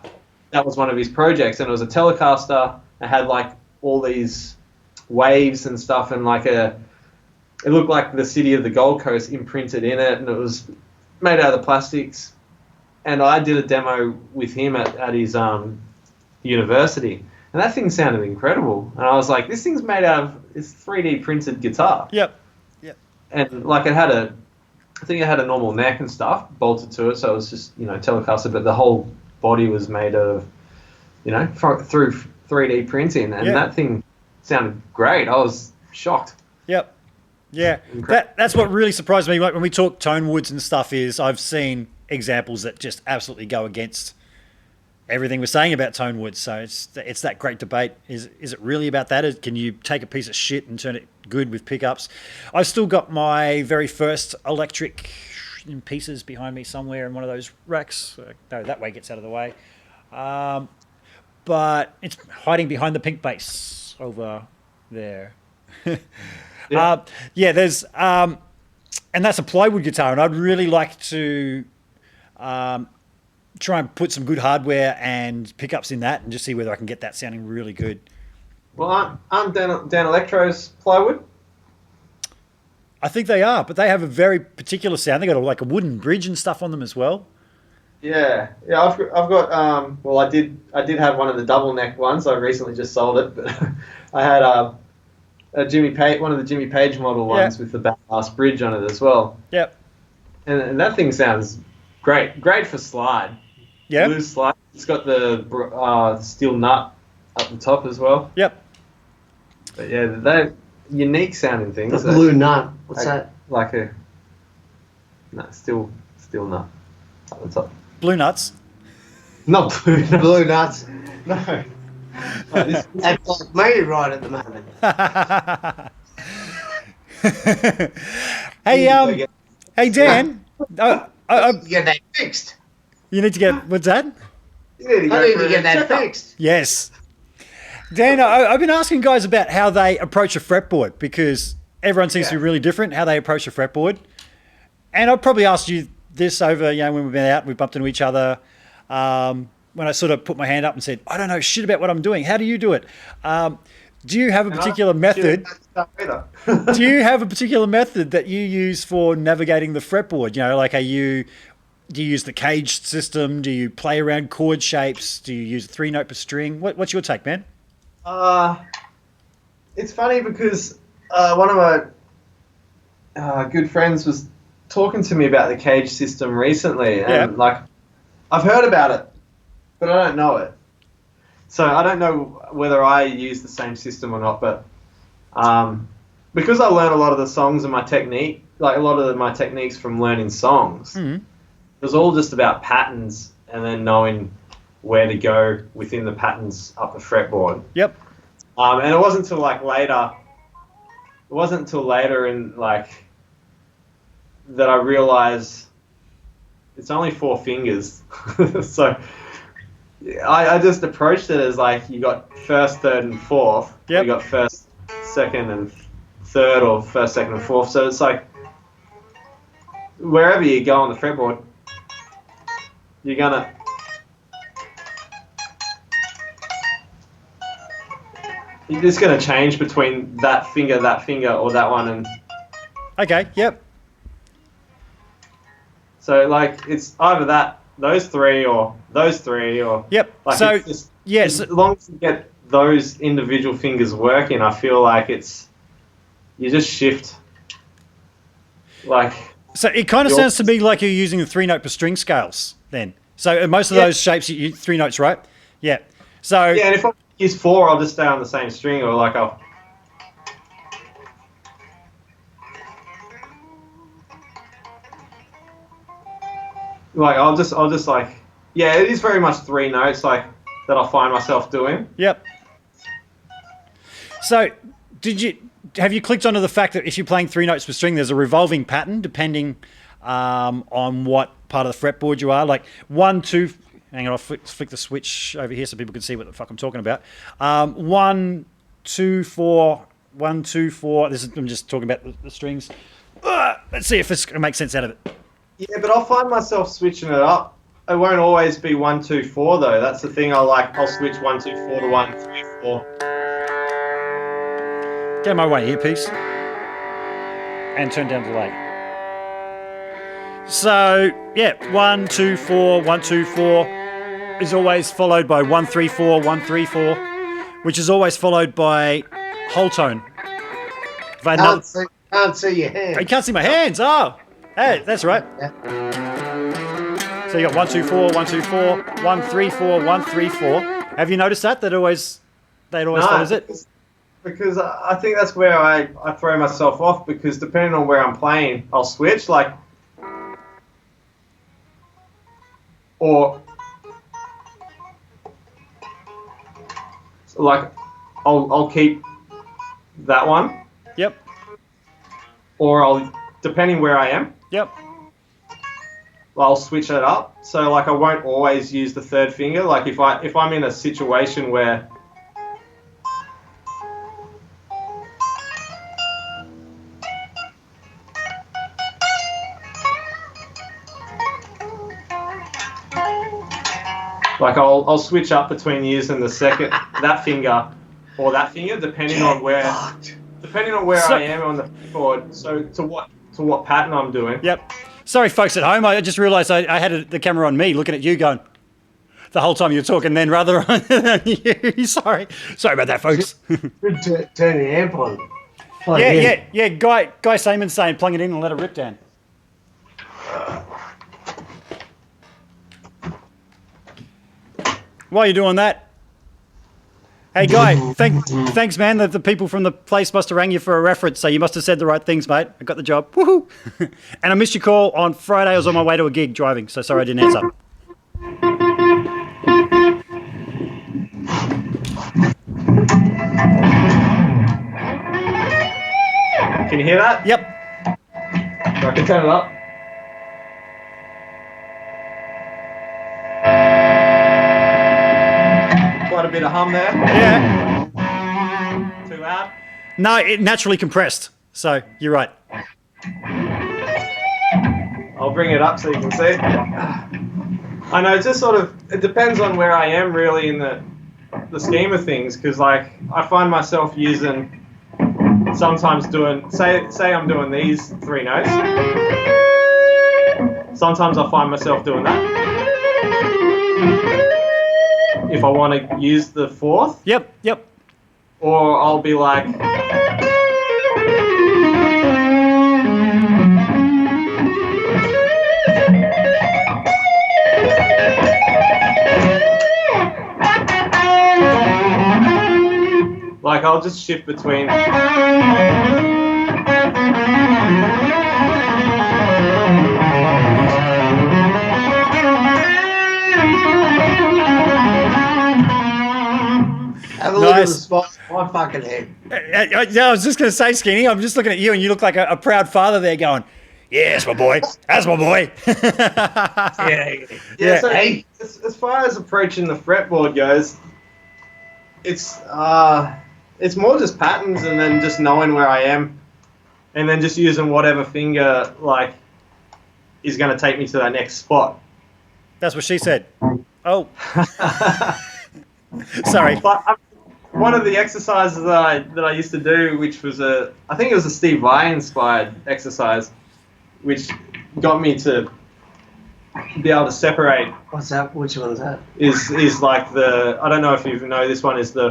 That was one of his projects, and it was a Telecaster. It had like all these waves and stuff, and like it looked like the city of the Gold Coast imprinted in it, and it was made out of the plastics. And I did a demo with him at his university, and that thing sounded incredible. And I was like, this thing's made out of this 3D printed guitar. Yep. And like I think it had a normal neck and stuff bolted to it, so it was just, Telecaster, but the whole body was made of, through 3D printing, and that thing sounded great. I was shocked. Yep. Yeah. That's what really surprised me. Like when we talk tone woods and stuff, is I've seen examples that just absolutely go against everything we're saying about tone woods. So it's that great debate. Is it really about that? Can you take a piece of shit and turn it good with pickups? I've still got my very first electric pieces behind me somewhere in one of those racks. No, that way gets out of the way. But it's hiding behind the pink bass over there. There's and that's a plywood guitar, and I'd really like to try and put some good hardware and pickups in that and just see whether I can get that sounding really good. Well, aren't Dan Electro's plywood? I think they are, but they have a very particular sound. They got like a wooden bridge and stuff on them as well. Yeah. I've got. Well, I did have one of the double neck ones. I recently just sold it, but I had a Jimmy Page, one of the Jimmy Page model ones with the badass bridge on it as well. Yep. And that thing sounds great. Great for slide. Yeah. Blue slide. It's got the steel nut up the top as well. Yep. But yeah, they're unique sounding things. The blue nut. What's that? Like steel nut up the top. Blue nuts. Not blue. Blue nuts. No. That's like me right at the moment. Hey Dan. Get that fixed. You need to get what's that? I need to get that fixed. Yes. Dan, I've been asking guys about how they approach a fretboard, because everyone seems to be really different how they approach the fretboard. And I've probably asked you this over, when we've been out and we bumped into each other. When I sort of put my hand up and said, I don't know shit about what I'm doing. How do you do it? Do you have a particular method? Do you have a particular method that you use for navigating the fretboard? Like do you use the cage system? Do you play around chord shapes? Do you use a 3-note per string? What's your take, man? It's funny because one of my good friends was talking to me about the cage system recently, and I've heard about it, but I don't know it. So I don't know whether I use the same system or not, but because I learn a lot of the songs and my technique, like a lot of my techniques from learning songs, it was all just about patterns and then knowing where to go within the patterns up the fretboard. Yep. And it wasn't until later in that I realized it's only 4 fingers. So I just approached it as you got first, third, and fourth. Yep. You got first, second, and third, or first, second, and fourth. So it's wherever you go on the fretboard, you're just gonna change between that finger, or that one, and okay, yep. So it's either those three, or those three, or yep. So yes, as long as you get those individual fingers working, I feel like you just shift. So it kind of sounds to me like you're using the 3-note per string scales then. So most of those shapes, you 3 notes, right? Yeah. So and if I use 4, I'll just stay on the same string, or I'll. I'll just it is very much 3 notes that I find myself doing. Yep. So have you clicked onto the fact that if you're playing 3 notes per string, there's a revolving pattern depending on what part of the fretboard you are? 1, 2. Hang on, I'll flick the switch over here so people can see what the fuck I'm talking about. 1, 2, 4. 1, 2, 4. I'm just talking about the strings. Let's see if this can make sense out of it. Yeah, but I'll find myself switching it up. It won't always be 1, 2, 4 though. That's the thing. I'll switch 1, 2, 4 to 1, 3, 4. Get my way, earpiece, and turn down the delay. So 1, 2, 4, 1, 2, 4 is always followed by 1, 3, 4, 1, 3, 4, which is always followed by whole tone. Can't see your hands. You can't see my hands. Oh, hey, that's right. Yeah. So you got 1, 2, 4, 1, 2, 4, 1, 3, 4, 1, 3, 4. Have you noticed that always follows it? Because I think that's where I throw myself off, because depending on where I'm playing, I'll switch I'll keep that one. Yep. Or depending where I am. Yep. I'll switch it up. So I won't always use the third finger. If I'm in a situation where I'll switch up between using that finger or that finger, depending on where I am on the board. So to what pattern I'm doing. Yep. Sorry, folks at home. I just realised I had the camera on me, looking at you, going the whole time you were talking. Then rather on you. Sorry about that, folks. Turn the amp on. Yeah. Guy Simon's saying, plug it in and let it rip down. While you're doing that, hey Guy, thanks man. The people from the place must have rang you for a reference, so you must have said the right things, mate. I got the job. Woohoo! And I missed your call on Friday. I was on my way to a gig driving, so sorry I didn't answer. Can you hear that? Yep. So I can turn it up. Quite a bit of hum there. Yeah. Too loud? No, it naturally compressed. So you're right. I'll bring it up so you can see. I know, it's just sort of, it depends on where I am really in the scheme of things, because like I find myself using, sometimes doing, say I'm doing these 3 notes. Sometimes I find myself doing that. If I want to use the 4th. Yep. Or I'll be like, I'll just shift between. Have a look at the spots in my fucking head. Yeah, I was just going to say, Skenie, I'm just looking at you and you look like a proud father there going, yes, my boy. That's my boy. Yeah. So as far as approaching the fretboard goes, it's more just patterns and then just knowing where I am and then just using whatever finger like is going to take me to that next spot. That's what she said. Oh. Sorry. But one of the exercises that I used to do, which was I think it was a Steve Vai inspired exercise, which got me to be able to separate. What's that? Which one's that? Is like the, I don't know if you know this one, is the.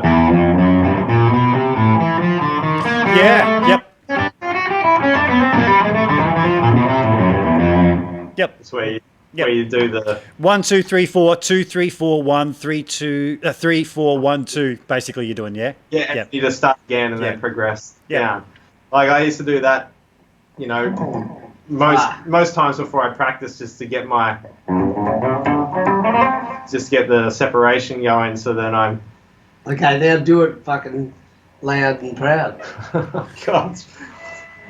Yeah. Yep. It's where you do the 1 2 3 4 2 3 4 1 3 2 3 4 1 2. Basically, you're doing and Yep. you just start again and then progress down. Like I used to do that, you know, most times before I practice, just to get the separation going. So then I'm okay. Now do it fucking loud and proud. God.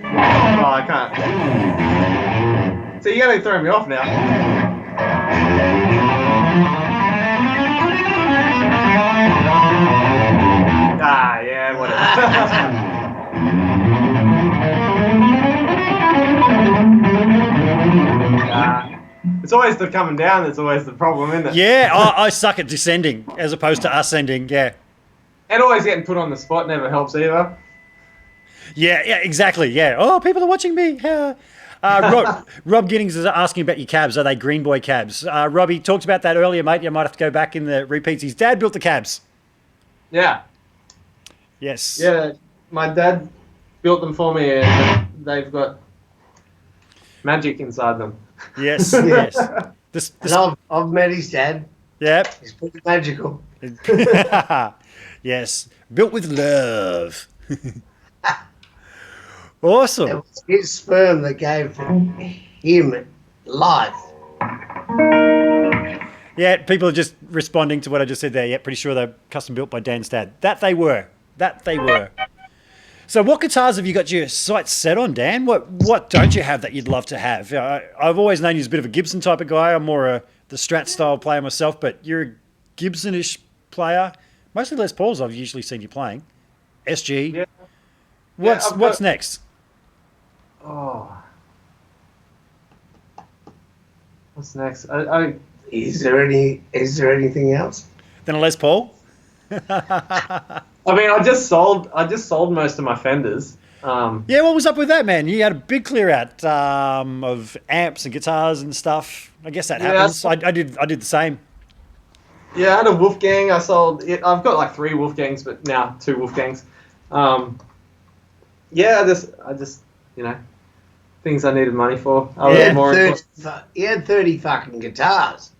Oh, I can't. So you're going to throw me off now. Yeah, whatever. It's always the coming down that's always the problem, isn't it? Yeah, I suck at descending as opposed to ascending, yeah. And always getting put on the spot never helps either. Yeah, exactly, yeah. Oh, people are watching me. Rob Giddings is asking about your cabs. Are they Green Boy cabs? Robbie talked about that earlier, mate. You might have to go back in the repeats. His dad built the cabs. Yeah. Yes. Yeah, my dad built them for me and they've got magic inside them. Yes, yes. And I've met his dad. Yep. He's pretty magical. Yes. Built with love. Awesome. It was his sperm that gave him life. Yeah, people are just responding to what I just said there. Yeah, pretty sure they're custom built by Dan's dad. That they were. So what guitars have you got your sights set on, Dan? What don't you have that you'd love to have? I've always known you as a bit of a Gibson type of guy. I'm more the Strat style player myself, but you're a Gibson-ish player. Mostly Les Pauls I've usually seen you playing. SG. Yeah. What's next? Oh. What's next? Is there anything else? Then a Les Paul? I mean, I just sold most of my Fenders. Yeah, what was up with that, man? You had a big clear out of amps and guitars and stuff. I guess that happens. I did the same. Yeah, I had a Wolfgang. I sold it. I've got like 3 Wolfgangs, but now 2 Wolfgangs. Yeah, I just things I needed money for. He had 30 fucking guitars.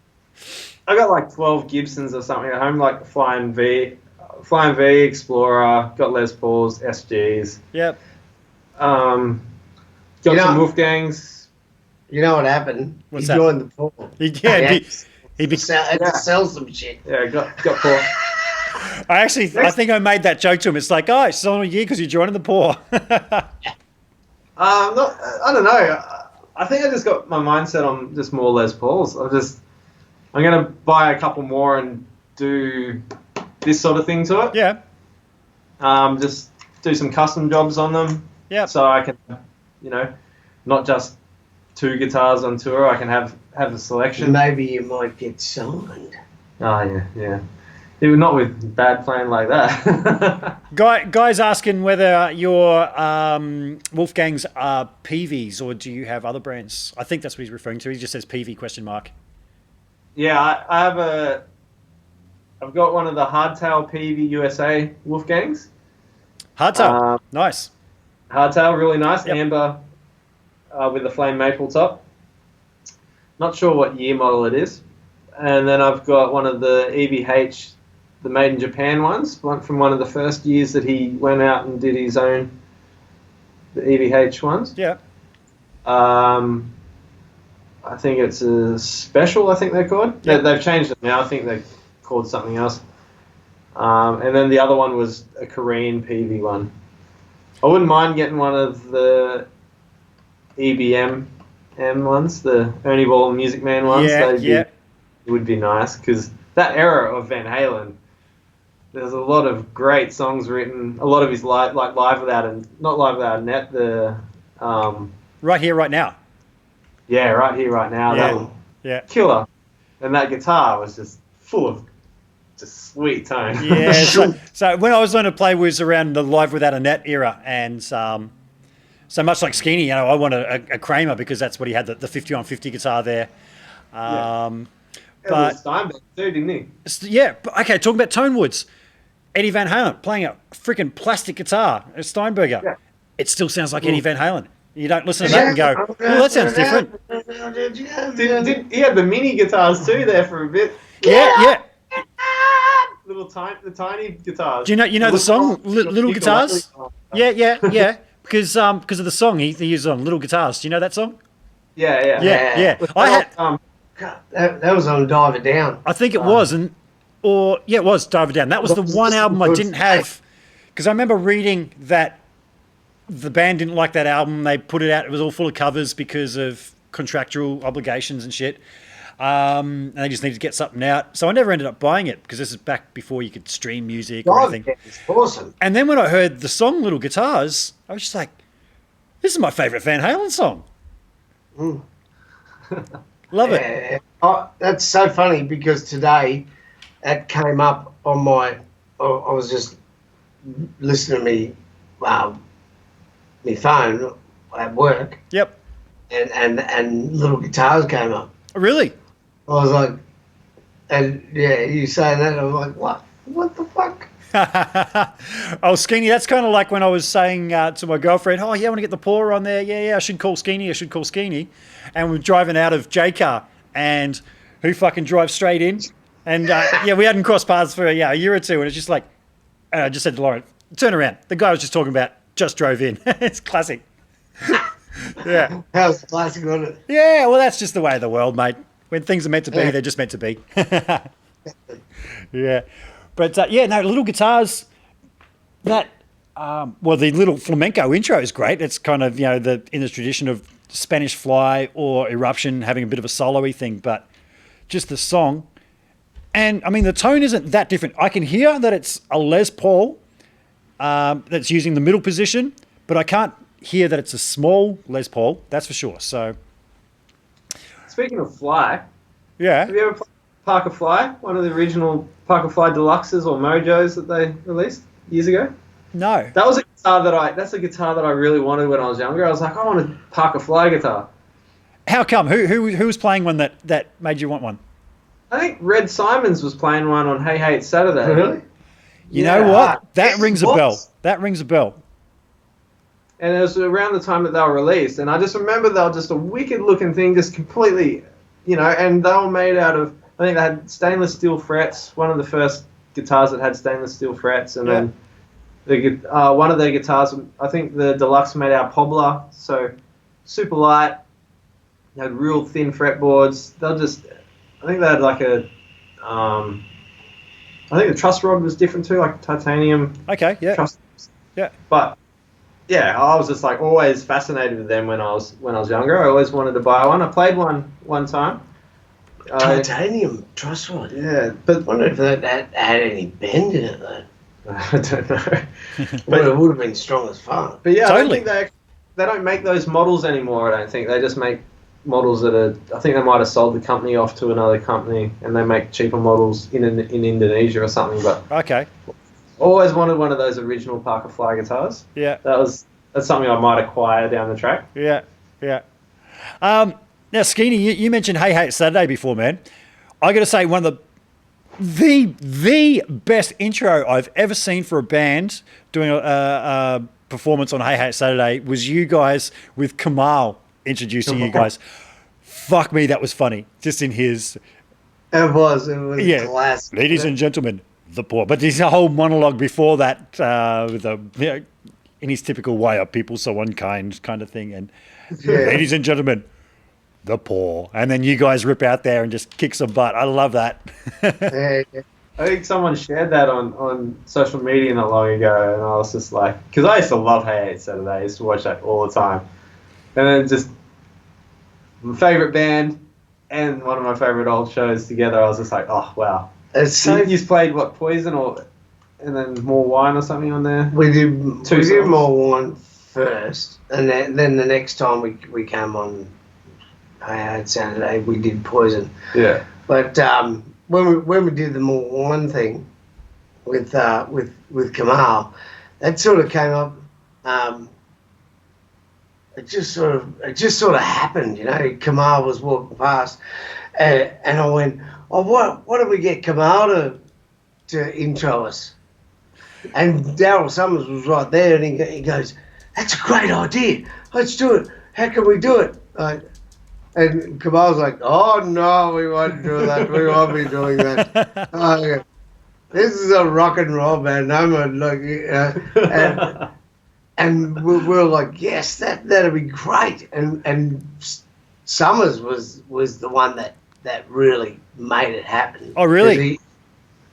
I got like 12 Gibsons or something at home, like the Flying V, Explorer, got Les Pauls, SGs. Yep. Got some Wolfgangs. You know what happened? What's he that? joined the pool. He sell some shit. Yeah, got poor. I think I made that joke to him. It's like, oh, it's only a year because you're joining the poor. I don't know. I think I just got my mindset on just more Les Pauls. I'm going to buy a couple more and do this sort of thing to it. Yeah. Just do some custom jobs on them. Yep. So I can, not just 2 guitars on tour. I can have a selection. Maybe you might get signed. Oh yeah. Not with bad playing like that. Guy's asking whether your Wolfgangs are PVs or do you have other brands? I think that's what he's referring to. He just says PV question mark. Yeah, I've got one of the Hardtail PV USA Wolfgangs. Hardtail, nice. Hardtail, really nice. Yep. Amber with a flame maple top. Not sure what year model it is. And then I've got one of the EVH, the Made in Japan ones, from one of the first years that he went out and did his own, the EVH ones. Yeah. I think it's a special, I think they're called. Yeah. They've changed it now. I think they're called something else. And then the other one was a Korean PV one. I wouldn't mind getting one of the EBM ones, the Ernie Ball and Music Man ones. Yeah. It would be nice because that era of Van Halen, there's a lot of great songs written. A lot of his live without a net. The Right Here, Right Now. yeah, Right Here, Right Now. Yeah. That was Yeah. killer, and that guitar was just full of just sweet tone. Yeah. So when I was learning to play was around the Live Without a Net era, and so much like Skenie, I want a Kramer because that's what he had, the 50-on-50 guitar there. But Steinbeck too, didn't he? yeah, but okay, talking about tone woods, Eddie Van Halen playing a freaking plastic guitar, a Steinberger. Yeah. It still sounds like Eddie Van Halen. You don't listen to that and go, "Oh, that sounds different." He had the mini guitars too there for a bit. Yeah. The tiny guitars. Do you know the song Little Guitars? Yeah. Because of the song he used on Little Guitars. Do you know that song? Yeah. That was on Diver Down. I think it was, it was Dive It Down. That was the one album I didn't have, because I remember reading that the band didn't like that album. They put it out. It was all full of covers because of contractual obligations and shit. And they just needed to get something out. So I never ended up buying it because this is back before you could stream music or anything. It's awesome. And then when I heard the song Little Guitars, I was just like, this is my favourite Van Halen song. Love it. Yeah. Oh, that's so funny because today that came up on my. I was just listening to me phone at work. Yep. And Little Guitars came up. Really? I was like, and yeah, you saying that, I was like, what? What the fuck? Oh, Skenie, that's kind of like when I was saying to my girlfriend, oh, yeah, I want to get the pour on there. Yeah, I should call Skenie. And we're driving out of J-Car, and who fucking drives straight in? And we hadn't crossed paths for a year or two, and it's just like, and I just said to Lauren, turn around. The guy I was just talking about just drove in. It's classic. Yeah. How's the classic on it? Yeah, well, that's just the way of the world, mate. When things are meant to be, they're just meant to be. Yeah. But, Little Guitars, that, the little flamenco intro is great. It's kind of, in the tradition of Spanish Fly or Eruption having a bit of a solo-y thing, but just the song. And, I mean, the tone isn't that different. I can hear that it's a Les Paul that's using the middle position, but I can't hear that it's a small Les Paul, that's for sure. So, Speaking of Fly, yeah. have you ever played Parker Fly? One of the original Parker Fly Deluxes or Mojos that they released years ago? No. That's a guitar that I really wanted when I was younger. I was like, I want a Parker Fly guitar. How come? Who was playing one that made you want one? I think Red Simons was playing one on Hey Hey It's Saturday. Really? You know what? That rings a bell. That rings a bell. And it was around the time that they were released. And I just remember they were just a wicked looking thing, just completely, and they were made out of, I think they had stainless steel frets, one of the first guitars that had stainless steel frets. And then one of their guitars, I think the Deluxe made out of Poblar, so super light, had real thin fretboards. I think they had like I think the truss rod was different too, like titanium. Okay, yeah. Truss. Yeah. But yeah, I was just like always fascinated with them when I was younger. I always wanted to buy one. I played one time. Titanium truss rod. Yeah, but I wonder if that had any bend in it though. I don't know. Well, it would have been strong as fuck. But yeah, Totally. I don't think they don't make those models anymore. I don't think they just make models that are. I think they might have sold the company off to another company, and they make cheaper models in Indonesia or something. But Okay. always wanted one of those original Parker Fly guitars. Yeah. That's something I might acquire down the track. Yeah. Yeah. Now, Skenie, you mentioned Hey Hey It's Saturday before, man. I got to say, one of the best intro I've ever seen for a band doing a performance on Hey Hey It's Saturday was you guys with Kamal introducing you guys. Fuck me, that was funny. Just in his... It was classic. Ladies and gentlemen, the poor. But there's a whole monologue before that with in his typical way, are people so unkind kind of thing. And ladies and gentlemen, the poor. And then you guys rip out there and just kick some butt. I love that. Yeah. I think someone shared that on social media not long ago, and I was just like, because I used to love Hey Hey It's Saturday. I used to watch that all the time. And then just my favourite band and one of my favourite old shows together, I was just like, oh, wow. It's so You played, what, Poison and then More Wine or something on there? we did Two songs. more one first, and then the next time we came on Saturday, we did Poison. Yeah. But when we did the more one thing with Kamal, that sort of came up. It just sort of happened, you know. Kamal was walking past, and I went, "Oh, what did we get Kamal to intro us?" And Daryl Summers was right there, and he goes, "That's a great idea. Let's do it. How can we do it?" And Kamal's like, "Oh no, we won't do that. We won't be doing that. Okay. This is a rock and roll band. I'm a look." And we're like, yes, that'd be great. And Summers was the one that really made it happen. Oh, really?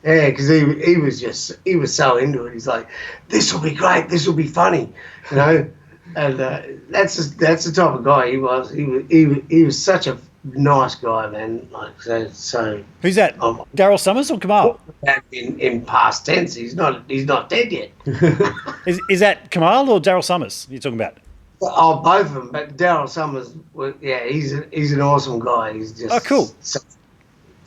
Because he was so into it. He's like, this will be great. This will be funny, you know. And that's the type of guy he was. He was such a nice guy, man. Like so. Who's that? Daryl Summers or Kamal? In past tense, he's not dead yet. Is that Kamal or Daryl Summers you're talking about? Oh, both of them. But Daryl Summers, he's an awesome guy. He's just cool. It's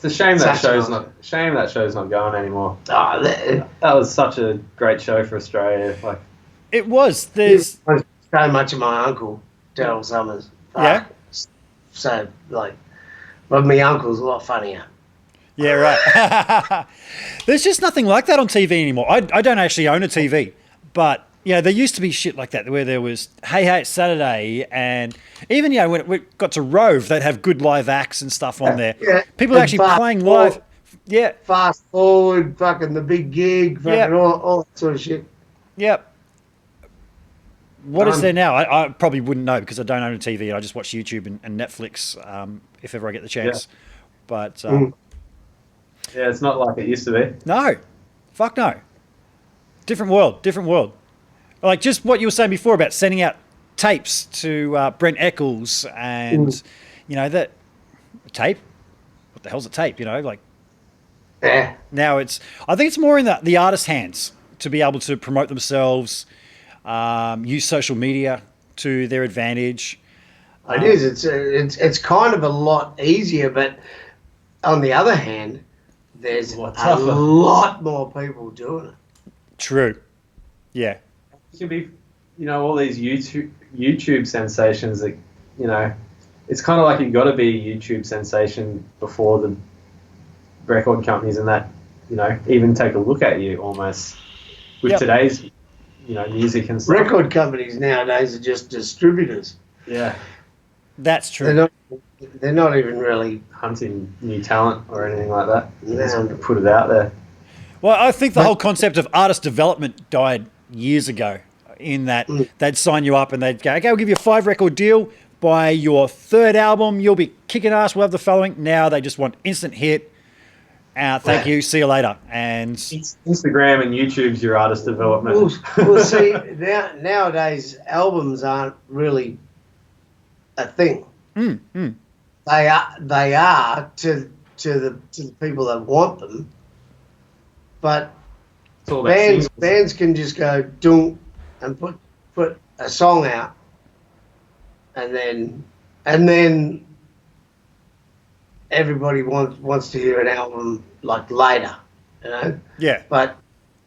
a shame that show's not going anymore. Oh, That was such a great show for Australia. Like, It was. There's so much of my uncle, Daryl Summers. Yeah. So but my uncle's a lot funnier. Yeah, right. There's just nothing like that on TV anymore. I don't actually own a TV, but there used to be shit like that where there was Hey Hey It's Saturday, and even when it got to Rove, they'd have good live acts and stuff on there. Yeah. People actually playing live. Yeah. Fast Forward, fucking The Big Gig, fucking all that sort of shit. Yep. What is there now? I probably wouldn't know because I don't own a TV. I just watch YouTube and Netflix if ever I get the chance. Yeah. But yeah, it's not like it used to be. no, fuck no. Different world. Like just what you were saying before about sending out tapes to Brent Eccles and that tape. What the hell's a tape? Like Yeah. now I think it's more in the artist's hands to be able to promote themselves. Use social media to their advantage. It is. It's kind of a lot easier, but on the other hand, there's a lot more people doing it. True. Yeah. It can be, all these YouTube sensations that, it's kind of like you've got to be a YouTube sensation before the record companies and that, even take a look at you almost with today's music and stuff. Record companies nowadays are just distributors. Yeah. That's true. They're not even really hunting new talent or anything like that. No. Just put it out there. Well, I think the whole concept of artist development died years ago in that they'd sign you up and they'd go, okay, we'll give you a 5-record deal. By your 3rd album, you'll be kicking ass. We'll have the following. Now they just want instant hit. Thank you. See you later. And Instagram and YouTube's your artist development. Well, see, nowadays albums aren't really a thing. They are to the people that want them, but It's all about bands singles. bands can just go doom and put a song out, and then everybody wants to hear an album like later, you know. Yeah. But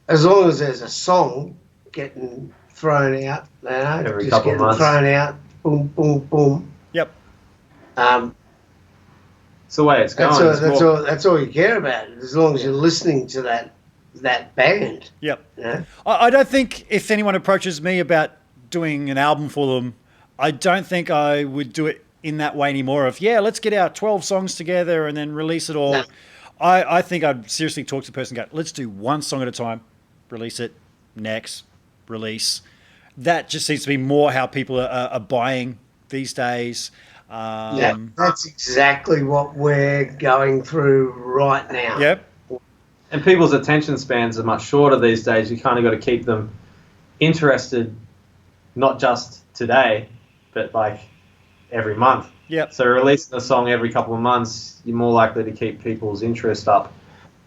as long as there's a song getting thrown out, you know, Every just couple of getting months. thrown out, boom, boom, boom. Yep. It's the way it's going. That's all you care about. As long as you're listening to that band. Yep. Yeah. I don't think if anyone approaches me about doing an album for them, I don't think I would do it in that way anymore. Of let's get our 12 songs together and then release it all. No. I think I'd seriously talk to the person and go, let's do one song at a time, release it, next, release. That just seems to be more how people are buying these days. That's exactly what we're going through right now. Yep. And people's attention spans are much shorter these days. You kind of got to keep them interested, not just today, but like every month. Yep. So releasing a song every couple of months, you're more likely to keep people's interest up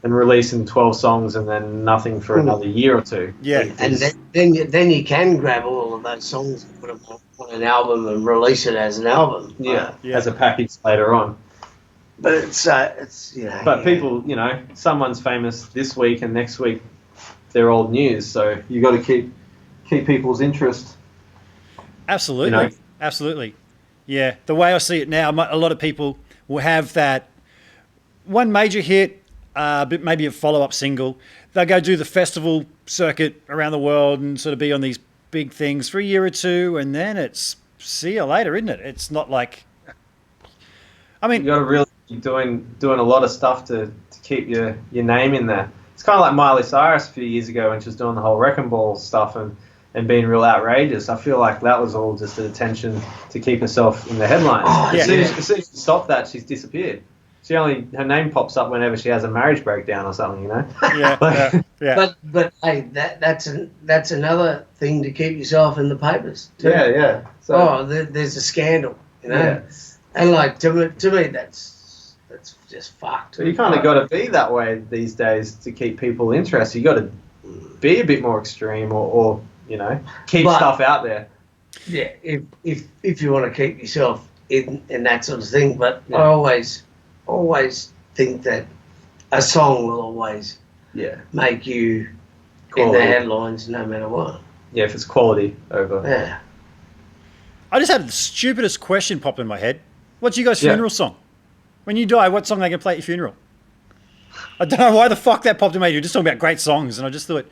than releasing 12 songs and then nothing for another year or two. Yeah. And then you can grab all of those songs and put them on an album and release it as an album. Yeah, Yeah. as a package later on. But it's you know. But people, you know, someone's famous this week and next week they're old news. So you got to keep people's interest. Absolutely. You know? Absolutely. Yeah. The way I see it now, a lot of people will have that one major hit, but maybe a follow-up single. They'll go do the festival circuit around the world and sort of be on these big things for a year or two, and then it's see you later, isn't it? It's not like... I mean... You got to really be doing a lot of stuff to keep your name in there. It's kind of like Miley Cyrus a few years ago when she was doing the whole Wrecking Ball stuff and being real outrageous. I feel like that was all just an attention to keep herself in the headlines. Yeah. As soon as she stopped that, she's disappeared. Her name pops up whenever she has a marriage breakdown or something, you know? Yeah. Yeah. But hey, that's another thing to keep yourself in the papers too. Yeah. So, there's a scandal, you know. Yeah. And like to me that's just fucked. So you kind of got to be that way these days to keep people interested. You got to be a bit more extreme or you know, keep stuff out there. Yeah, if you want to keep yourself in that sort of thing. But I always think that a song will always make you in the headlines no matter what. Yeah, if it's quality over. Yeah. I just had the stupidest question pop in my head. What's your guys' funeral song? When you die, what song are they going to play at your funeral? I don't know why the fuck that popped in my head. You're just talking about great songs, and I just thought,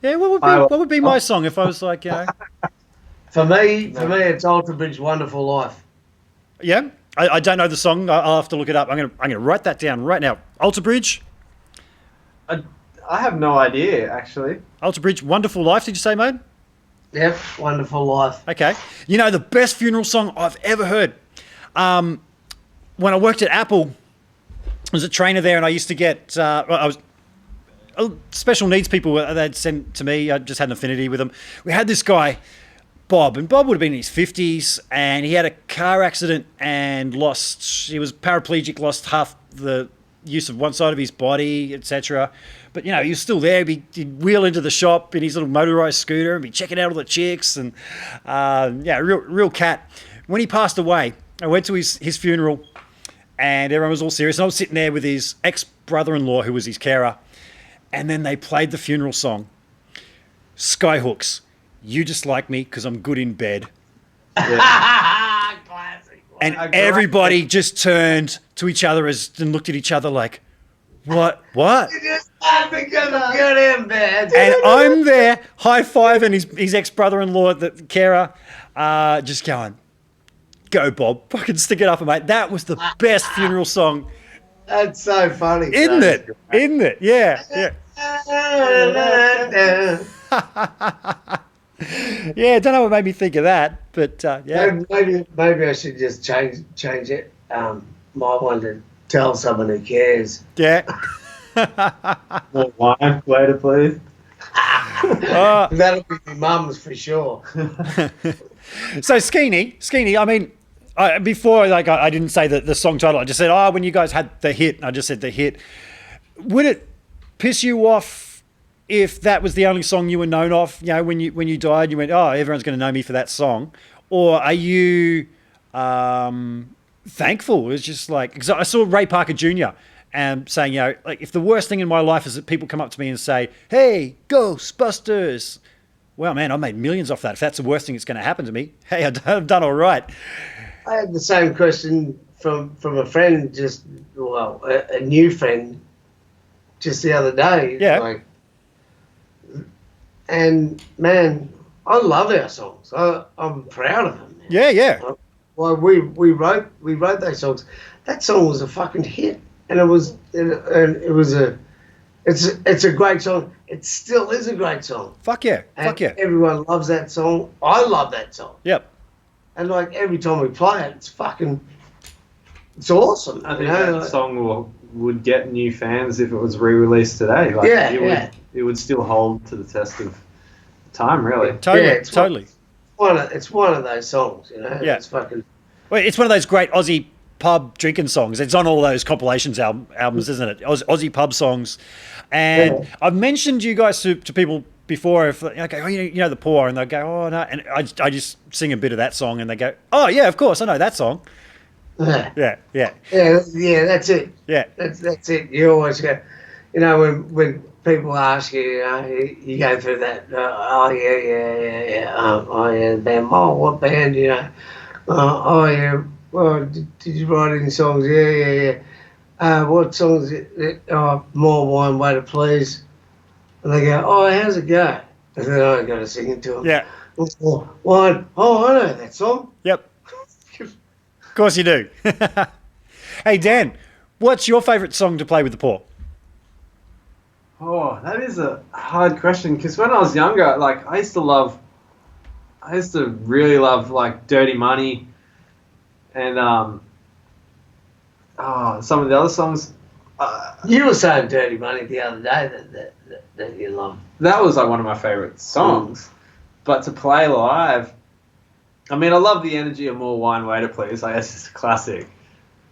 what would be my song if I was like, For me, it's Alter Bridge "Wonderful Life." Yeah, I don't know the song. I'll have to look it up. I'm gonna write that down right now. Alter Bridge. I have no idea actually. Alter Bridge, "Wonderful Life." Did you say, mate? Yep, "Wonderful Life." Okay. You know the best funeral song I've ever heard. When I worked at Apple, I was a trainer there, and I used to get special needs people. They'd send to me. I just had an affinity with them. We had this guy, Bob, and Bob would have been in his 50s, and he had a car accident and he was paraplegic, lost half the use of one side of his body, etc. But, you know, he was still there. He'd wheel into the shop in his little motorised scooter and be checking out all the chicks and, real cat. When he passed away, I went to his funeral and everyone was all serious. And I was sitting there with his ex-brother-in-law who was his carer, and then they played the funeral song, Skyhooks. You just like me because I'm good in bed. Yeah. Classic. And everybody just turned to each other and looked at each other like, what? You just laugh because I'm good in bed. And I'm there high-fiving his ex-brother-in-law, the carer, just going, go, Bob. Fucking stick it up, mate. That was the best funeral song. That's so funny. Isn't it? Isn't it? Yeah. Yeah, I don't know what made me think of that, but yeah. Maybe I should just change it. My one to tell someone who cares. Yeah. More wine later, please. That'll be my mum's for sure. So Skenie, I mean, before I didn't say the song title. I just said, when you guys had the hit. I just said the hit. Would it piss you off if that was the only song you were known of, you know, when you died, you went, oh, everyone's going to know me for that song, or are you thankful? It's just like, because I saw Ray Parker Jr. Saying, you know, like, if the worst thing in my life is that people come up to me and say, "Hey, Ghostbusters," well, man, I made millions off that. If that's the worst thing that's going to happen to me, hey, I've done all right. I had the same question from a friend, a new friend, just the other day. Yeah. Like, and man, I love our songs. I'm proud of them. Man. Yeah, yeah. Well, we wrote those songs. That song was a fucking hit, and it's a great song. It still is a great song. Fuck yeah. And Fuck yeah. everyone loves that song. I love that song. Yep. And like every time we play it, it's awesome. I think that song would get new fans if it was re-released today. Like, it would still hold to the test of time, really. Totally. It's one of those songs, you know. Yeah. It's fucking. Well, it's one of those great Aussie pub drinking songs. It's on all those compilations albums, isn't it? Aussie pub songs. And I've mentioned you guys to people before. If okay, oh, you know the Poor, and they go, oh no, and I just sing a bit of that song, and they go, oh yeah, of course, I know that song. Yeah. That's it. Yeah, that's it. You always go, you know, when people ask you, you go through that. Oh yeah, the band. Oh, what band? You know. Oh yeah. Well, did you write any songs? Yeah. What songs? More Wine, Way to Please. And they go, oh, how's it go? And then I got to sing it to them. Yeah. Wine. Oh, I know that song. Yep. Of course you do. Hey, Dan, what's your favourite song to play with the Poor? Oh, that is a hard question, because when I was younger, like, I used to really love like Dirty Money and some of the other songs. You were saying Dirty Money the other day that you love. That was like one of my favourite songs. But to play live, I mean, I love the energy of More Wine, Way to Please. Like, it's just a classic.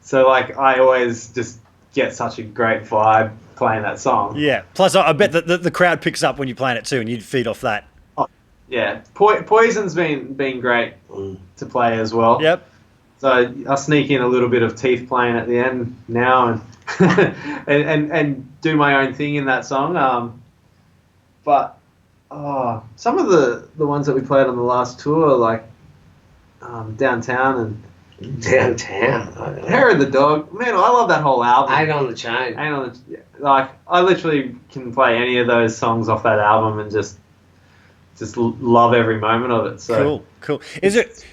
So like, I always just get such a great vibe playing that song. Yeah. Plus, I bet that the crowd picks up when you're playing it too, and you'd feed off that. Oh, yeah. Poison's been great to play as well. Yep. So I sneak in a little bit of Teeth playing at the end now, and and do my own thing in that song. But some of the ones that we played on the last tour, like Downtown and Hair of the Dog. Man, I love that whole album. Ain't on the Chain. Like, I literally can play any of those songs off that album and just love every moment of it. So Cool. Is it?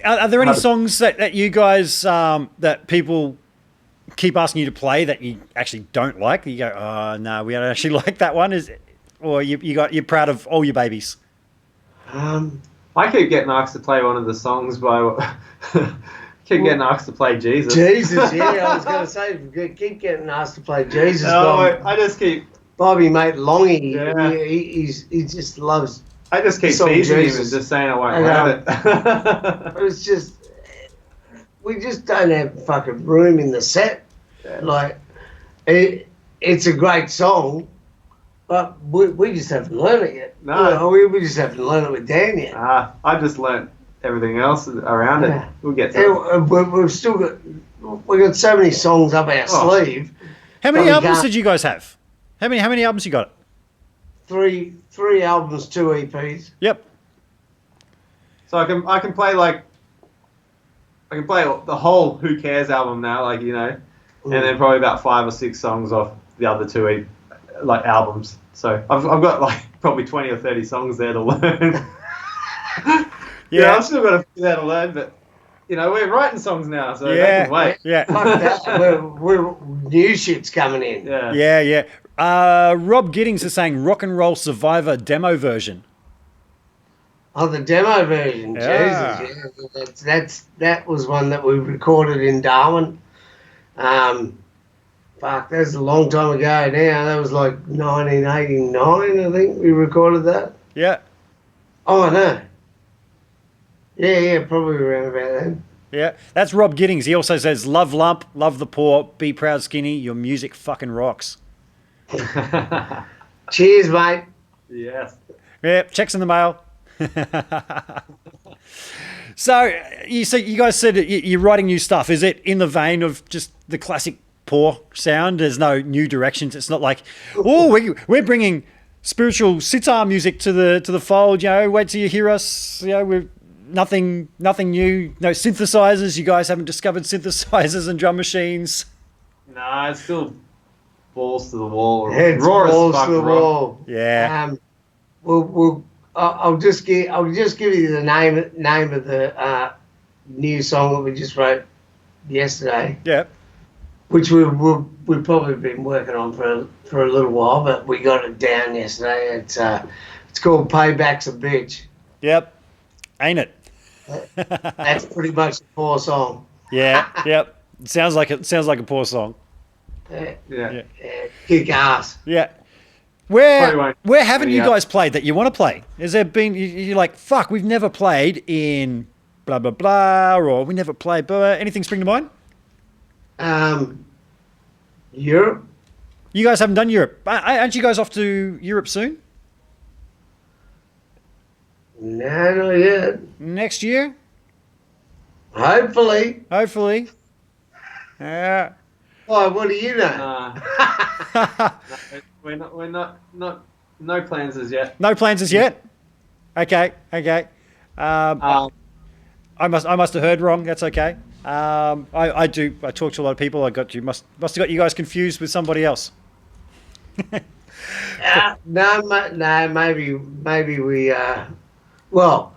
Are there any songs that you guys that people keep asking you to play that you actually don't like? You go, oh no, we don't actually like that one. Or you're proud of all your babies? I keep getting asked to play one of the songs by. Keep getting asked to play Jesus. Jesus, yeah, I was going to say, keep getting asked to play Jesus. I just keep. Bobby, mate, Longy, he just loves. I just keep teasing him and just saying I won't have it. It's just, we just don't have fucking room in the set. Yeah. Like, it's a great song, but we just haven't learned it yet. No. We just haven't learned it with Dan yet. I just learnt everything else around it. We'll get to it. We've still got so many songs up our sleeve. How many albums did you guys have? How many albums you got? Three albums, 2 EPs. Yep. So I can play the whole Who Cares album now, like, you know, and then probably about 5 or 6 songs off the other 2 albums. So I've got like probably 20 or 30 songs there to learn. Yeah, I've still got a few there to learn, but you know, we're writing songs now, so they can wait. Yeah. Fuck that. We're new shit's coming in. Yeah. Rob Giddings is saying Rock and Roll Survivor demo version. Oh, the demo version. Yeah. Jesus. Yeah. That was one that we recorded in Darwin. Fuck, that's a long time ago now. That was like 1989, I think we recorded that. Yeah. Oh, I know. Yeah, probably around about then. Yeah, that's Rob Giddings. He also says, love Lump, love the Poor, be proud Skinny, your music fucking rocks. Cheers, mate. Yes. Yeah, checks in the mail. So you guys said you're writing new stuff. Is it in the vein of just the classic Paw sound? There's no new directions. It's not like, oh, we're bringing spiritual sitar music to the fold. You know, wait till you hear us. You know, we're nothing new. No synthesizers. You guys haven't discovered synthesizers and drum machines. No, it's still balls to the wall. Heads Raw as balls fuck, to the raw. wall. Yeah. I'll just give you the name of the new song that we just wrote yesterday, Yeah. which we've probably been working on for a little while, but we got it down yesterday. It's called "Payback's a Bitch." Yep. Ain't it? That's pretty much the Paw song. Yeah. Yep. It sounds like a Paw song. Yeah. Kick ass. Yeah. Probably Where haven't you yeah. guys played that you want to play? Has there been, you're like, fuck, we've never played in blah, blah, blah, or we never played, blah, anything spring to mind? Europe? You guys haven't done Europe. Aren't you guys off to Europe soon? No, not yet. Next year? Hopefully. Hopefully. Yeah. Why, what do you know? No, we're not, no plans as yet. No plans as yet? Okay. I must have heard wrong. That's okay. I talk to a lot of people. Must have got you guys confused with somebody else. No, maybe we. Well,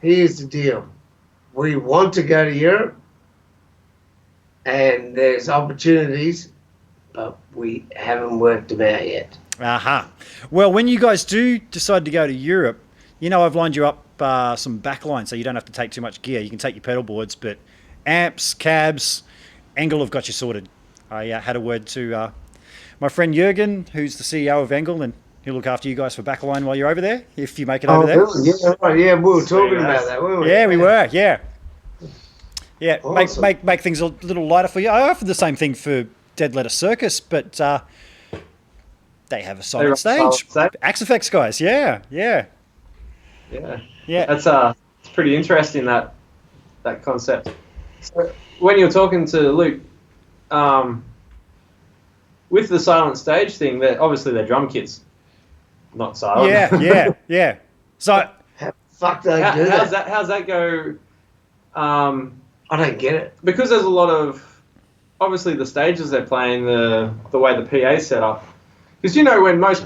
here's the deal: we want to go to Europe, and there's opportunities, but we haven't worked them out yet. Aha. Well, when you guys do decide to go to Europe, you know I've lined you up some backline, so you don't have to take too much gear. You can take your pedal boards, but amps, cabs, Engel have got you sorted. I had a word to my friend Jürgen, who's the CEO of Engel, and he'll look after you guys for backline while you're over there, if you make it over there. Really? Yeah, right. Yeah, we were talking about that, weren't we? Yeah, we were. Yeah. Awesome. Make things a little lighter for you. I offered the same thing for Dead Letter Circus, but they have a solid stage. Axe Effects guys. Yeah. That's it's pretty interesting that concept. So when you're talking to Luke, with the silent stage thing, that obviously they're drum kits, not silent. Yeah. So Fuck, they do how's that. how's that go? I don't get it. Because there's a lot of, obviously the stages they're playing, the way the PA's set up. Because you know when most,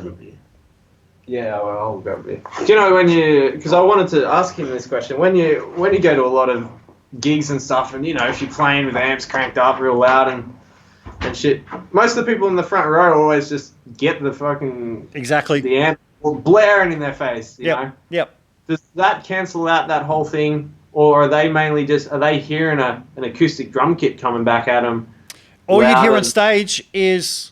yeah, well, I'll go a bit. Do you know when you? Because I wanted to ask him this question. When you go to a lot of gigs and stuff, and you know if you're playing with amps cranked up real loud and shit, most of the people in the front row always just get the fucking the amp or blaring in their face. You know? Yep. Does that cancel out that whole thing, or are they hearing an acoustic drum kit coming back at them? All you'd hear on stage is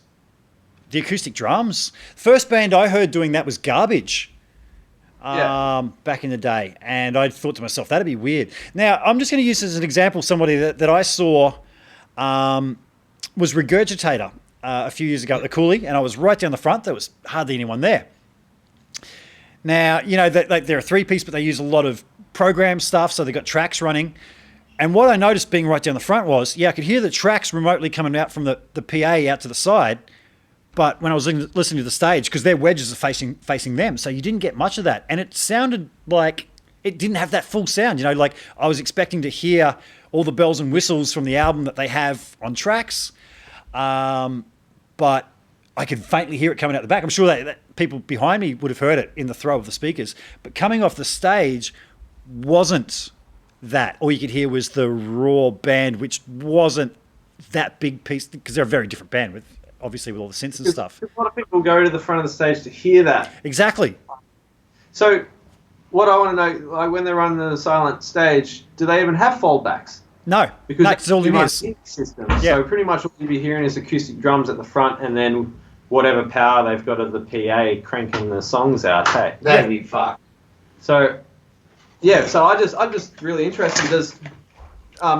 the acoustic drums. First band I heard doing that was Garbage. Back in the day, and I thought to myself that'd be weird. Now I'm just going to use as an example somebody that I saw was Regurgitator a few years ago at the Cooley, and I was right down the front. There was hardly anyone there. Now you know that they're a three-piece, but they use a lot of program stuff, so they've got tracks running. And what I noticed being right down the front was, I could hear the tracks remotely coming out from the PA out to the side. But when I was listening to the stage, because their wedges are facing them, so you didn't get much of that. And it sounded like it didn't have that full sound. You know, like I was expecting to hear all the bells and whistles from the album that they have on tracks. But I could faintly hear it coming out the back. I'm sure that people behind me would have heard it in the throw of the speakers. But coming off the stage wasn't that. All you could hear was the raw band, which wasn't that big piece, because they're a very different band with obviously with all the synths and stuff. A lot of people go to the front of the stage to hear that. Exactly. So what I want to know, like when they're on the silent stage, do they even have foldbacks? No, because it's all it is. System. Yeah. So pretty much what you'll be hearing is acoustic drums at the front, and then whatever power they've got at the PA cranking the songs out. Hey, That'd be fucked. So so I'm just really interested. Does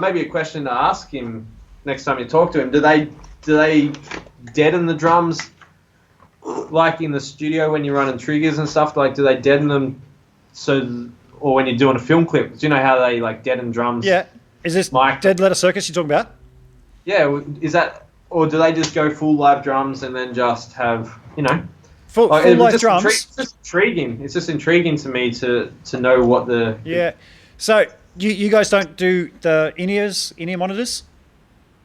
maybe a question to ask him next time you talk to him? Do they deaden the drums like in the studio when you're running triggers and stuff, like do they deaden them or when you're doing a film clip, do you know how they like deaden drums? Yeah. Is this Dead Letter Circus you're talking about? Yeah, is that, or do they just go full live drums and then just have, Full live drums? It's just intriguing. It's just intriguing to me to know what the... Yeah. So you guys don't do the in-ear monitors?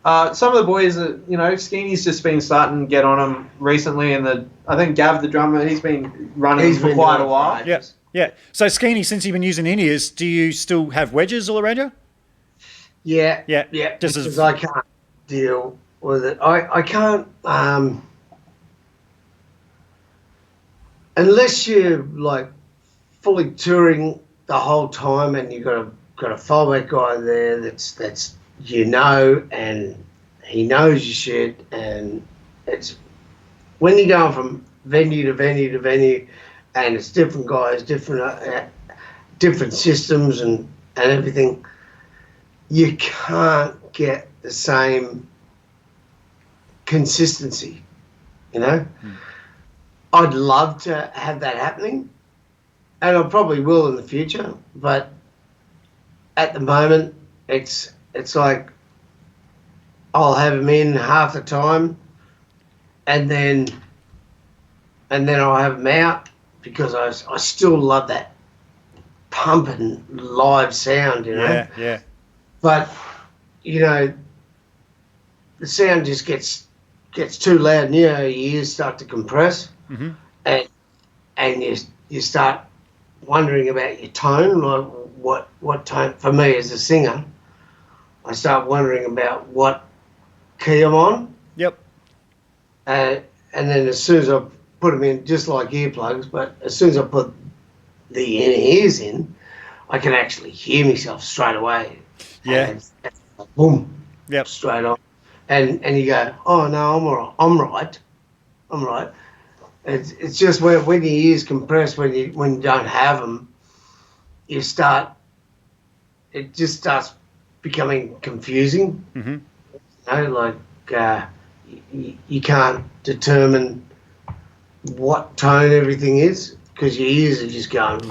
Some of the boys, Skeeny's just been starting to get on them recently, and I think Gav, the drummer, he's been running for quite a while. Yeah, yeah. So Skeeny, since you've been using in-ears, do you still have wedges all around you? Yeah, yeah. Just because I can't deal with it. I can't unless you're like fully touring the whole time, and you've got a fallback guy there that's and he knows your shit, and it's when you're going from venue to venue to venue, and it's different guys, different systems and everything. You can't get the same consistency, I'd love to have that happening, and I probably will in the future, but at the moment it's like I'll have them in half the time, and then I'll have them out, because I still love that pumping live sound, Yeah. But the sound just gets too loud, and your ears start to compress, and you start wondering about your tone, like what tone. For me as a singer, I start wondering about what key I'm on. Yep. And then as soon as I put them in, just like earplugs, but as soon as I put the ears in, I can actually hear myself straight away. Yeah. And it's like, boom. Yep. Straight on. And you go, oh no, I'm all right. I'm right. It's just when your ears compress, when you don't have them, it just starts becoming confusing. You can't determine what tone everything is, because your ears are just going,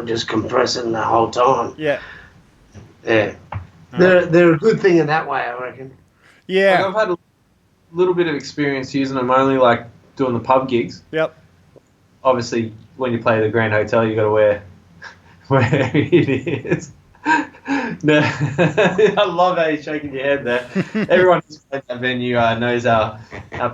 just compressing the whole time. Yeah. They're a good thing in that way, I reckon. Yeah. Like, I've had a little bit of experience using them, only like doing the pub gigs. Yep. Obviously, when you play the Grand Hotel, you got to wear it is. No, I love how you're shaking your head there. Everyone who's played that venue knows our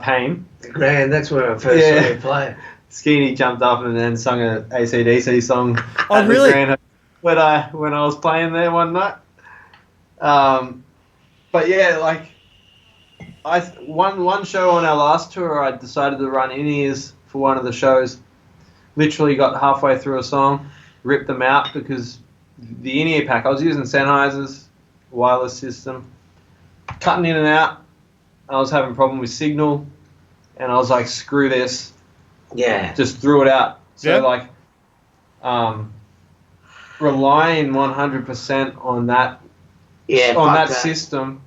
pain. The Grand, that's where I first saw you play. Skeeny jumped up and then sung an AC/DC song. Oh, really? The Grand when I was playing there one night. But yeah, like one show on our last tour, I decided to run in-ears for one of the shows. Literally got halfway through a song, ripped them out because the in-ear pack, I was using Sennheiser's wireless system, cutting in and out. I was having a problem with signal, and I was like, screw this. Yeah. Just threw it out. So relying 100% on that system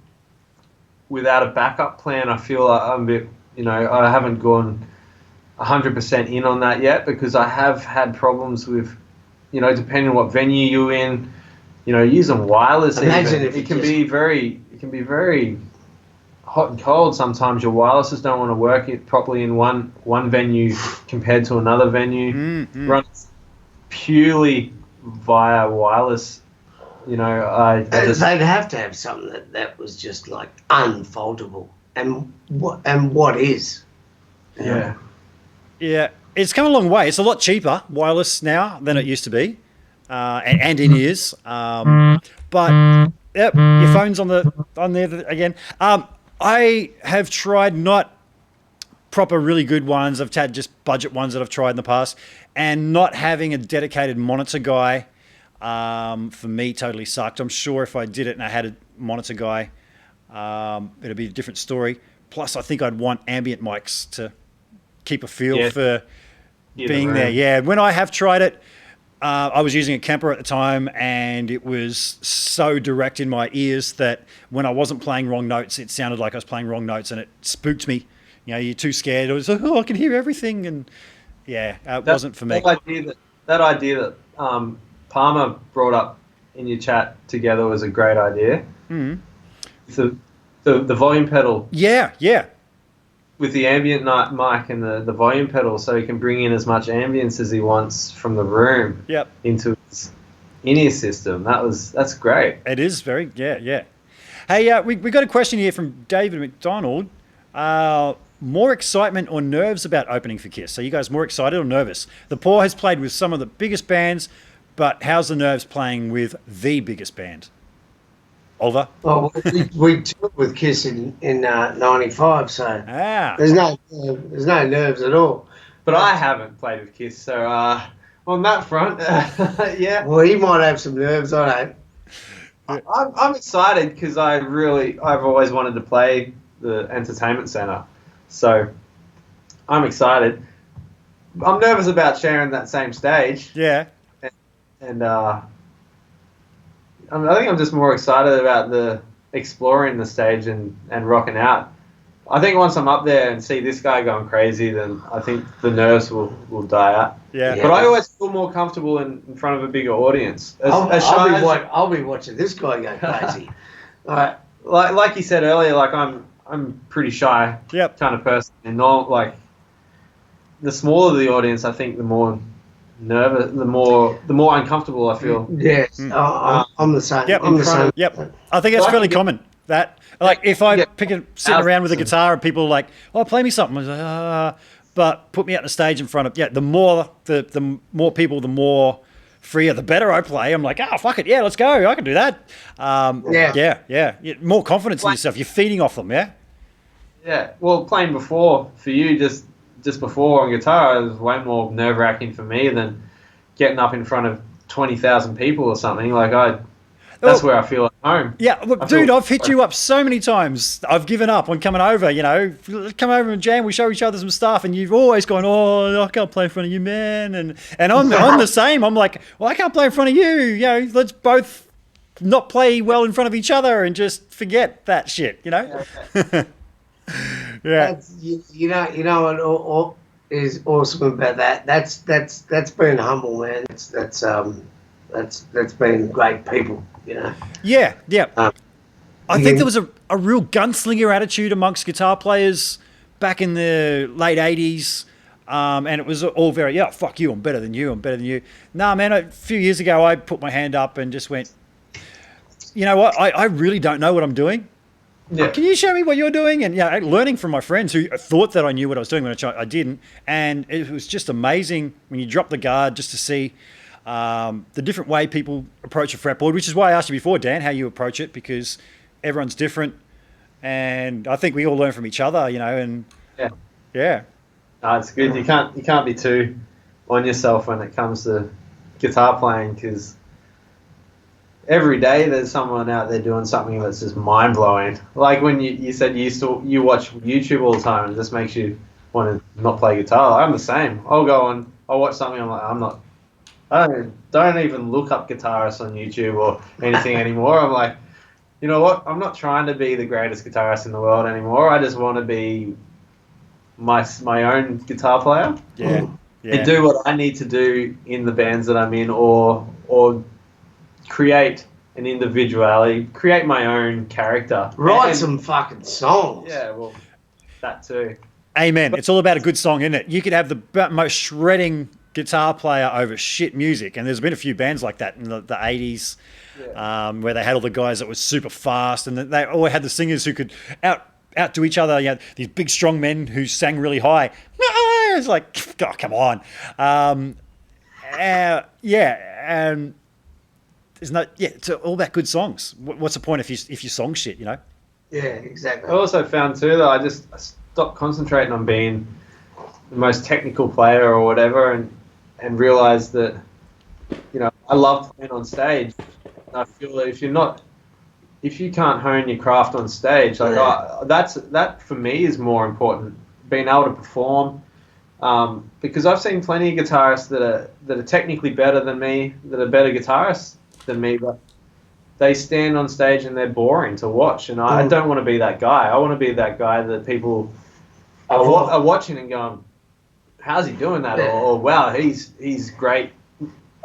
without a backup plan, I feel like I'm a bit, I haven't gone 100% in on that yet, because I have had problems with, depending on what venue you're in, using wireless. Imagine even, it can be very hot and cold. Sometimes your wirelesses don't want to work it properly in one venue compared to another venue. Runs purely via wireless. They'd have to have something that was just like unfaultable. And what is? Yeah. Yeah, it's come a long way. It's a lot cheaper wireless now than it used to be, and in ears. But yep, your phone's on there again. I have tried not proper really good ones. I've had just budget ones that I've tried in the past, and not having a dedicated monitor guy for me totally sucked. I'm sure if I did it and I had a monitor guy, it'd be a different story. Plus, I think I'd want ambient mics to keep a feel for being there. Yeah, when I have tried it, I was using a Kemper at the time, and it was so direct in my ears that when I wasn't playing wrong notes, it sounded like I was playing wrong notes, and it spooked me you're too scared. It was like, oh, I can hear everything, and it wasn't for me. That idea that Palmer brought up in your chat together was a great idea. Mm. The volume pedal. Yeah. With the ambient mic and the volume pedal, so he can bring in as much ambience as he wants from the room. Yep. Into his in-ear system. That's great. It is very Hey, we got a question here from David McDonald. More excitement or nerves about opening for Kiss? So you guys more excited or nervous? The Paw has played with some of the biggest bands, but how's the nerves playing with the biggest band? Oliver? Well, we toured with Kiss in '95, so there's no nerves at all. But I haven't played with Kiss, so on that front, yeah. Well, he might have some nerves. I don't. I'm excited because I've always wanted to play the entertainment center, so I'm excited. I'm nervous about sharing that same stage. Yeah. And I think I'm just more excited about the exploring the stage and rocking out. I think once I'm up there and see this guy going crazy, then I think the nerves will die out. Yeah. But I always feel more comfortable in front of a bigger audience. I'll be watching this guy go crazy. Like you said earlier, like I'm pretty shy kind of person, and not like the smaller the audience, I think the more nervous, the more uncomfortable I feel. Yes, I'm the same. Yep. I'm the same. Yep. I think that's fairly common. That if I sitting around with a guitar and people are like, "Oh, play me something," I was like, but put me out on the stage in front of the more people, the more freer, the better I play. I'm like, fuck it, let's go. I can do that. More confidence in yourself. You're feeding off them, yeah. Yeah. Well, playing before for you just before on guitar, it was way more nerve-wracking for me than getting up in front of 20,000 people or something. That's where I feel at home. Yeah, look, dude, I've hit you up so many times. I've given up on coming over, come over and jam, we show each other some stuff, and you've always gone, I can't play in front of you, man. And I'm the same. I'm like, well, I can't play in front of you. Let's both not play well in front of each other and just forget that shit, Yeah. You know what is awesome about that? That's being humble, man. That's being great people, Yeah. I think there was a real gunslinger attitude amongst guitar players back in the late 80s. And it was all very, fuck you, I'm better than you. Nah, man, a few years ago I put my hand up and just went, you know what? I really don't know what I'm doing. Yeah. Can you show me what you're doing? And learning from my friends who thought that I knew what I was doing when I didn't. And it was just amazing when you drop the guard just to see the different way people approach a fretboard, which is why I asked you before, Dan, how you approach it, because everyone's different. And I think we all learn from each other, and yeah. No, it's good. You can't be too on yourself when it comes to guitar playing, because every day there's someone out there doing something that's just mind-blowing. Like when you said you watch YouTube all the time and it just makes you want to not play guitar. I'm the same. I'll watch something, I'm like, I don't even look up guitarists on YouTube or anything anymore. I'm like, you know what? I'm not trying to be the greatest guitarist in the world anymore. I just want to be my own guitar player. Yeah. And do what I need to do in the bands that I'm in, or create an individuality, create my own character. Write some fucking songs. Yeah, well, that too. Amen. It's all about a good song, isn't it? You could have the most shredding guitar player over shit music, and there's been a few bands like that in the 80s, where they had all the guys that were super fast, and they all had the singers who could outdo each other. These big strong men who sang really high. It's like, oh, come on. And it's all about good songs. What's the point if you song shit, Yeah, exactly. I also found too that I stopped concentrating on being the most technical player or whatever, and realized that, I love playing on stage. And I feel that if you can't hone your craft on stage, that for me is more important. Being able to perform, because I've seen plenty of guitarists that are technically better than me, that are better guitarists than me, but they stand on stage and they're boring to watch. And I don't want to be that guy. I want to be that guy that people are watching and going, how's he doing that? Or wow, he's great.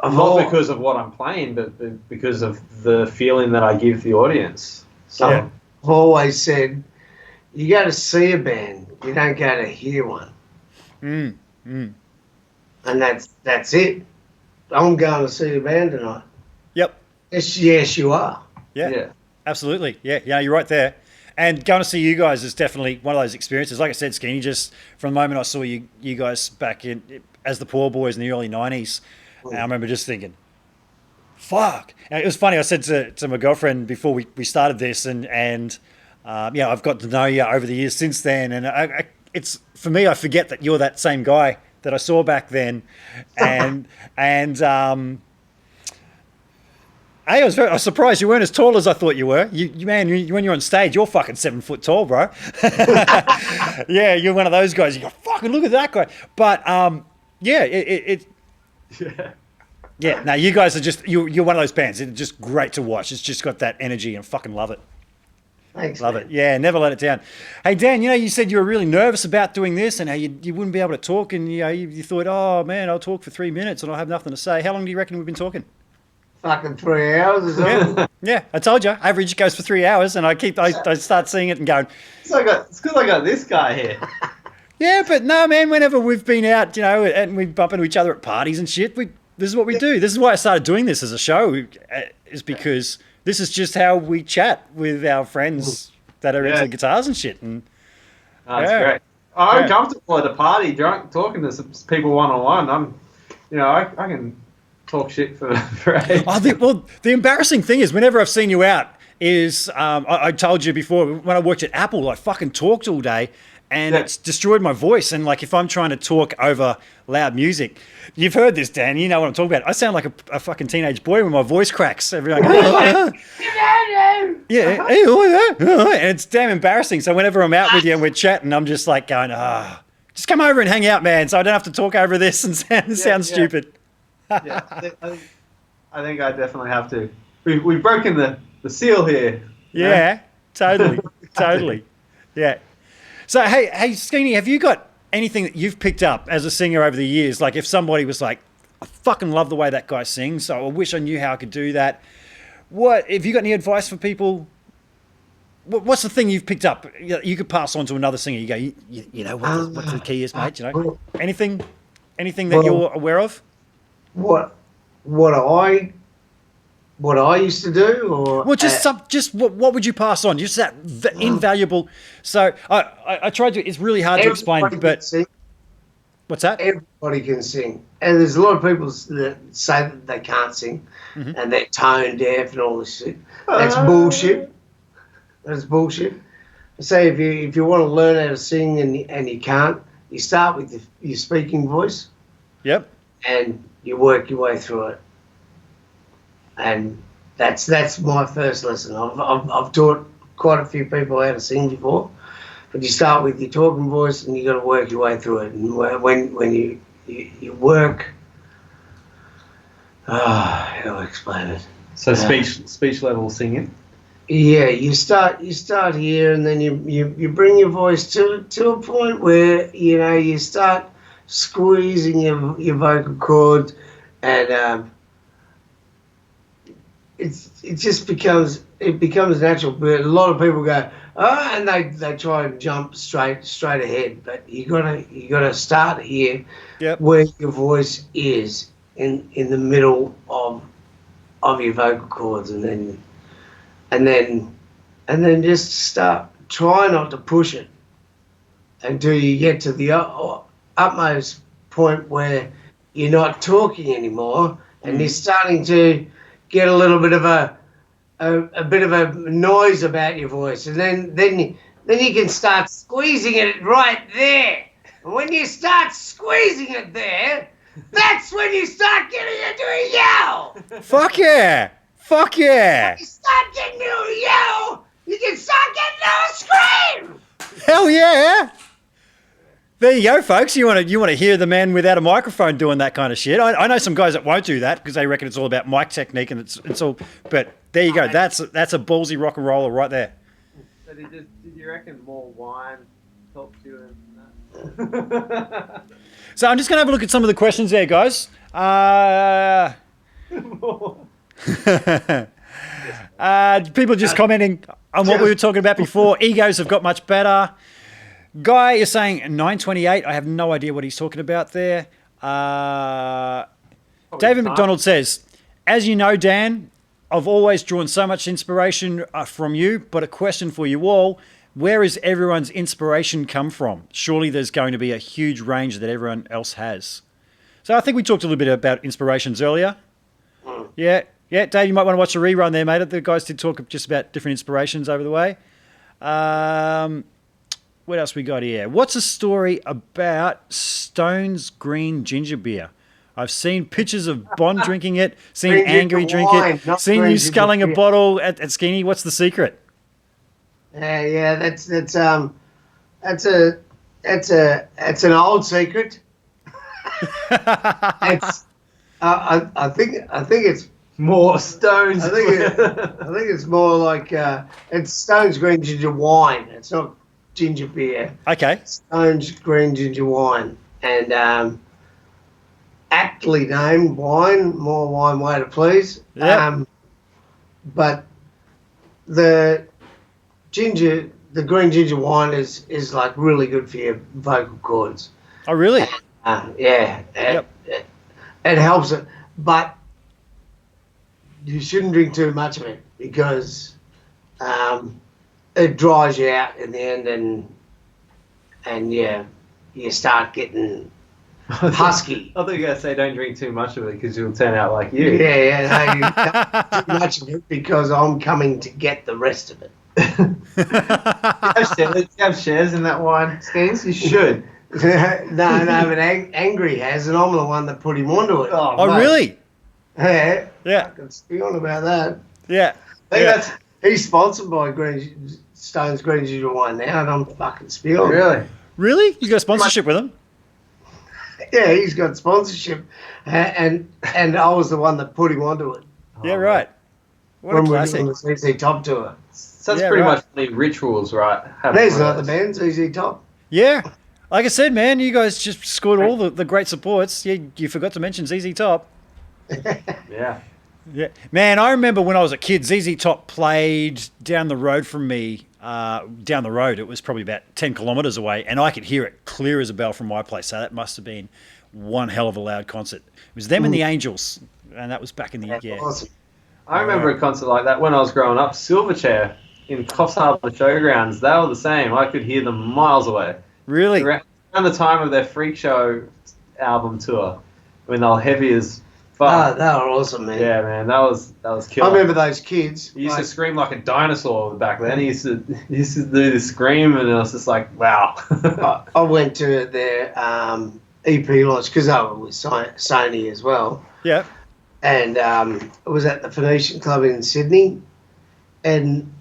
Not because of what I'm playing, but because of the feeling that I give the audience. So I've always said, you go to see a band, you don't go to hear one. And that's it. I'm going to see a band tonight. Yep. Yes, you are. Yeah. Absolutely. Yeah, you're right there. And going to see you guys is definitely one of those experiences. Like I said, Skenie, just from the moment I saw you guys back in as the Poor Boys in the early 90s, and I remember just thinking, fuck. And it was funny. I said to my girlfriend before we started this, and I've got to know you over the years since then. And it's for me, I forget that you're that same guy that I saw back then. And I was surprised you weren't as tall as I thought you were. Man, when you're on stage, you're fucking 7 foot tall, bro. Yeah, you're one of those guys. You go, fucking look at that guy. But yeah. No, you guys are just you're one of those bands. It's just great to watch. It's just got that energy, and fucking love it. Thanks. Love it. Yeah, never let it down. Hey Dan, you said you were really nervous about doing this, and how you wouldn't be able to talk, and you thought, oh man, I'll talk for 3 minutes and I'll have nothing to say. How long do you reckon we've been talking? Fucking 3 hours or something. Yeah, I told you. Average goes for 3 hours, and I start seeing it and going. It's because I got this guy here. Yeah, but no, man. Whenever we've been out, and we bump into each other at parties and shit, this is what we do. This is why I started doing this as a show, is because this is just how we chat with our friends that are into guitars and shit. And that's great. I'm comfortable at a party, drunk, talking to some people one-on-one. I can talk shit for ages. The embarrassing thing is, whenever I've seen you out, is I told you before, when I worked at Apple, I fucking talked all day, and it's destroyed my voice. And like, if I'm trying to talk over loud music, you've heard this, Dan, you know what I'm talking about. I sound like a fucking teenage boy when my voice cracks. Everyone goes, yeah, and it's damn embarrassing. So whenever I'm out with you and we're chatting, I'm just like going, just come over and hang out, man, so I don't have to talk over this and sound stupid. Yeah, I think I definitely have to. We've broken the seal here. Yeah, totally. Yeah. So, hey, Skenie, have you got anything that you've picked up as a singer over the years? Like, if somebody was like, I fucking love the way that guy sings, so I wish I knew how I could do that. Have you got any advice for people? What's the thing you've picked up you could pass on to another singer? You go, you know what the key is, mate? Anything that you're aware of? What I used to do, or what would you pass on? Just that invaluable. So I tried to. It's really hard to explain, but what's that? Everybody can sing, and there's a lot of people that say that they can't sing, and they're tone deaf and all this shit. That's bullshit. That's bullshit. I say if you want to learn how to sing and you can't, you start with your speaking voice. Yep. And you work your way through it, and that's my first lesson. I've taught quite a few people how to sing before, but you start with your talking voice, and you got to work your way through it. And when you work, how do I explain it? So speech level singing. Yeah, you start here, and then you bring your voice to a point where you start squeezing your vocal cords, and it just becomes natural. But a lot of people go, and they try and jump straight ahead. But you gotta start here, where your voice is in the middle of your vocal cords, and then just start. Try not to push it until you get to the utmost point where you're not talking anymore, and you're starting to get a little bit of a bit of a noise about your voice, and then you can start squeezing it right there. And when you start squeezing it there, that's when you start getting into a yell. Fuck yeah! When you start getting into a yell, you can start getting into a scream. Hell yeah! There you go, folks. You want to hear the man without a microphone doing that kind of shit. I know some guys that won't do that because they reckon it's all about mic technique, and it's all. But there you go. That's a ballsy rock and roller right there. So did you reckon more wine helped you in that? So I'm just going to have a look at some of the questions there, guys. People just commenting on what we were talking about before. Egos have got much better. Guy is saying 928. I have no idea what he's talking about there. David McDonald says, as you know, Dan, I've always drawn so much inspiration from you, but a question for you all. Where is everyone's inspiration come from? Surely there's going to be a huge range that everyone else has. So I think we talked a little bit about inspirations earlier. Yeah, Dave, you might want to watch a rerun there, mate. The guys did talk just about different inspirations over the way. What else we got here? What's a story about Stone's green ginger beer? I've seen pictures of Bond drinking it, seen Green Angry ginger drink wine, it, not seen green you ginger sculling a beer. bottle at Skenie. What's the secret? Yeah, that's an old secret. It's I think it's More stones. I think it's more like it's Stone's green ginger wine. It's not ginger beer. Okay. Stone's green ginger wine, and aptly named wine. More wine, way to please. Yep. But the green ginger wine is like really good for your vocal cords. Oh, really? Yeah, it helps it, but you shouldn't drink too much of it because it dries you out in the end, and you start getting husky. I thought you were going to say don't drink too much of it because you'll turn out like you. Yeah, no, you don't too much of it because I'm coming to get the rest of it. You have shares in that wine, Skeens? You should. no, but Angry has, and I'm the one that put him onto it. Oh, mate. really? Yeah, Yeah. I can speak on about that. Yeah. I think that's He's sponsored by Stone's Green Ginger Wine now, and I'm fucking spilling. really. Really? You got a sponsorship with them? Yeah, he's got sponsorship, and I was the one that put him onto it Yeah, right. What a when we were classic. doing the CC Top tour. So that's Yeah, pretty right. much the rituals, right? Having There's one of another those. band, CC Top. Yeah. Like I said, man, you guys just scored all the great supports. You forgot to mention ZZ Top. Yeah. Yeah, man, I remember when I was a kid, ZZ Top played down the road from me. Down the road, it was probably about 10 kilometres away, and I could hear it clear as a bell from my place. So that must have been one hell of a loud concert. It was them and the Angels, and that was back in the That's yeah. awesome. I remember a concert like that when I was growing up. Silverchair in Coffs Harbour Showgrounds. They were the same. I could hear them miles away. Really? Around the time of their Freak Show album tour, when they were heavy as fuck. They were awesome, man. Yeah, man, that was killer. I remember those kids. He used to scream like a dinosaur back then. He used to do the scream, and I was just like, wow. I went to their EP launch because I was with Sony as well. Yeah. And it was at the Phoenician Club in Sydney, and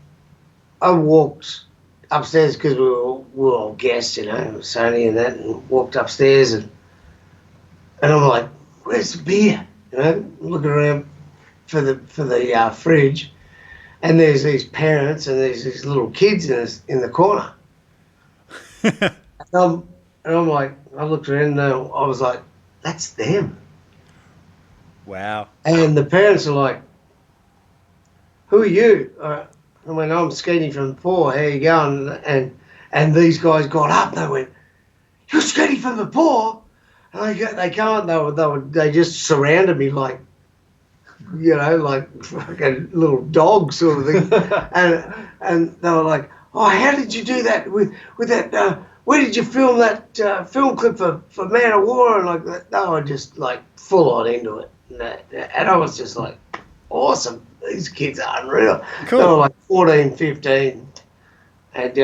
I walked upstairs because we were all guests, you know, Sony and that, and walked upstairs, and I'm like, "Where's the beer?" You know, looking around for the fridge, and there's these parents and there's these little kids in the corner, and I'm like, I looked around and I was like, "That's them." Wow. And the parents are like, "Who are you?" I went, "I'm Skenie from the Poor. How you going?" And these guys got up. They went, "You're Skenie from the Poor?" And they can't. They just surrounded me like, you know, like fucking little dogs sort of thing. and they were like, "Oh, how did you do that with that? Where did you film that film clip for Man of War?" And like that, they were just like full on into it. And I was just like, awesome. These kids are unreal. Cool. They were like 14, 15, and they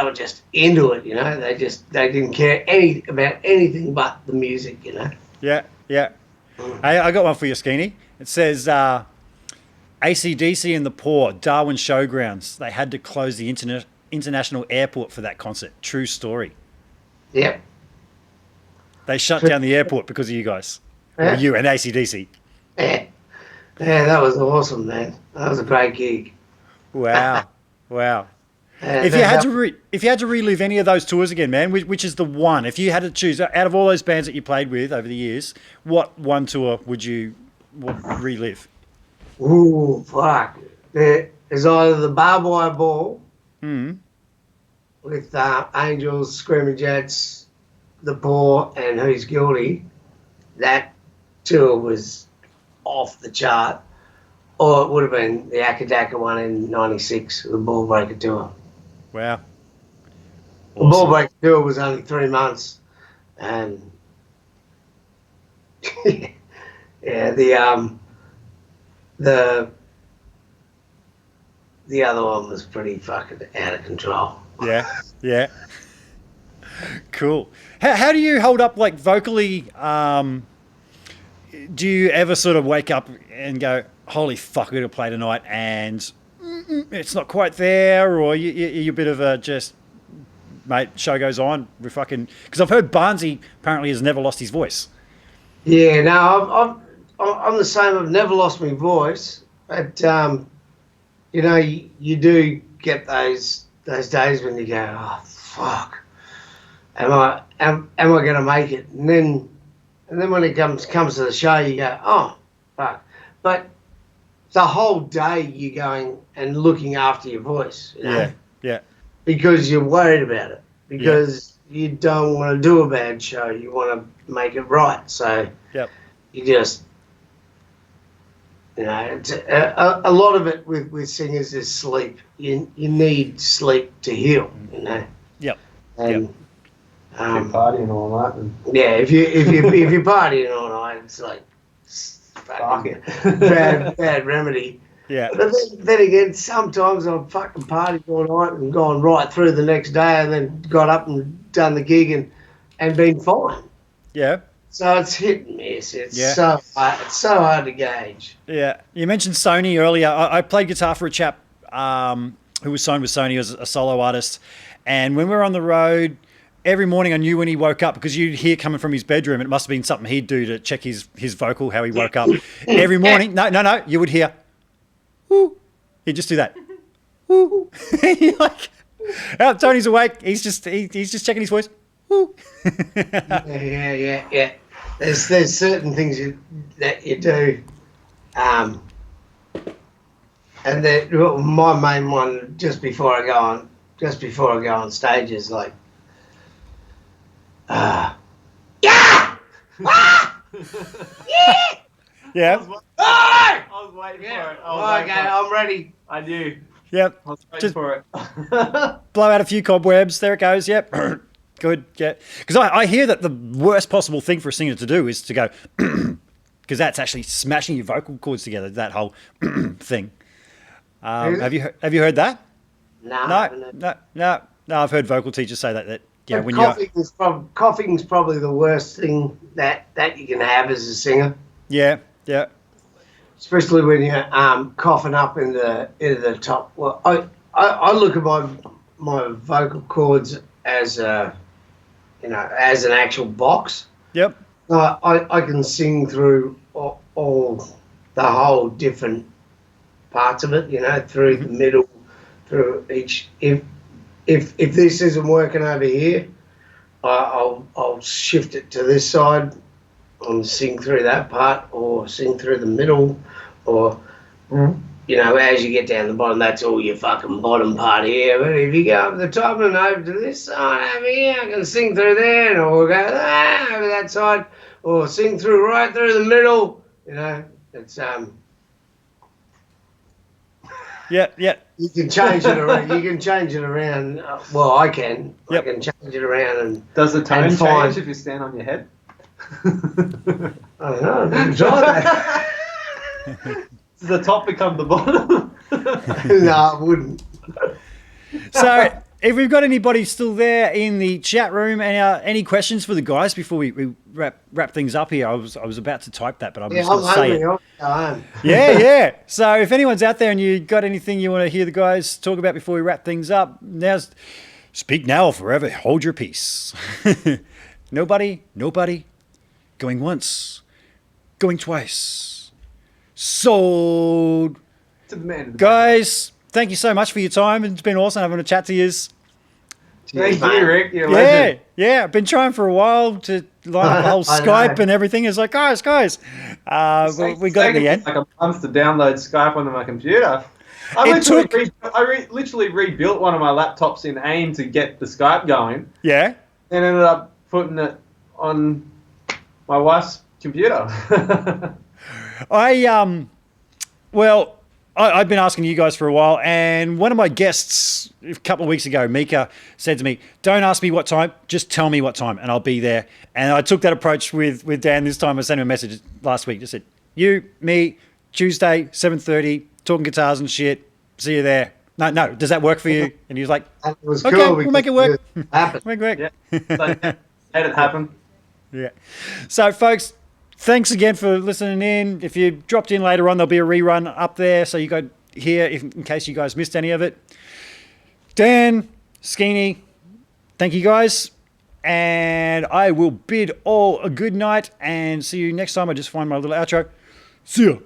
were just into it, you know. They didn't care about anything but the music, you know. Yeah, yeah. Hey, I got one for you, Skenie. It says AC/DC and the Poor, Darwin Showgrounds. They had to close the international airport for that concert. True story. Yep. They shut down the airport because of you guys. Yeah. Or you and AC/DC. Yeah, that was awesome, man. That was a great gig. Wow. Wow. If you had to relive any of those tours again, man, which is the one? If you had to choose out of all those bands that you played with over the years, what one tour would you relive? Ooh, fuck. There's either the Barbed Wire Ball with Angels, Screaming Jets, The Poor, and Who's Guilty. That tour was off the chart. Or it would have been the Akadaka one in '96, the Ball Breaker tour. Wow. The Ball Breaker tour was only 3 months, and yeah, the other one was pretty fucking out of control. Yeah. Cool. How do you hold up, like, vocally? Do you ever sort of wake up and go, holy fuck, we're going to play tonight, and it's not quite there, or you're a bit of a just, mate, show goes on. We're fucking... Because I've heard Barnsey apparently has never lost his voice. Yeah, no, I'm the same. I've never lost my voice, but you know, you do get those days when you go, oh fuck, am I going to make it? And then when it comes to the show, you go, oh fuck. But the whole day you're going and looking after your voice, you know? Yeah. Because you're worried about it. Because you don't want to do a bad show. You want to make it right. So you just, you know, it's, a lot of it with singers is sleep. You need sleep to heal, you know. And if you're partying all night. Yeah, if you're partying all night, it's like fucking bad remedy. Yeah. But then again, sometimes I've fucking partied all night and gone right through the next day, and then got up and done the gig and been fine. Yeah. So it's hit and miss. It's so hard to gauge. Yeah. You mentioned Sony earlier. I played guitar for a chap who was signed with Sony as a solo artist, and when we were on the road, every morning I knew when he woke up, because you'd hear coming from his bedroom, it must have been something he'd do to check his vocal, how he woke up. Every morning, no, you would hear, woo. He'd just do that. Woo. You're like, oh, Tony's awake. He's just checking his voice. Woo. Yeah. There's certain things that you do, and that my main one just before I go on stage is like, yeah! Ah! Yeah. I was waiting for it. I'm ready. I knew. Yep. I was waiting for it. Blow out a few cobwebs. There it goes. Yep. Good. Yeah. Because I hear that the worst possible thing for a singer to do is to go, because that's actually smashing your vocal cords together, that whole thing. Have you heard that? No. I've heard vocal teachers say that yeah, when coughing's probably the worst thing that you can have as a singer. Yeah. Especially when you're coughing up in the top. Well, I look at my vocal cords as as an actual box. Yep. I can sing through all the whole different parts of it. You know, through the middle, through each. If this isn't working over here, I'll shift it to this side and sing through that part, or sing through the middle, or as you get down the bottom, that's all your fucking bottom part here. But if you go up the top and over to this side over here, I can sing through there, or go over that side, or sing through right through the middle. You know, it's Yeah. You can change it around. Well, I can. Yep. I can change it around and. Does the tone change if you stand on your head? I don't know. I haven't tried that. Does the top become the bottom? No, it wouldn't. So, if we've got anybody still there in the chat room, and any questions for the guys before we wrap things up here? I was about to type that, but I'm just going to say it. Yeah. So, if anyone's out there and you got anything you want to hear the guys talk about before we wrap things up, speak now or forever hold your peace. Nobody. Going once. Going twice. Sold. To the man. Guys, thank you so much for your time. It's been awesome having a chat to you. Thank you, Rick. You're a Yeah, legend. yeah. I've been trying for a while to line up the whole I Skype know. and everything. It's like, guys, we got it in the end. Like a month to download Skype onto my computer. I literally rebuilt one of my laptops in AIM to get the Skype going, Yeah. and ended up putting it on my wife's computer. I've been asking you guys for a while, and one of my guests a couple of weeks ago, Mika, said to me, "Don't ask me what time, just tell me what time, and I'll be there." And I took that approach with Dan this time. I sent him a message last week. Just said, "You, me, Tuesday, 7:30, talking guitars and shit. See you there." No. Does that work for you? And he was like, That was "Okay, cool. we'll make it work." Happen. Make it work. Yeah, so, made it happen. Yeah. So, folks, thanks again for listening in. If you dropped in later on, there'll be a rerun up there, so you got here in case you guys missed any of it. Dan, Skenie, thank you guys. And I will bid all a good night and see you next time. I just find my little outro. See ya.